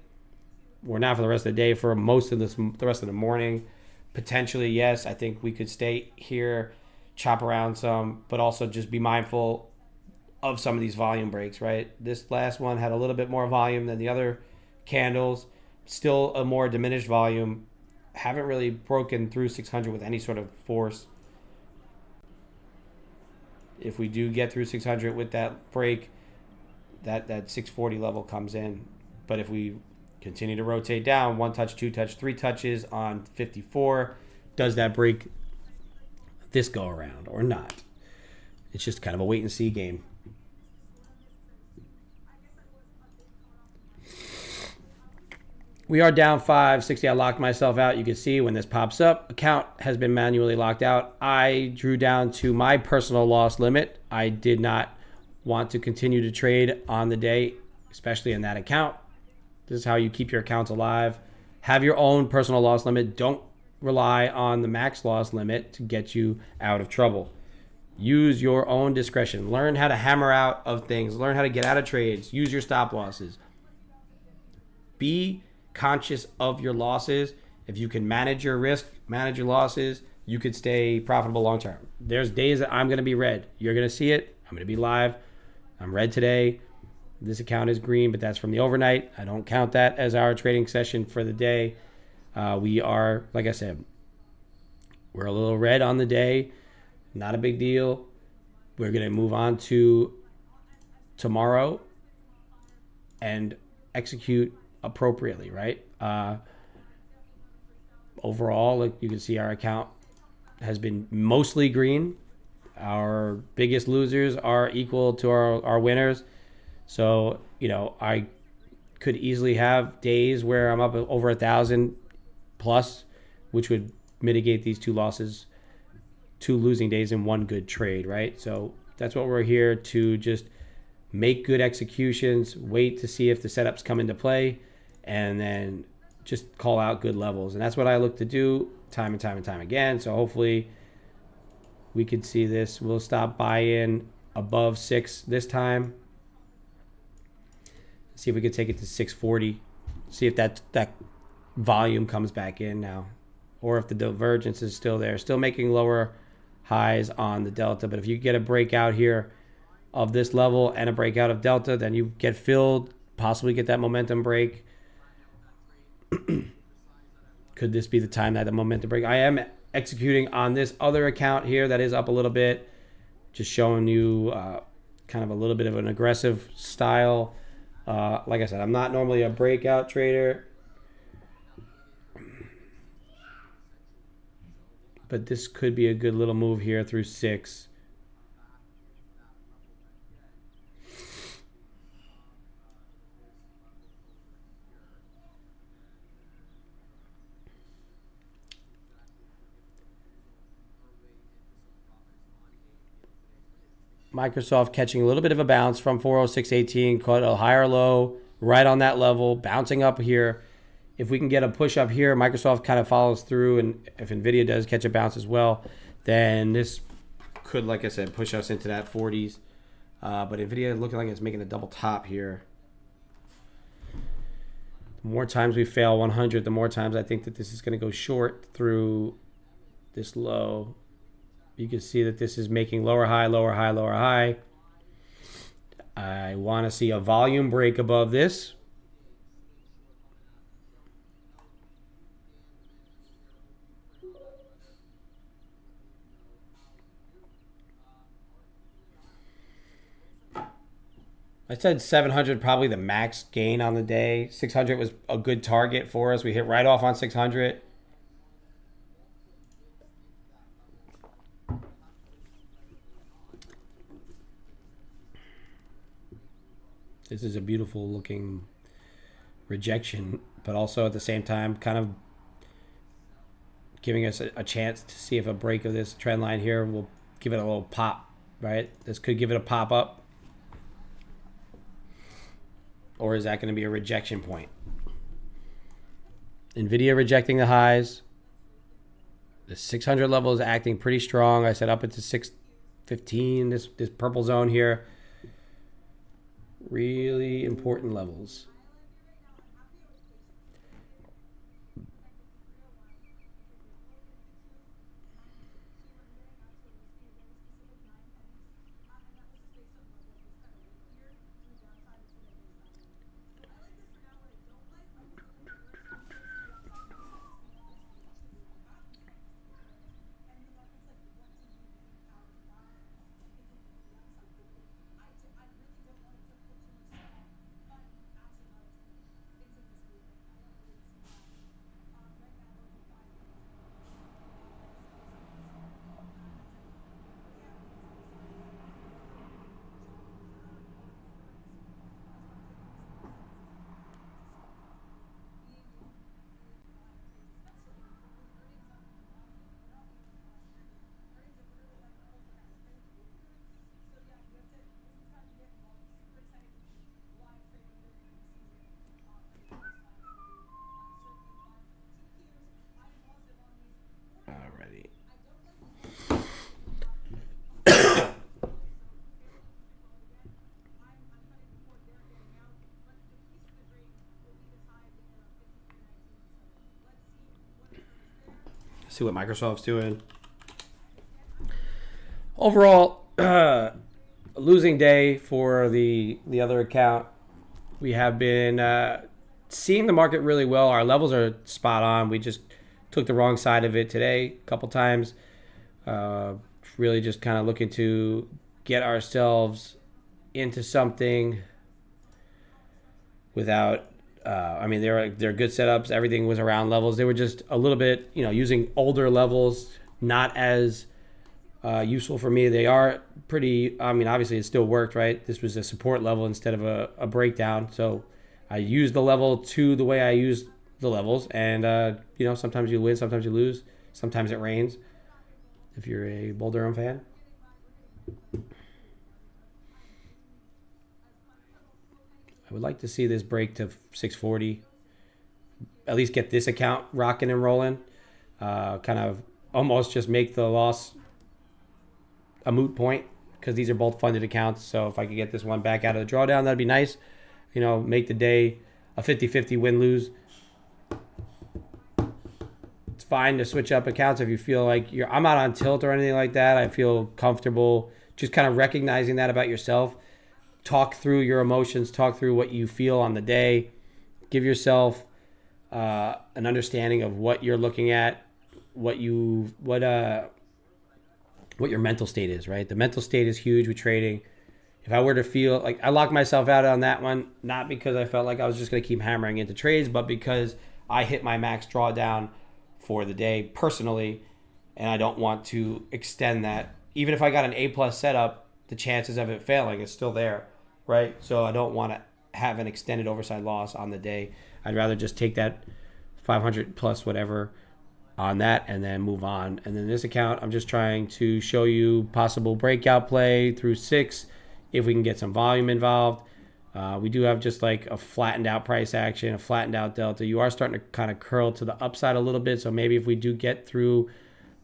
We're not for the rest of the day, for most of the rest of the morning. Potentially, yes. I think we could stay here, chop around some, but also just be mindful of some of these volume breaks, right? This last one had a little bit more volume than the other candles. Still a more diminished volume. Haven't really broken through 600 with any sort of force. If we do get through 600 with that break, that 640 level comes in. But if we continue to rotate down, 1 touch, 2 touch, 3 touches on 54, does that break this go around or not? It's just kind of a wait and see game. We are down 560. I locked myself out. You can see when this pops up, account has been manually locked out. I drew down to my personal loss limit. I did not want to continue to trade on the day, especially in that account. This is how you keep your accounts alive. Have your own personal loss limit. Don't rely on the max loss limit to get you out of trouble. Use your own discretion. Learn how to hammer out of things. Learn how to get out of trades. Use your stop losses. Be conscious of your losses. If you can manage your risk, manage your losses, you could stay profitable long term. There's days that I'm going to be red. You're going to see it. I'm going to be live. I'm red today. This account is green, but that's from the overnight. I don't count that as our trading session for the day. We are, like I said, we're a little red on the day. Not a big deal. We're going to move on to tomorrow and execute appropriately, right? Overall, like you can see, our account has been mostly green. Our biggest losers are equal to our winners. So, I could easily have days where I'm up over 1,000 plus, which would mitigate these two losing days in one good trade, right? So that's what we're here to just make good executions, wait to see if the setups come into play, and then just call out good levels. And that's what I look to do time and time and time again. So hopefully we can see this. We'll stop buy-in above 6 this time. See if we could take it to 640. See if that volume comes back in now, or if the divergence is still there. Still making lower highs on the delta. But if you get a breakout here of this level and a breakout of delta, then you get filled, possibly get that momentum break. Could this be the time that the momentum break? I am executing on this other account here that is up a little bit. Just showing you kind of a little bit of an aggressive style. Like I said, I'm not normally a breakout trader, but this could be a good little move here through 6. Microsoft catching a little bit of a bounce from 406.18, caught a higher low right on that level, bouncing up here. If we can get a push up here, Microsoft kind of follows through, and if NVIDIA does catch a bounce as well, then this could, like I said, push us into that 40s. But NVIDIA looking like it's making a double top here. The more times we fail 100, the more times I think that this is going to go short through this low. You can see that this is making lower high, lower high, lower high. I want to see a volume break above this. I said 700 probably the max gain on the day. 600 was a good target for us. We hit right off on 600. This is a beautiful looking rejection, but also at the same time kind of giving us a chance to see if a break of this trend line here will give it a little pop, right? This could give it a pop up. Or is that going to be a rejection point? NVIDIA rejecting the highs. The 600 level is acting pretty strong. I said up into 615, this purple zone here. Really important levels. See what Microsoft's doing. Overall, losing day for the other account. We have been seeing the market really well. Our levels are spot on. We just took the wrong side of it today a couple times. Really just kind of looking to get ourselves into something without they're good setups. Everything was around levels. They were just a little bit, using older levels, not as useful for me. They are pretty, obviously it still worked, right? This was a support level instead of a breakdown. So I used the level to the way I use the levels. And, sometimes you win, sometimes you lose. Sometimes it rains if you're a Bull Durham fan. I would like to see this break to 640. At least get this account rocking and rolling. Kind of almost just make the loss a moot point because these are both funded accounts. So if I could get this one back out of the drawdown, that'd be nice. Make the day a 50-50 win-lose. It's fine to switch up accounts if you feel like I'm not on tilt or anything like that. I feel comfortable just kind of recognizing that about yourself. Talk through your emotions, talk through what you feel on the day. Give yourself an understanding of what you're looking at. what your mental state is, right? The mental state is huge with trading. If I were to feel like I locked myself out on that one, not because I felt like I was just going to keep hammering into trades, but because I hit my max drawdown for the day personally, and I don't want to extend that. Even if I got an A plus setup, the chances of it failing is still there, right? So I don't want to have an extended oversized loss on the day. I'd rather just take that 500 plus whatever on that and then move on. And then this account, I'm just trying to show you possible breakout play through 6 if we can get some volume involved. We do have just like a flattened out price action, a flattened out delta. You are starting to kind of curl to the upside a little bit. So maybe if we do get through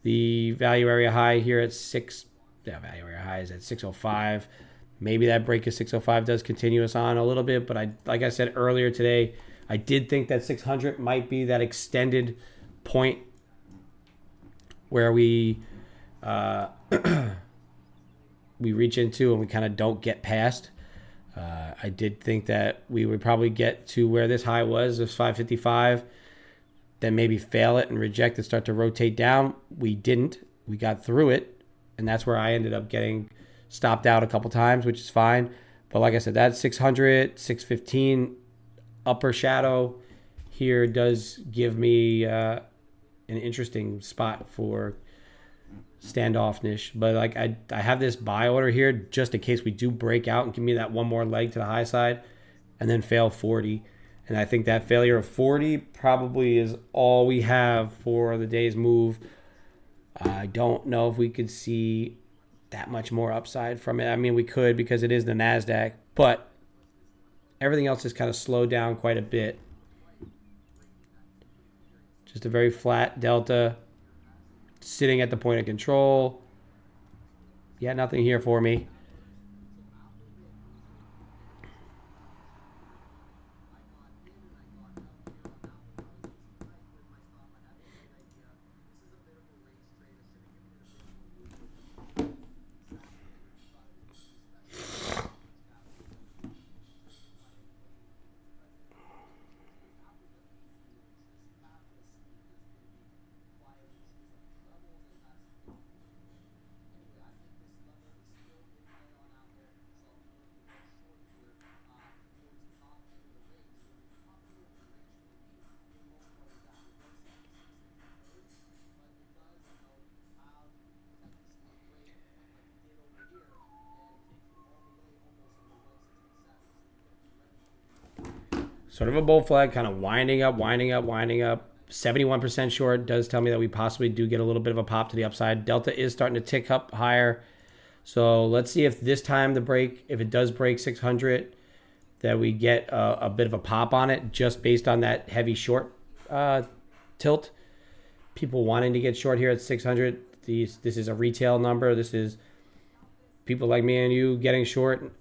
the value area high here at value area high is at 605. Maybe that break of 605 does continue us on a little bit. But like I said earlier today, I did think that 600 might be that extended point where we we reach into and we kind of don't get past. I did think that we would probably get to where this high was, this 555, then maybe fail it and reject and start to rotate down. We didn't. We got through it, and that's where I ended up getting stopped out a couple times, which is fine. But like I said, that 600, 615 upper shadow here does give me an interesting spot for standoffness. But like I have this buy order here just in case we do break out and give me that one more leg to the high side and then fail 40. And I think that failure of 40 probably is all we have for the day's move. I don't know if we could see that much more upside from it. I mean, we could because it is the NASDAQ, but everything else has kind of slowed down quite a bit. Just a very flat delta sitting at the point of control. Yeah, nothing here for me. Sort of a bull flag, kind of winding up. 71% short does tell me that we possibly do get a little bit of a pop to the upside. Delta is starting to tick up higher. So let's see if this time the break, if it does break 600, that we get a bit of a pop on it just based on that heavy short tilt. People wanting to get short here at 600. This is a retail number. This is people like me and you getting short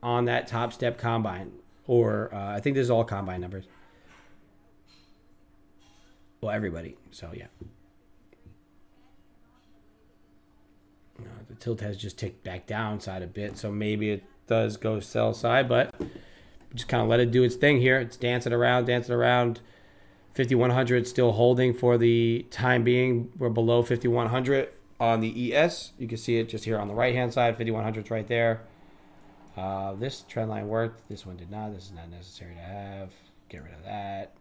on that top step combine. Or I think this is all combine numbers. Well, everybody. So, yeah. The tilt has just ticked back downside a bit. So maybe it does go sell side. But just kind of let it do its thing here. It's dancing around. 5,100 still holding for the time being. We're below 5,100 on the ES. You can see it just here on the right-hand side. 5,100 is right there. This trend line worked. This one did not. This is not necessary to have. Get rid of that.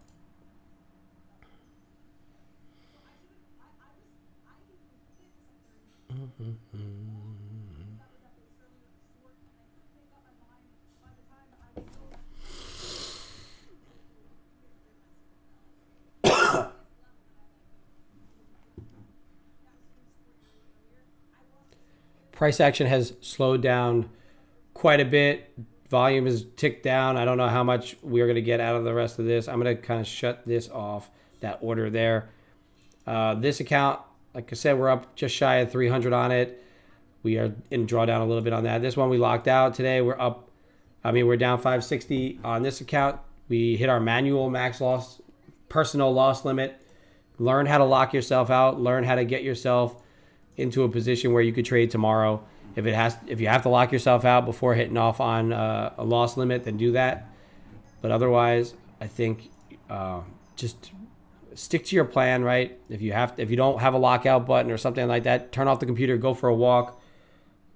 Price action has slowed down quite a bit. Volume is ticked down. I don't know how much we're going to get out of the rest of this. I'm going to kind of shut this off, that order there. This account, like I said, we're up just shy of 300 on it. We are in drawdown a little bit on that. This one we locked out today. We're up. We're down 560 on this account. We hit our manual max loss, personal loss limit. Learn how to lock yourself out. Learn how to get yourself into a position where you could trade tomorrow. If you have to lock yourself out before hitting off on a loss limit, then do that. But otherwise, I think just stick to your plan, right? If you don't have a lockout button or something like that, turn off the computer, go for a walk,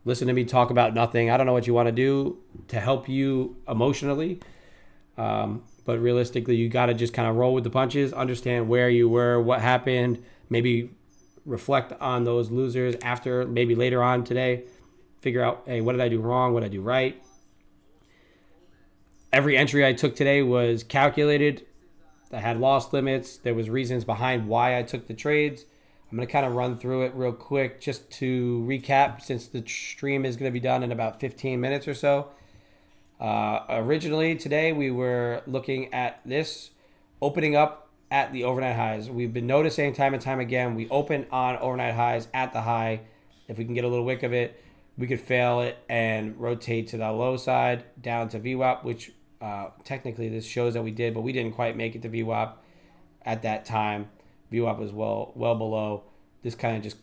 listen to me talk about nothing. I don't know what you want to do to help you emotionally. But realistically, you got to just kind of roll with the punches, understand where you were, what happened, maybe reflect on those losers after, maybe later on today, figure out, hey, what did I do wrong? What did I do right? Every entry I took today was calculated. I had loss limits. There was reasons behind why I took the trades. I'm going to kind of run through it real quick just to recap, since the stream is going to be done in about 15 minutes or so. Originally today we were looking at this opening up at the overnight highs. We've been noticing time and time again, we open on overnight highs at the high. If we can get a little wick of it, we could fail it and rotate to the low side down to VWAP, which technically this shows that we did, but we didn't quite make it to VWAP at that time. VWAP was well below. This kind of just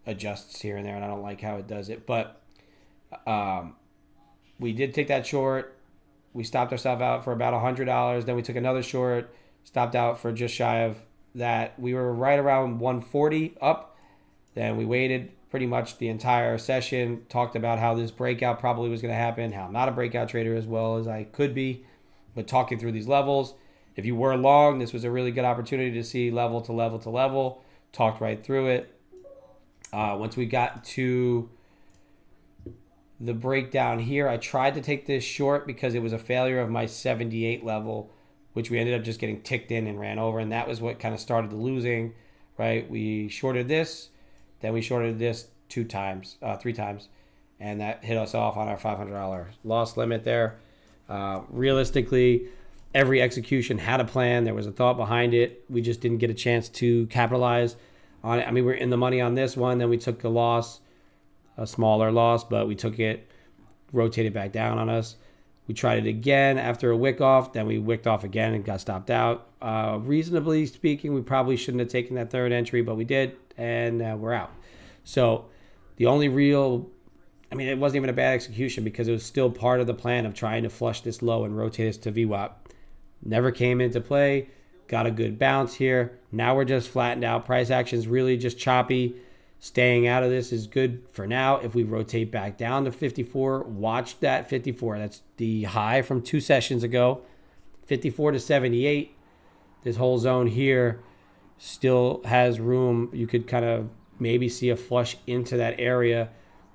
adjusts here and there, and I don't like how it does it. But we did take that short. We stopped ourselves out for about $100. Then we took another short, stopped out for just shy of that. We were right around 140 up. Then we waited pretty much the entire session, talked about how this breakout probably was going to happen, how I'm not a breakout trader as well as I could be, but talking through these levels. If you were long, this was a really good opportunity to see level to level to level. Talked right through it. Once we got to the breakdown here, I tried to take this short because it was a failure of my 78 level, which we ended up just getting ticked in and ran over, and that was what kind of started the losing, right? We shorted this, then we shorted this three times, and that hit us off on our $500 loss limit there. Realistically, every execution had a plan. There was a thought behind it. We just didn't get a chance to capitalize on it. I mean, we're in the money on this one. Then we took a loss, a smaller loss, but we took it, rotated back down on us. We tried it again after a wick off. Then we wicked off again and got stopped out. Reasonably speaking, we probably shouldn't have taken that third entry, but we did, and we're out. So the only real, I mean, it wasn't even a bad execution because it was still part of the plan of trying to flush this low and rotate us to VWAP. Never came into play. Got a good bounce here. Now we're just flattened out. Price action's really just choppy. Staying out of this is good for now. If we rotate back down to 54, watch that 54. That's the high from 2 sessions ago. 54 to 78. This whole zone here still has room. You could kind of maybe see a flush into that area.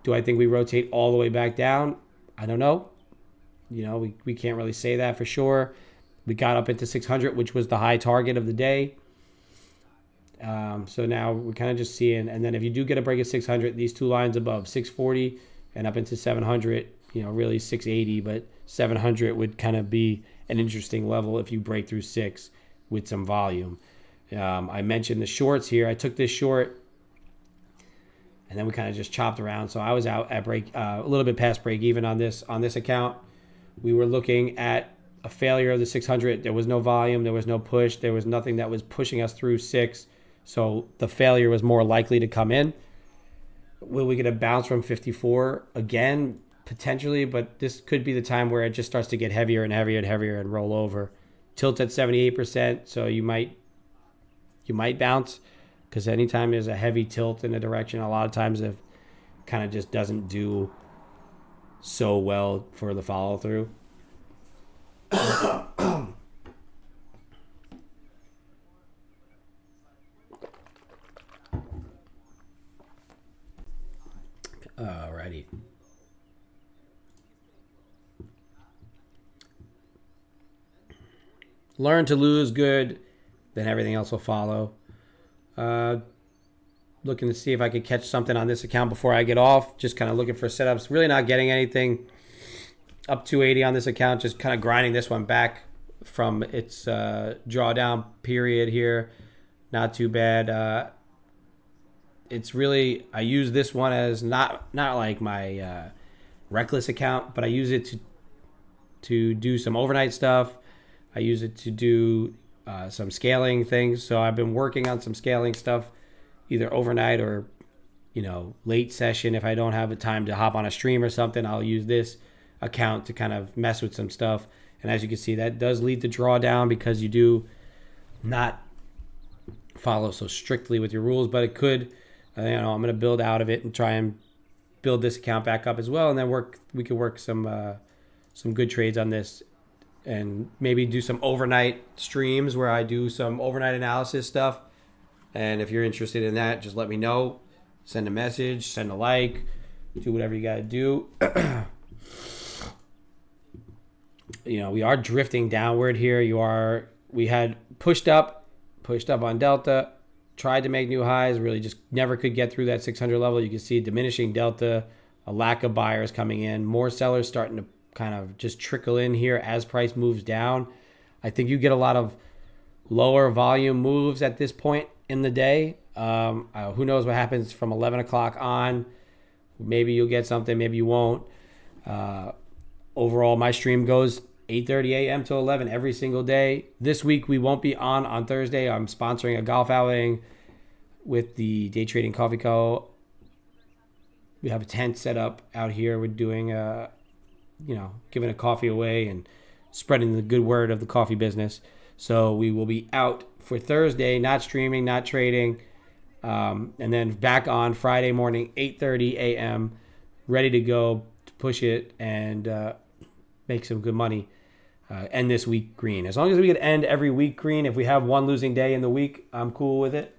Do I think we rotate all the way back down? I don't know. You know, we can't really say that for sure. We got up into 600, which was the high target of the day. So now we're kind of just seeing. And then if you do get a break at 600, these two lines above, 640 and up into 700, you know, really 680, but 700 would kind of be an interesting level if you break through 6 with some volume. I mentioned the shorts here. I took this short, and then we kind of just chopped around. So I was out at a little bit past break even on this account. We were looking at a failure of the 600. There was no volume. There was no push. There was nothing that was pushing us through 6. So the failure was more likely to come in. Will we get a bounce from 54 again? Potentially, but this could be the time where it just starts to get heavier and heavier and heavier and roll over. Tilt at 78%, so you might bounce, because anytime there's a heavy tilt in a direction, a lot of times it kind of just doesn't do so well for the follow through. Alrighty. Learn to lose good, then everything else will follow. Looking to see if I could catch something on this account before I get off. Just kind of looking for setups. Really not getting anything. Up 280 on this account. Just kind of grinding this one back from its drawdown period here. Not too bad. It's really, I use this one as not like my reckless account, but I use it to do some overnight stuff. I use it to do some scaling things. So I've been working on some scaling stuff, either overnight or, you know, late session. If I don't have the time to hop on a stream or something, I'll use this account to kind of mess with some stuff. And as you can see, that does lead to drawdown because you do not follow so strictly with your rules, but it could. I'm going to build out of it and try and build this account back up as well, and then we could work some good trades on this, and maybe do some overnight streams where I do some overnight analysis stuff. And if you're interested in that, just let me know. Send a message, send a like, do whatever you got to do. We are drifting downward here. We had pushed up on Delta, tried to make new highs, really just never could get through that 600 level. You can see diminishing Delta, a lack of buyers coming in, more sellers starting to kind of just trickle in here as price moves down. I think you get a lot of lower volume moves at this point in the day. Who knows what happens from 11 o'clock on. Maybe you'll get something, maybe you won't. Overall, my stream goes 8:30 a.m. to 11 every single day. This week, we won't be on Thursday. I'm sponsoring a golf outing with the Day Trading Coffee Co. We have a tent set up out here. We're doing, giving a coffee away and spreading the good word of the coffee business. So we will be out for Thursday, not streaming, not trading, and then back on Friday morning, 8:30 a.m., ready to go to push it and make some good money. End this week green. As long as we could end every week green, if we have one losing day in the week, I'm cool with it.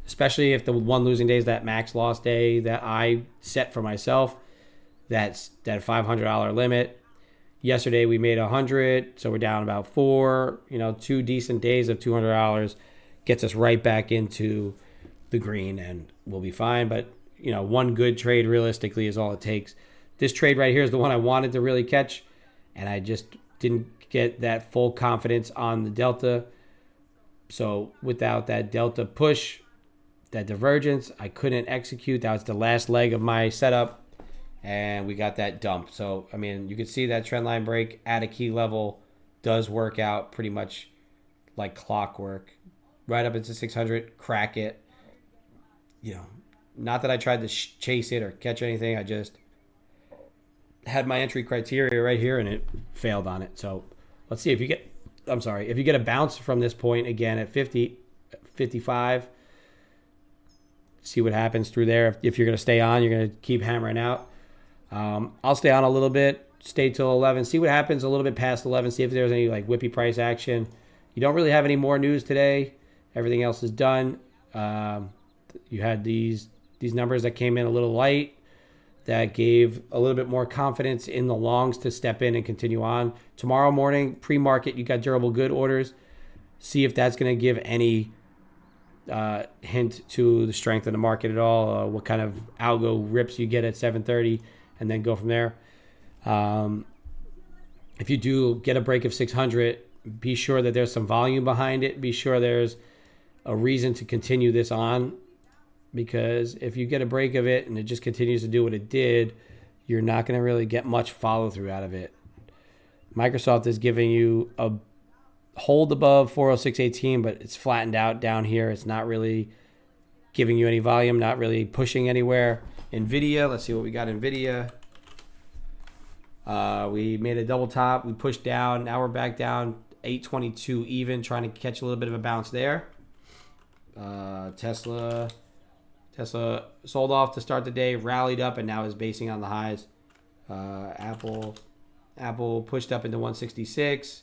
Especially if the one losing day is that max loss day that I set for myself. That's that $500 limit. Yesterday we made $100, so we're down about $4. 2 decent days of $200 gets us right back into the green, and we'll be fine. But one good trade realistically is all it takes. This trade right here is the one I wanted to really catch, and I just didn't get that full confidence on the Delta. So without that Delta push, that divergence, I couldn't execute. That was the last leg of my setup, and we got that dump. So, you can see that trend line break at a key level does work out pretty much like clockwork. Right up into 600, crack it. Not that I tried to chase it or catch anything. I just had my entry criteria right here, and it failed on it. So let's see if you get a bounce from this point again at 50, 55. See what happens through there. If you're going to stay on, you're going to keep hammering out. I'll stay on a little bit, stay till 11, see what happens a little bit past 11, see if there's any whippy price action. You don't really have any more news today. Everything else is done. You had these numbers that came in a little light that gave a little bit more confidence in the longs to step in and continue on. Tomorrow morning, pre-market, you got durable good orders. See if that's going to give any hint to the strength of the market at all, what kind of algo rips you get at 7:30, and then go from there. If you do get a break of 600, be sure that there's some volume behind it. Be sure there's a reason to continue this on, because if you get a break of it and it just continues to do what it did, you're not going to really get much follow through out of it. Microsoft is giving you a hold above 406.18, but it's flattened out down here. It's not really giving you any volume, not really pushing anywhere. Nvidia, let's see what we got. Nvidia, we made a double top, we pushed down, now we're back down 822 even, trying to catch a little bit of a bounce there. Tesla sold off to start the day, rallied up, and now is basing on the highs. Apple pushed up into 166,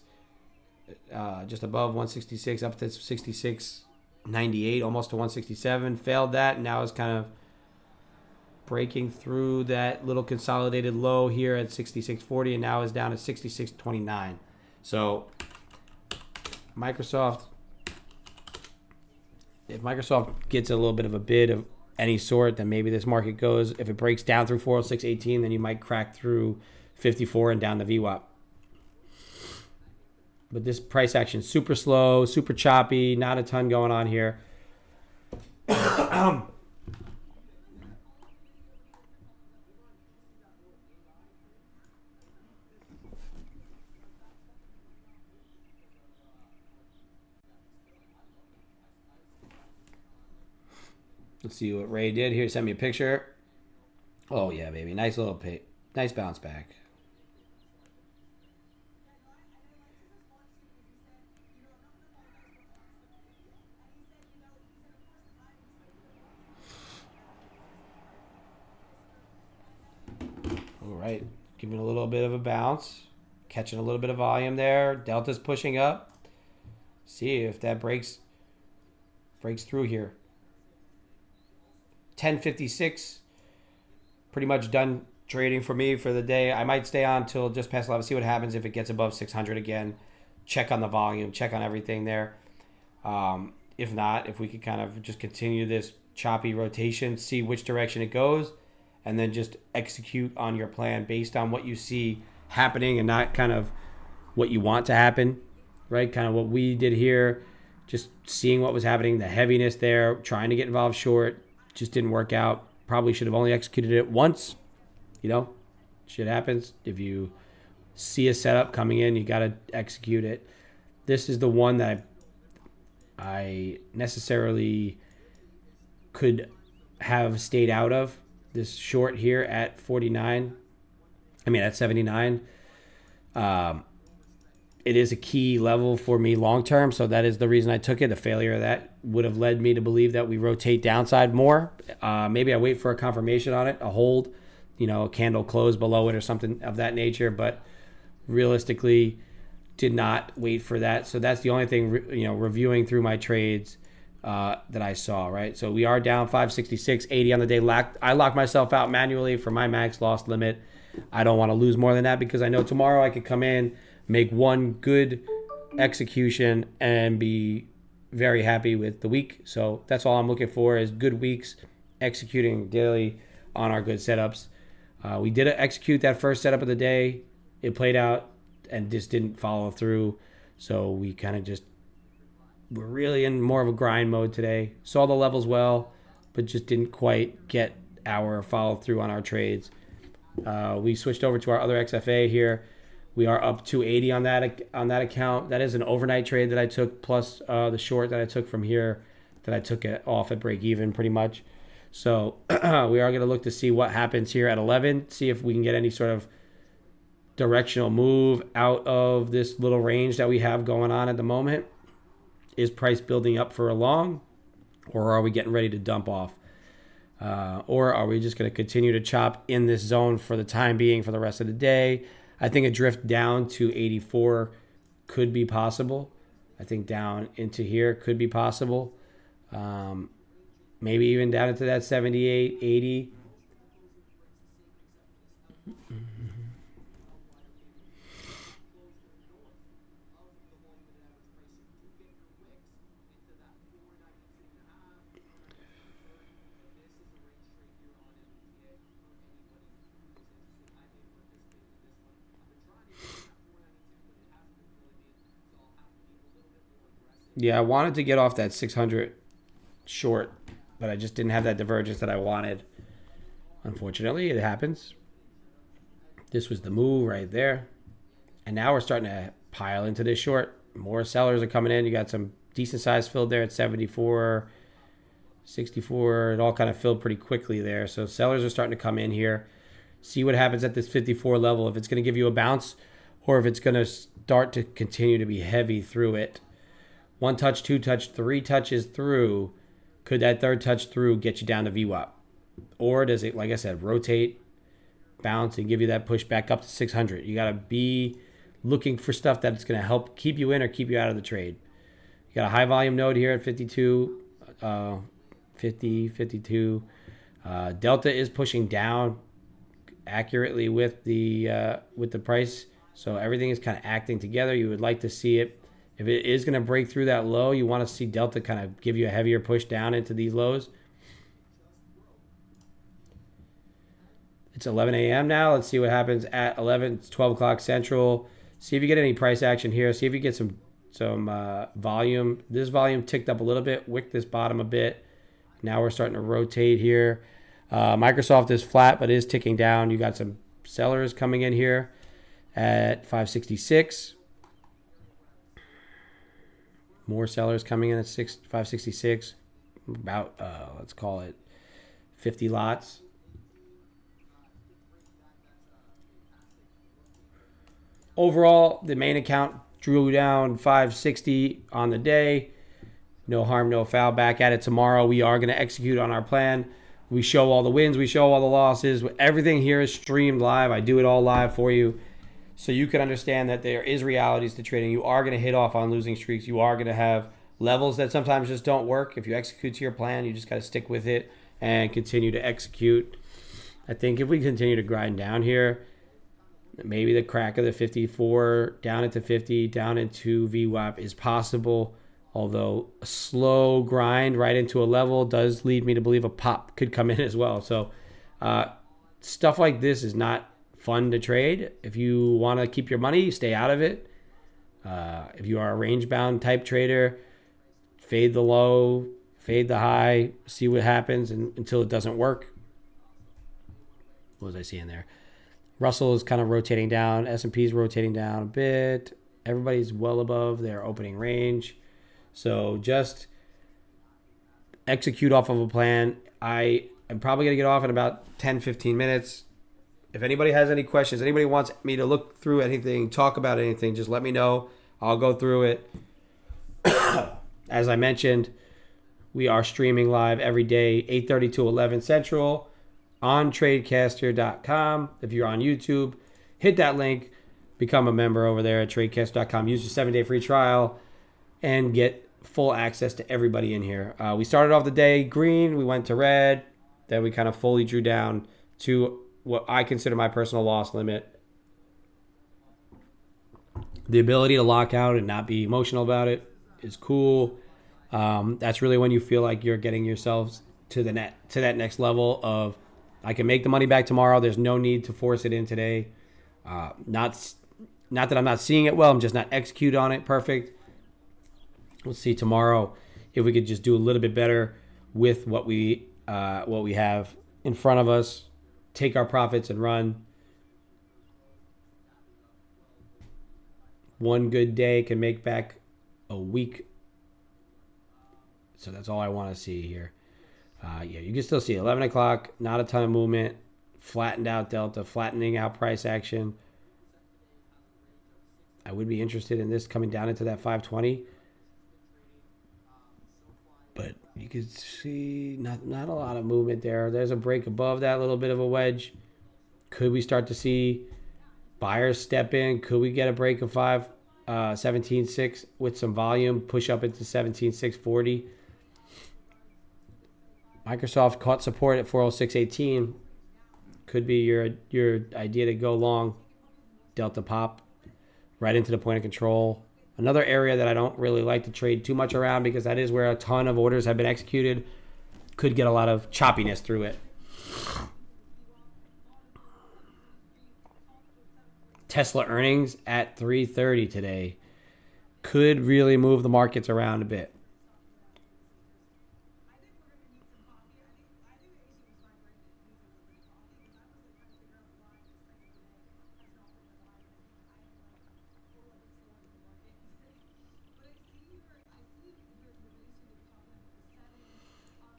just above 166, up to 66.98, almost to 167. Failed that, and now is kind of breaking through that little consolidated low here at 66.40, and now is down at 66.29. So if Microsoft gets a little bit of a bid of any sort, then maybe this market goes. If it breaks down through 406.18, then you might crack through 54 and down the VWAP. But this price action is super slow, super choppy, not a ton going on here. Let's see what Ray did here. Send me a picture. Oh yeah, baby. Nice little nice bounce back. right? Giving a little bit of a bounce, catching a little bit of volume there. Delta's pushing up. See if that breaks through here. 10:56. Pretty much done trading for me for the day. I might stay on till just past 11. See what happens if it gets above 600 again. Check on the volume. Check on everything there. If not, if we could kind of just continue this choppy rotation, see which direction it goes, and then just execute on your plan based on what you see happening and not kind of what you want to happen, right? Kind of what we did here, just seeing what was happening, the heaviness there, trying to get involved short, just didn't work out. Probably should have only executed it once. Shit happens. If you see a setup coming in, you got to execute it. This is the one that I necessarily could have stayed out of. This short here at 49. At 79. It is a key level for me long term, so that is the reason I took it. A failure of that would have led me to believe that we rotate downside more. Maybe I wait for a confirmation on it, a hold, a candle close below it or something of that nature, but realistically did not wait for that. So that's the only thing, reviewing through my trades that I saw, right? So we are down 566.80 on the day. I locked myself out manually for my max loss limit. I don't want to lose more than that because I know tomorrow I could come in, make one good execution, and be very happy with the week. So that's all I'm looking for is good weeks, executing daily on our good setups. We did execute that first setup of the day. It played out and just didn't follow through. So we kind of we're really in more of a grind mode today. Saw the levels well, but just didn't quite get our follow through on our trades. We switched over to our other XFA here. We are up 280 on that account. That is an overnight trade that I took, plus the short that I took from here that I took it off at break even pretty much. So we are going to look to see what happens here at 11, see if we can get any sort of directional move out of this little range that we have going on at the moment. Is price building up for a long, or are we getting ready to dump off? Or are we just going to continue to chop in this zone for the time being for the rest of the day? I think a drift down to 84 could be possible. I think down into here could be possible. Maybe even down into that 78, 80. Yeah, I wanted to get off that 600 short, but I just didn't have that divergence that I wanted. Unfortunately, it happens. This was the move right there. And now we're starting to pile into this short. More sellers are coming in. You got some decent size filled there at 74, 64. It all kind of filled pretty quickly there. So sellers are starting to come in here. See what happens at this 54 level. If it's going to give you a bounce or if it's going to start to continue to be heavy through it. One touch, two touch, three touches through. Could that third touch through get you down to VWAP? Or does it, like I said, rotate, bounce, and give you that push back up to 600? You got to be looking for stuff that's going to help keep you in or keep you out of the trade. You got a high volume node here at 52, 50, 52. Delta is pushing down accurately with the price. So everything is kind of acting together. You would like to see it. If it is going to break through that low, you want to see Delta kind of give you a heavier push down into these lows. It's 11 a.m. now. Let's see what happens at 11. It's 12 o'clock Central. See if you get any price action here. See if you get some volume. This volume ticked up a little bit. Wicked this bottom a bit. Now we're starting to rotate here. Microsoft is flat, but is ticking down. You got some sellers coming in here at 566. More sellers coming in at 566. About, let's call it 50 lots. Overall, the main account drew down 560 on the day. No harm, no foul. Back at it tomorrow. We are going to execute on our plan. We show all the wins, we show all the losses. Everything here is streamed live. I do it all live for you, so you can understand that there is realities to trading. You are going to hit off on losing streaks. You are going to have levels that sometimes just don't work. If you execute to your plan, you just got to stick with it and continue to execute. I think if we continue to grind down here, maybe the crack of the 54 down into 50, down into VWAP is possible. Although a slow grind right into a level does lead me to believe a pop could come in as well. So stuff like this is not fun to trade. If you want to keep your money, stay out of it. If you are a range-bound type trader, fade the low, fade the high, see what happens until it doesn't work. What was I seeing there? Russell is kind of rotating down. S&P is rotating down a bit. Everybody's well above their opening range. So just execute off of a plan. I am probably going to get off in about 10, 15 minutes. If anybody has any questions, anybody wants me to look through anything, talk about anything, just let me know. I'll go through it. As I mentioned, we are streaming live every day, 8:30 to 11 Central on tradecaster.com. If you're on YouTube, hit that link, become a member over there at tradecaster.com. Use your 7-day free trial and get full access to everybody in here. We started off the day green, we went to red, then we kind of fully drew down to what I consider my personal loss limit. The ability to lock out and not be emotional about it is cool. That's really when you feel like you're getting yourselves to that next level of I can make the money back tomorrow. There's no need to force it in today. Not that I'm not seeing it well, I'm just not execute on it perfect. We'll see tomorrow if we could just do a little bit better with what we have in front of us. Take our profits and run. One good day can make back a week. So that's all I want to see here. You can still see 11 o'clock, not a ton of movement, flattened out delta, flattening out price action. I would be interested in this coming down into that 520. But you can see not a lot of movement there. There's a break above that, little bit of a wedge. Could we start to see buyers step in? Could we get a break of 17.6 with some volume, push up into 17.640? Microsoft caught support at 406.18. Could be your idea to go long. Delta pop right into the point of control. Another area that I don't really like to trade too much around because that is where a ton of orders have been executed. Could get a lot of choppiness through it. Tesla earnings at 3:30 today could really move the markets around a bit.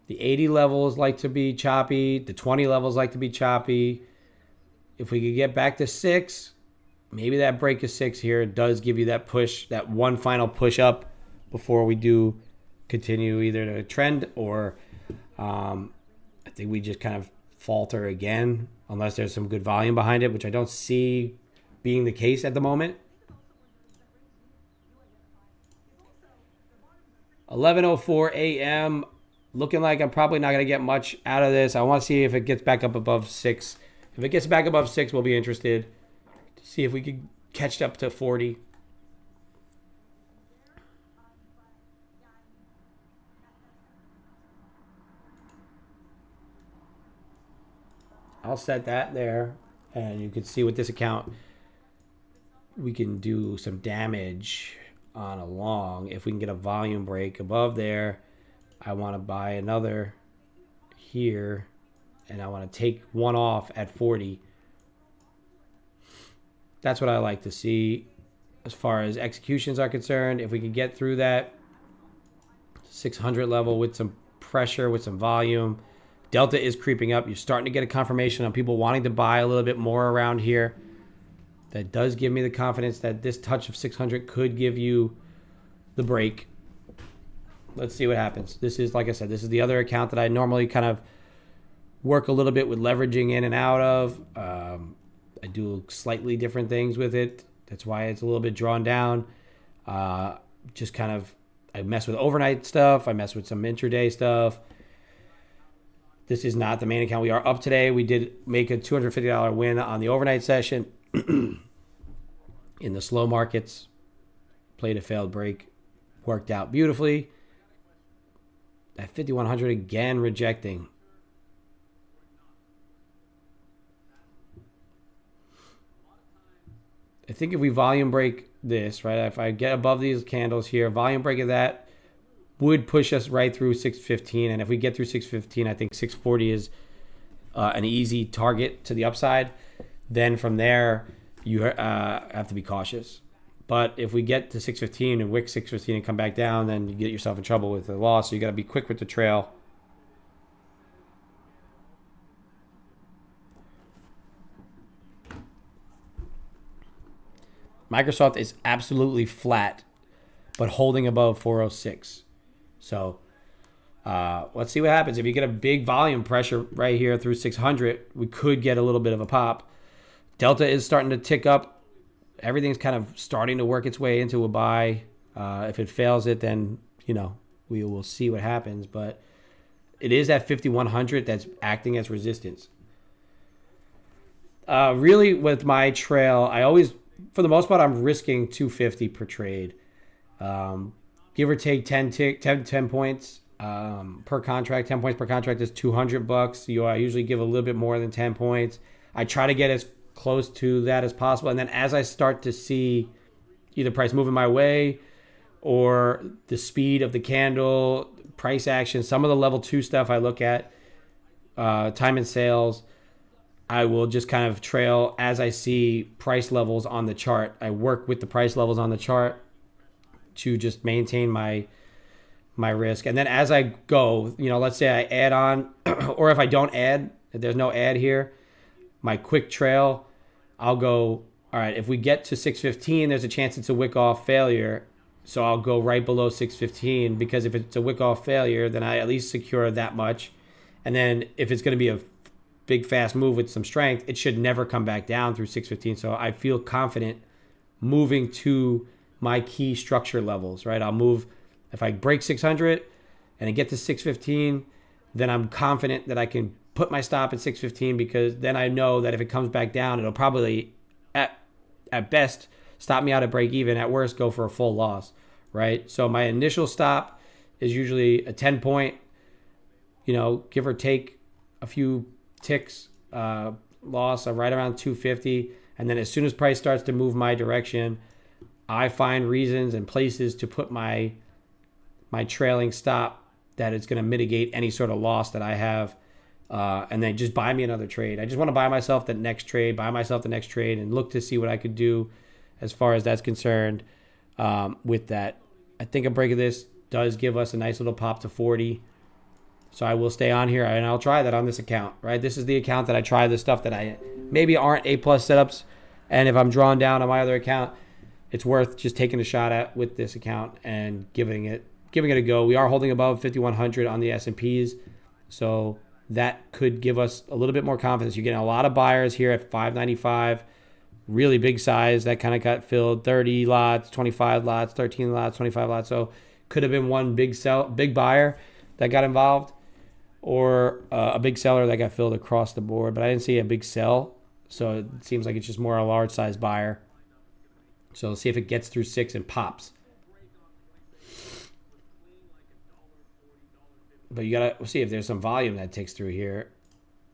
The 80 levels like to be choppy. The 20 levels like to be choppy. If we could get back to 6, maybe that break of 6 here does give you that push, that one final push up before we do continue either to trend or I think we just kind of falter again unless there's some good volume behind it, which I don't see being the case at the moment. 11:04 a.m. Looking like I'm probably not going to get much out of this. I want to see if it gets back up above 6. If it gets back above 6, we'll be interested to see if we could catch up to 40. I'll set that there. And you can see with this account, we can do some damage on a long. If we can get a volume break above there, I want to buy another here, and I want to take one off at 40. That's what I like to see as far as executions are concerned. If we can get through that 600 level with some pressure, with some volume, Delta is creeping up. You're starting to get a confirmation on people wanting to buy a little bit more around here. That does give me the confidence that this touch of 600 could give you the break. Let's see what happens. This is, like I said, this is the other account that I normally kind of work a little bit with leveraging in and out of. I do slightly different things with it. That's why it's a little bit drawn down. Just kind of, I mess with overnight stuff. I mess with some intraday stuff. This is not the main account. We are up today. We did make a $250 win on the overnight session. In the slow markets, played a failed break. Worked out beautifully. At 5,100 again, rejecting. I think if we volume break this, right, if I get above these candles here, volume break of that would push us right through 615. And if we get through 615, I think 640 is an easy target to the upside. Then from there, you have to be cautious. But if we get to 615 and wick 615 and come back down, then you get yourself in trouble with the loss. So you got to be quick with the trail. Microsoft is absolutely flat, but holding above 406. So let's see what happens. If you get a big volume pressure right here through 600, we could get a little bit of a pop. Delta is starting to tick up. Everything's kind of starting to work its way into a buy. If it fails it, then, we will see what happens. But it is at 5,100 that's acting as resistance. Really, with my trail, I always, for the most part, I'm risking 250 per trade. Give or take 10 points per contract. 10 points per contract is $200. I usually give a little bit more than 10 points. I try to get as close to that as possible. And then as I start to see either price moving my way or the speed of the candle, price action, some of the level 2 stuff I look at, time and sales, I will just kind of trail as I see price levels on the chart. I work with the price levels on the chart to just maintain my risk. And then as I go, let's say I add on, or if I don't add, if there's no add here, my quick trail, I'll go, all right, if we get to 615, there's a chance it's a wick off failure. So I'll go right below 615, because if it's a wick off failure, then I at least secure that much. And then if it's going to be a big fast move with some strength, it should never come back down through 615. So I feel confident moving to my key structure levels, right? I'll move, if I break 600 and I get to 615, then I'm confident that I can put my stop at 615, because then I know that if it comes back down, it'll probably at best stop me out at break even, at worst go for a full loss, right? So my initial stop is usually a 10 point, give or take a few ticks, loss of right around 250. And then as soon as price starts to move my direction, I find reasons and places to put my trailing stop that is going to mitigate any sort of loss that I have. And then just buy me another trade. I just want to buy myself the next trade, and look to see what I could do as far as that's concerned with that. I think a break of this does give us a nice little pop to 40. So I will stay on here, and I'll try that on this account, right? This is the account that I try the stuff that I maybe aren't A-plus setups. And if I'm drawn down on my other account, it's worth just taking a shot at with this account and giving it a go. We are holding above 5,100 on the S&Ps. So that could give us a little bit more confidence. You're getting a lot of buyers here at 595, really big size. That kind of got filled, 30 lots, 25 lots, 13 lots, 25 lots. So could have been one big buyer that got involved, or a big seller that got filled across the board. But I didn't see a big sell, so it seems like it's just more a large size buyer. So let's see if it gets through 6 and pops. But you got to see if there's some volume that takes through here.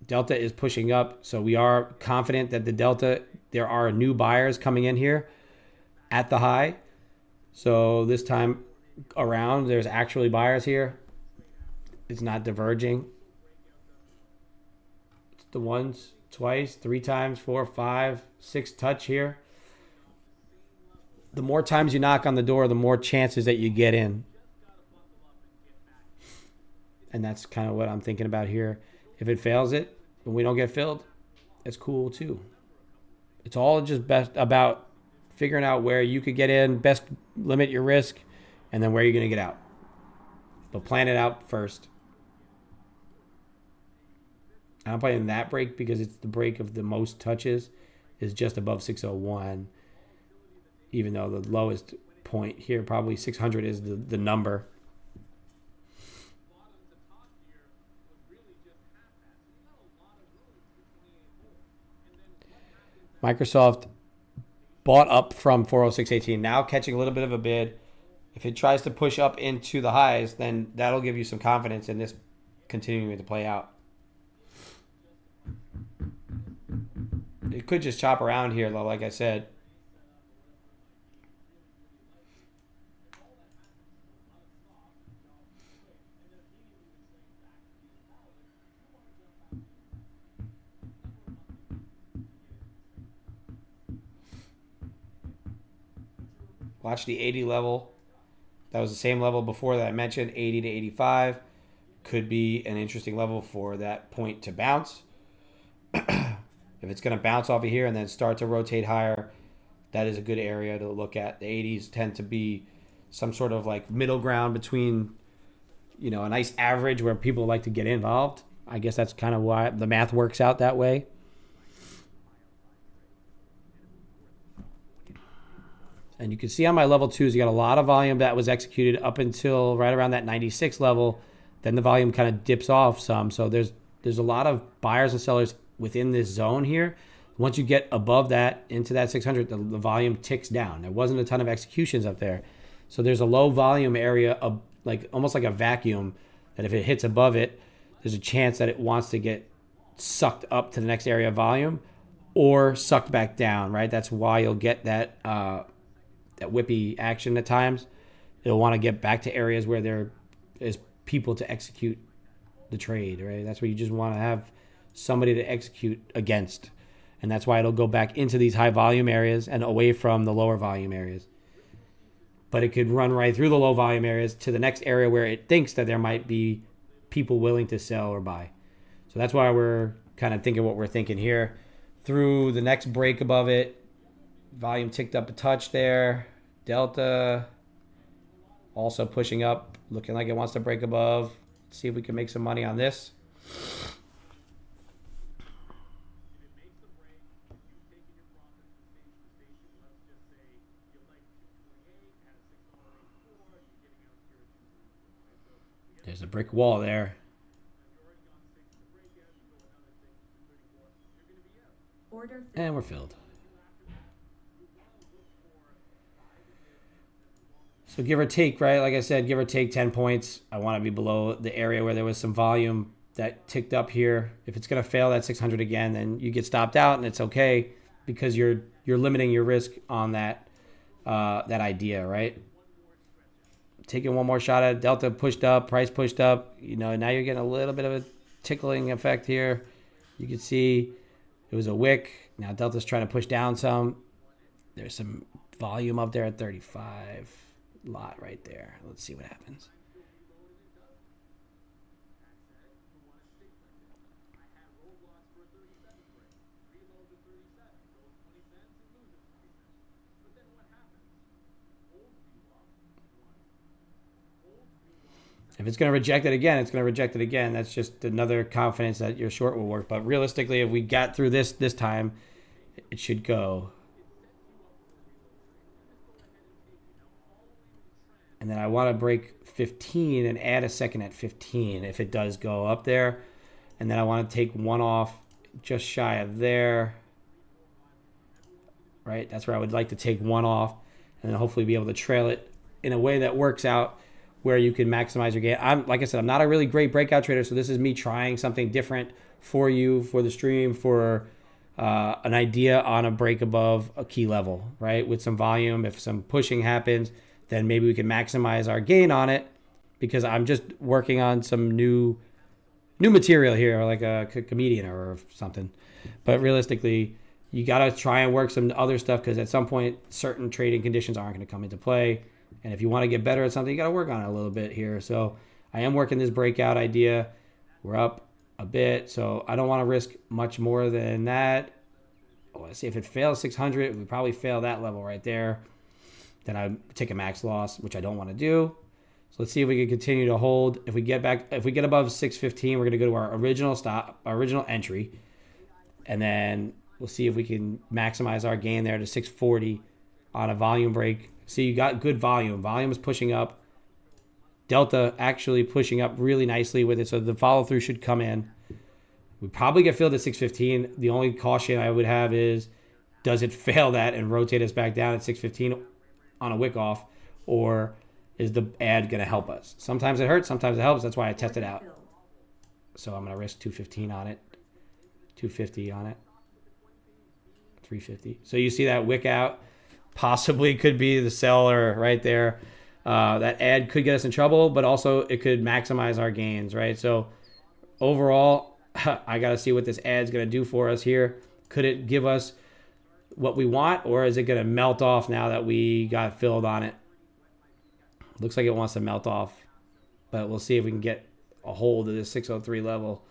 Delta is pushing up, so we are confident that the Delta, there are new buyers coming in here at the high. So this time around, there's actually buyers here. It's not diverging. It's the once, twice, 3 times, 4, 5, 6 touch here. The more times you knock on the door, the more chances that you get in. And that's kind of what I'm thinking about here. If it fails it, and we don't get filled, it's cool too. It's all just best about figuring out where you could get in, best limit your risk, and then where you're going to get out. But plan it out first. I'm playing that break because it's the break of the most touches is just above 601, even though the lowest point here, probably 600 is the number. Microsoft bought up from 406.18, now catching a little bit of a bid. If it tries to push up into the highs, then that'll give you some confidence in this continuing to play out. It could just chop around here, though, like I said. Watch the 80 level. That was the same level before that I mentioned, 80 to 85. Could be an interesting level for that point to bounce. If it's going to bounce off of here and then start to rotate higher, that is a good area to look at. The 80s tend to be some sort of like middle ground between, you know, a nice average where people like to get involved. I guess that's kind of why the math works out that way. And you can see on my level 2s, you got a lot of volume that was executed up until right around that 96 level. Then the volume kind of dips off some. So there's a lot of buyers and sellers within this zone here. Once you get above that into that 600, the volume ticks down. There wasn't a ton of executions up there. So there's a low volume area of like almost like a vacuum that if it hits above it, there's a chance that it wants to get sucked up to the next area of volume or sucked back down, right? That's why you'll get that that whippy action at times. It'll want to get back to areas where there is people to execute the trade, right? That's where you just want to have somebody to execute against. And that's why it'll go back into these high volume areas and away from the lower volume areas. But it could run right through the low volume areas to the next area where it thinks that there might be people willing to sell or buy. So that's why we're kind of thinking what we're thinking here. Through the next break above it, volume ticked up a touch there. Delta also pushing up, looking like it wants to break above. Let's see if we can make some money on this. There's a brick wall there. Order And we're filled. So give or take, right? Like I said, give or take 10 points. I want to be below the area where there was some volume that ticked up here. If it's going to fail that 600 again, then you get stopped out, and it's okay because you're limiting your risk on that that idea, right? Taking one more shot at it. Delta pushed up, price pushed up. You know, now you're getting a little bit of a tickling effect here. You can see it was a wick. Now Delta's trying to push down some. There's some volume up there at 35. Lot right there. Let's see what happens. If it's going to reject it again, it's going to reject it again. That's just another confidence that your short will work. But realistically, if we got through this time, it should go. And then I want to break 15 and add a second at 15 if it does go up there. And then I want to take one off just shy of there. Right? That's where I would like to take one off and then hopefully be able to trail it in a way that works out where you can maximize your gain. Like I said, I'm not a really great breakout trader, so this is me trying something different for you, for the stream, for an idea on a break above a key level, right? With some volume, if some pushing happens, then maybe we can maximize our gain on it because I'm just working on some new material here, like a comedian or something. But realistically, you got to try and work some other stuff because at some point, certain trading conditions aren't going to come into play. And if you want to get better at something, you got to work on it a little bit here. So I am working this breakout idea. We're up a bit, so I don't want to risk much more than that. Oh, let's see, if it fails 600, we probably fail that level right there. Then I take a max loss, which I don't want to do. So let's see if we can continue to hold. If we get above 615, we're going to go to our original stop, our original entry. And then we'll see if we can maximize our gain there to 640 on a volume break. See, you got good volume. Volume is pushing up. Delta actually pushing up really nicely with it. So the follow through should come in. We probably get filled at 615. The only caution I would have is, does it fail that and rotate us back down at 615 on a wick off, or is the ad going to help us? Sometimes it hurts, sometimes it helps. That's why I test it out. So I'm going to risk 215 on it, 250 on it, 350. So you see that wick out possibly could be the seller right there. That ad could get us in trouble, but also it could maximize our gains, right? So overall, I got to see what this ad's going to do for us here. Could it give us what we want, or is it going to melt off now that we got filled on it? Looks like it wants to melt off, but we'll see if we can get a hold of this 603 level.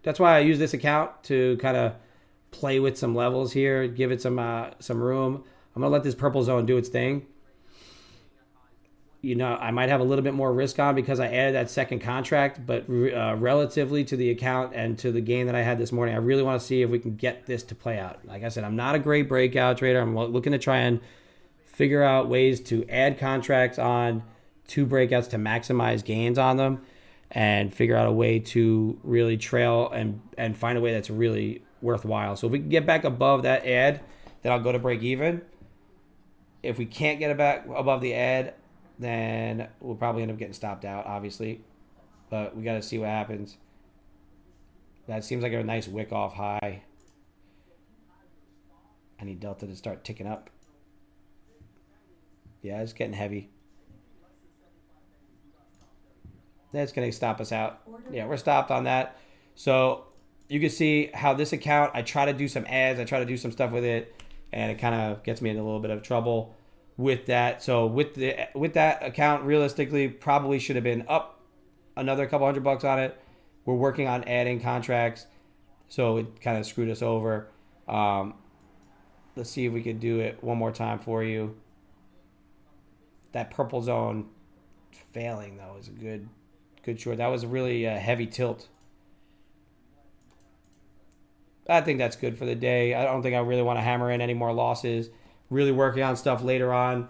That's why I use this account to kind of play with some levels here, give it some room. I'm going to let this purple zone do its thing. You know, I might have a little bit more risk on because I added that second contract, but relatively to the account and to the gain that I had this morning, I really want to see if we can get this to play out. Like I said, I'm not a great breakout trader. I'm looking to try and figure out ways to add contracts on two breakouts to maximize gains on them and figure out a way to really trail and find a way that's really worthwhile. So if we can get back above that ad, then I'll go to break even. If we can't get it back above the ad, then we'll probably end up getting stopped out, obviously. But we got to see what happens. That seems like a nice wick off high. I need Delta to start ticking up. Yeah, it's getting heavy. That's going to stop us out. Yeah, we're stopped on that. So you can see how this account, I try to do some ads. I try to do some stuff with it, and it kind of gets me in a little bit of trouble with that. So with that account, realistically, probably should have been up another couple $100 on it. We're working on adding contracts, so it kind of screwed us over. Let's see if we could do it one more time for you. That purple zone failing though is a good short. That was a really heavy tilt. I think that's good for the day. I don't think I really want to hammer in any more losses. Really working on stuff later on.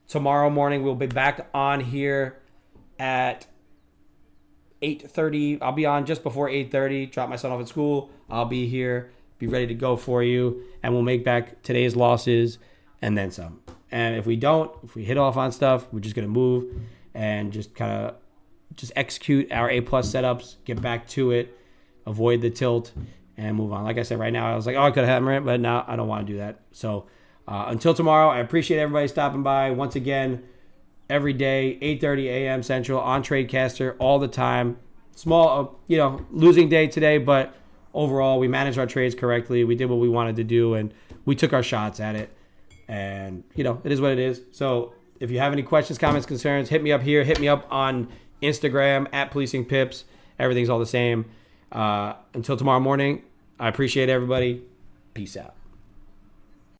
Tomorrow morning, we'll be back on here at 8:30. I'll be on just before 8:30. Drop my son off at school. I'll be here, be ready to go for you, and we'll make back today's losses and then some. And if we hit off on stuff, we're just going to move and just kind of execute our A+ setups, get back to it, avoid the tilt, and move on. Like I said, right now, I was like, I could hammer it, but now I don't want to do that. So until tomorrow, I appreciate everybody stopping by. Once again, every day, 8:30 a.m. Central on Tradecaster all the time. Small, losing day today, but overall, we managed our trades correctly. We did what we wanted to do, and we took our shots at it. And, it is what it is. So if you have any questions, comments, concerns, hit me up here. Hit me up on Instagram @PolicingPips. Everything's all the same. Until tomorrow morning, I appreciate everybody. Peace out.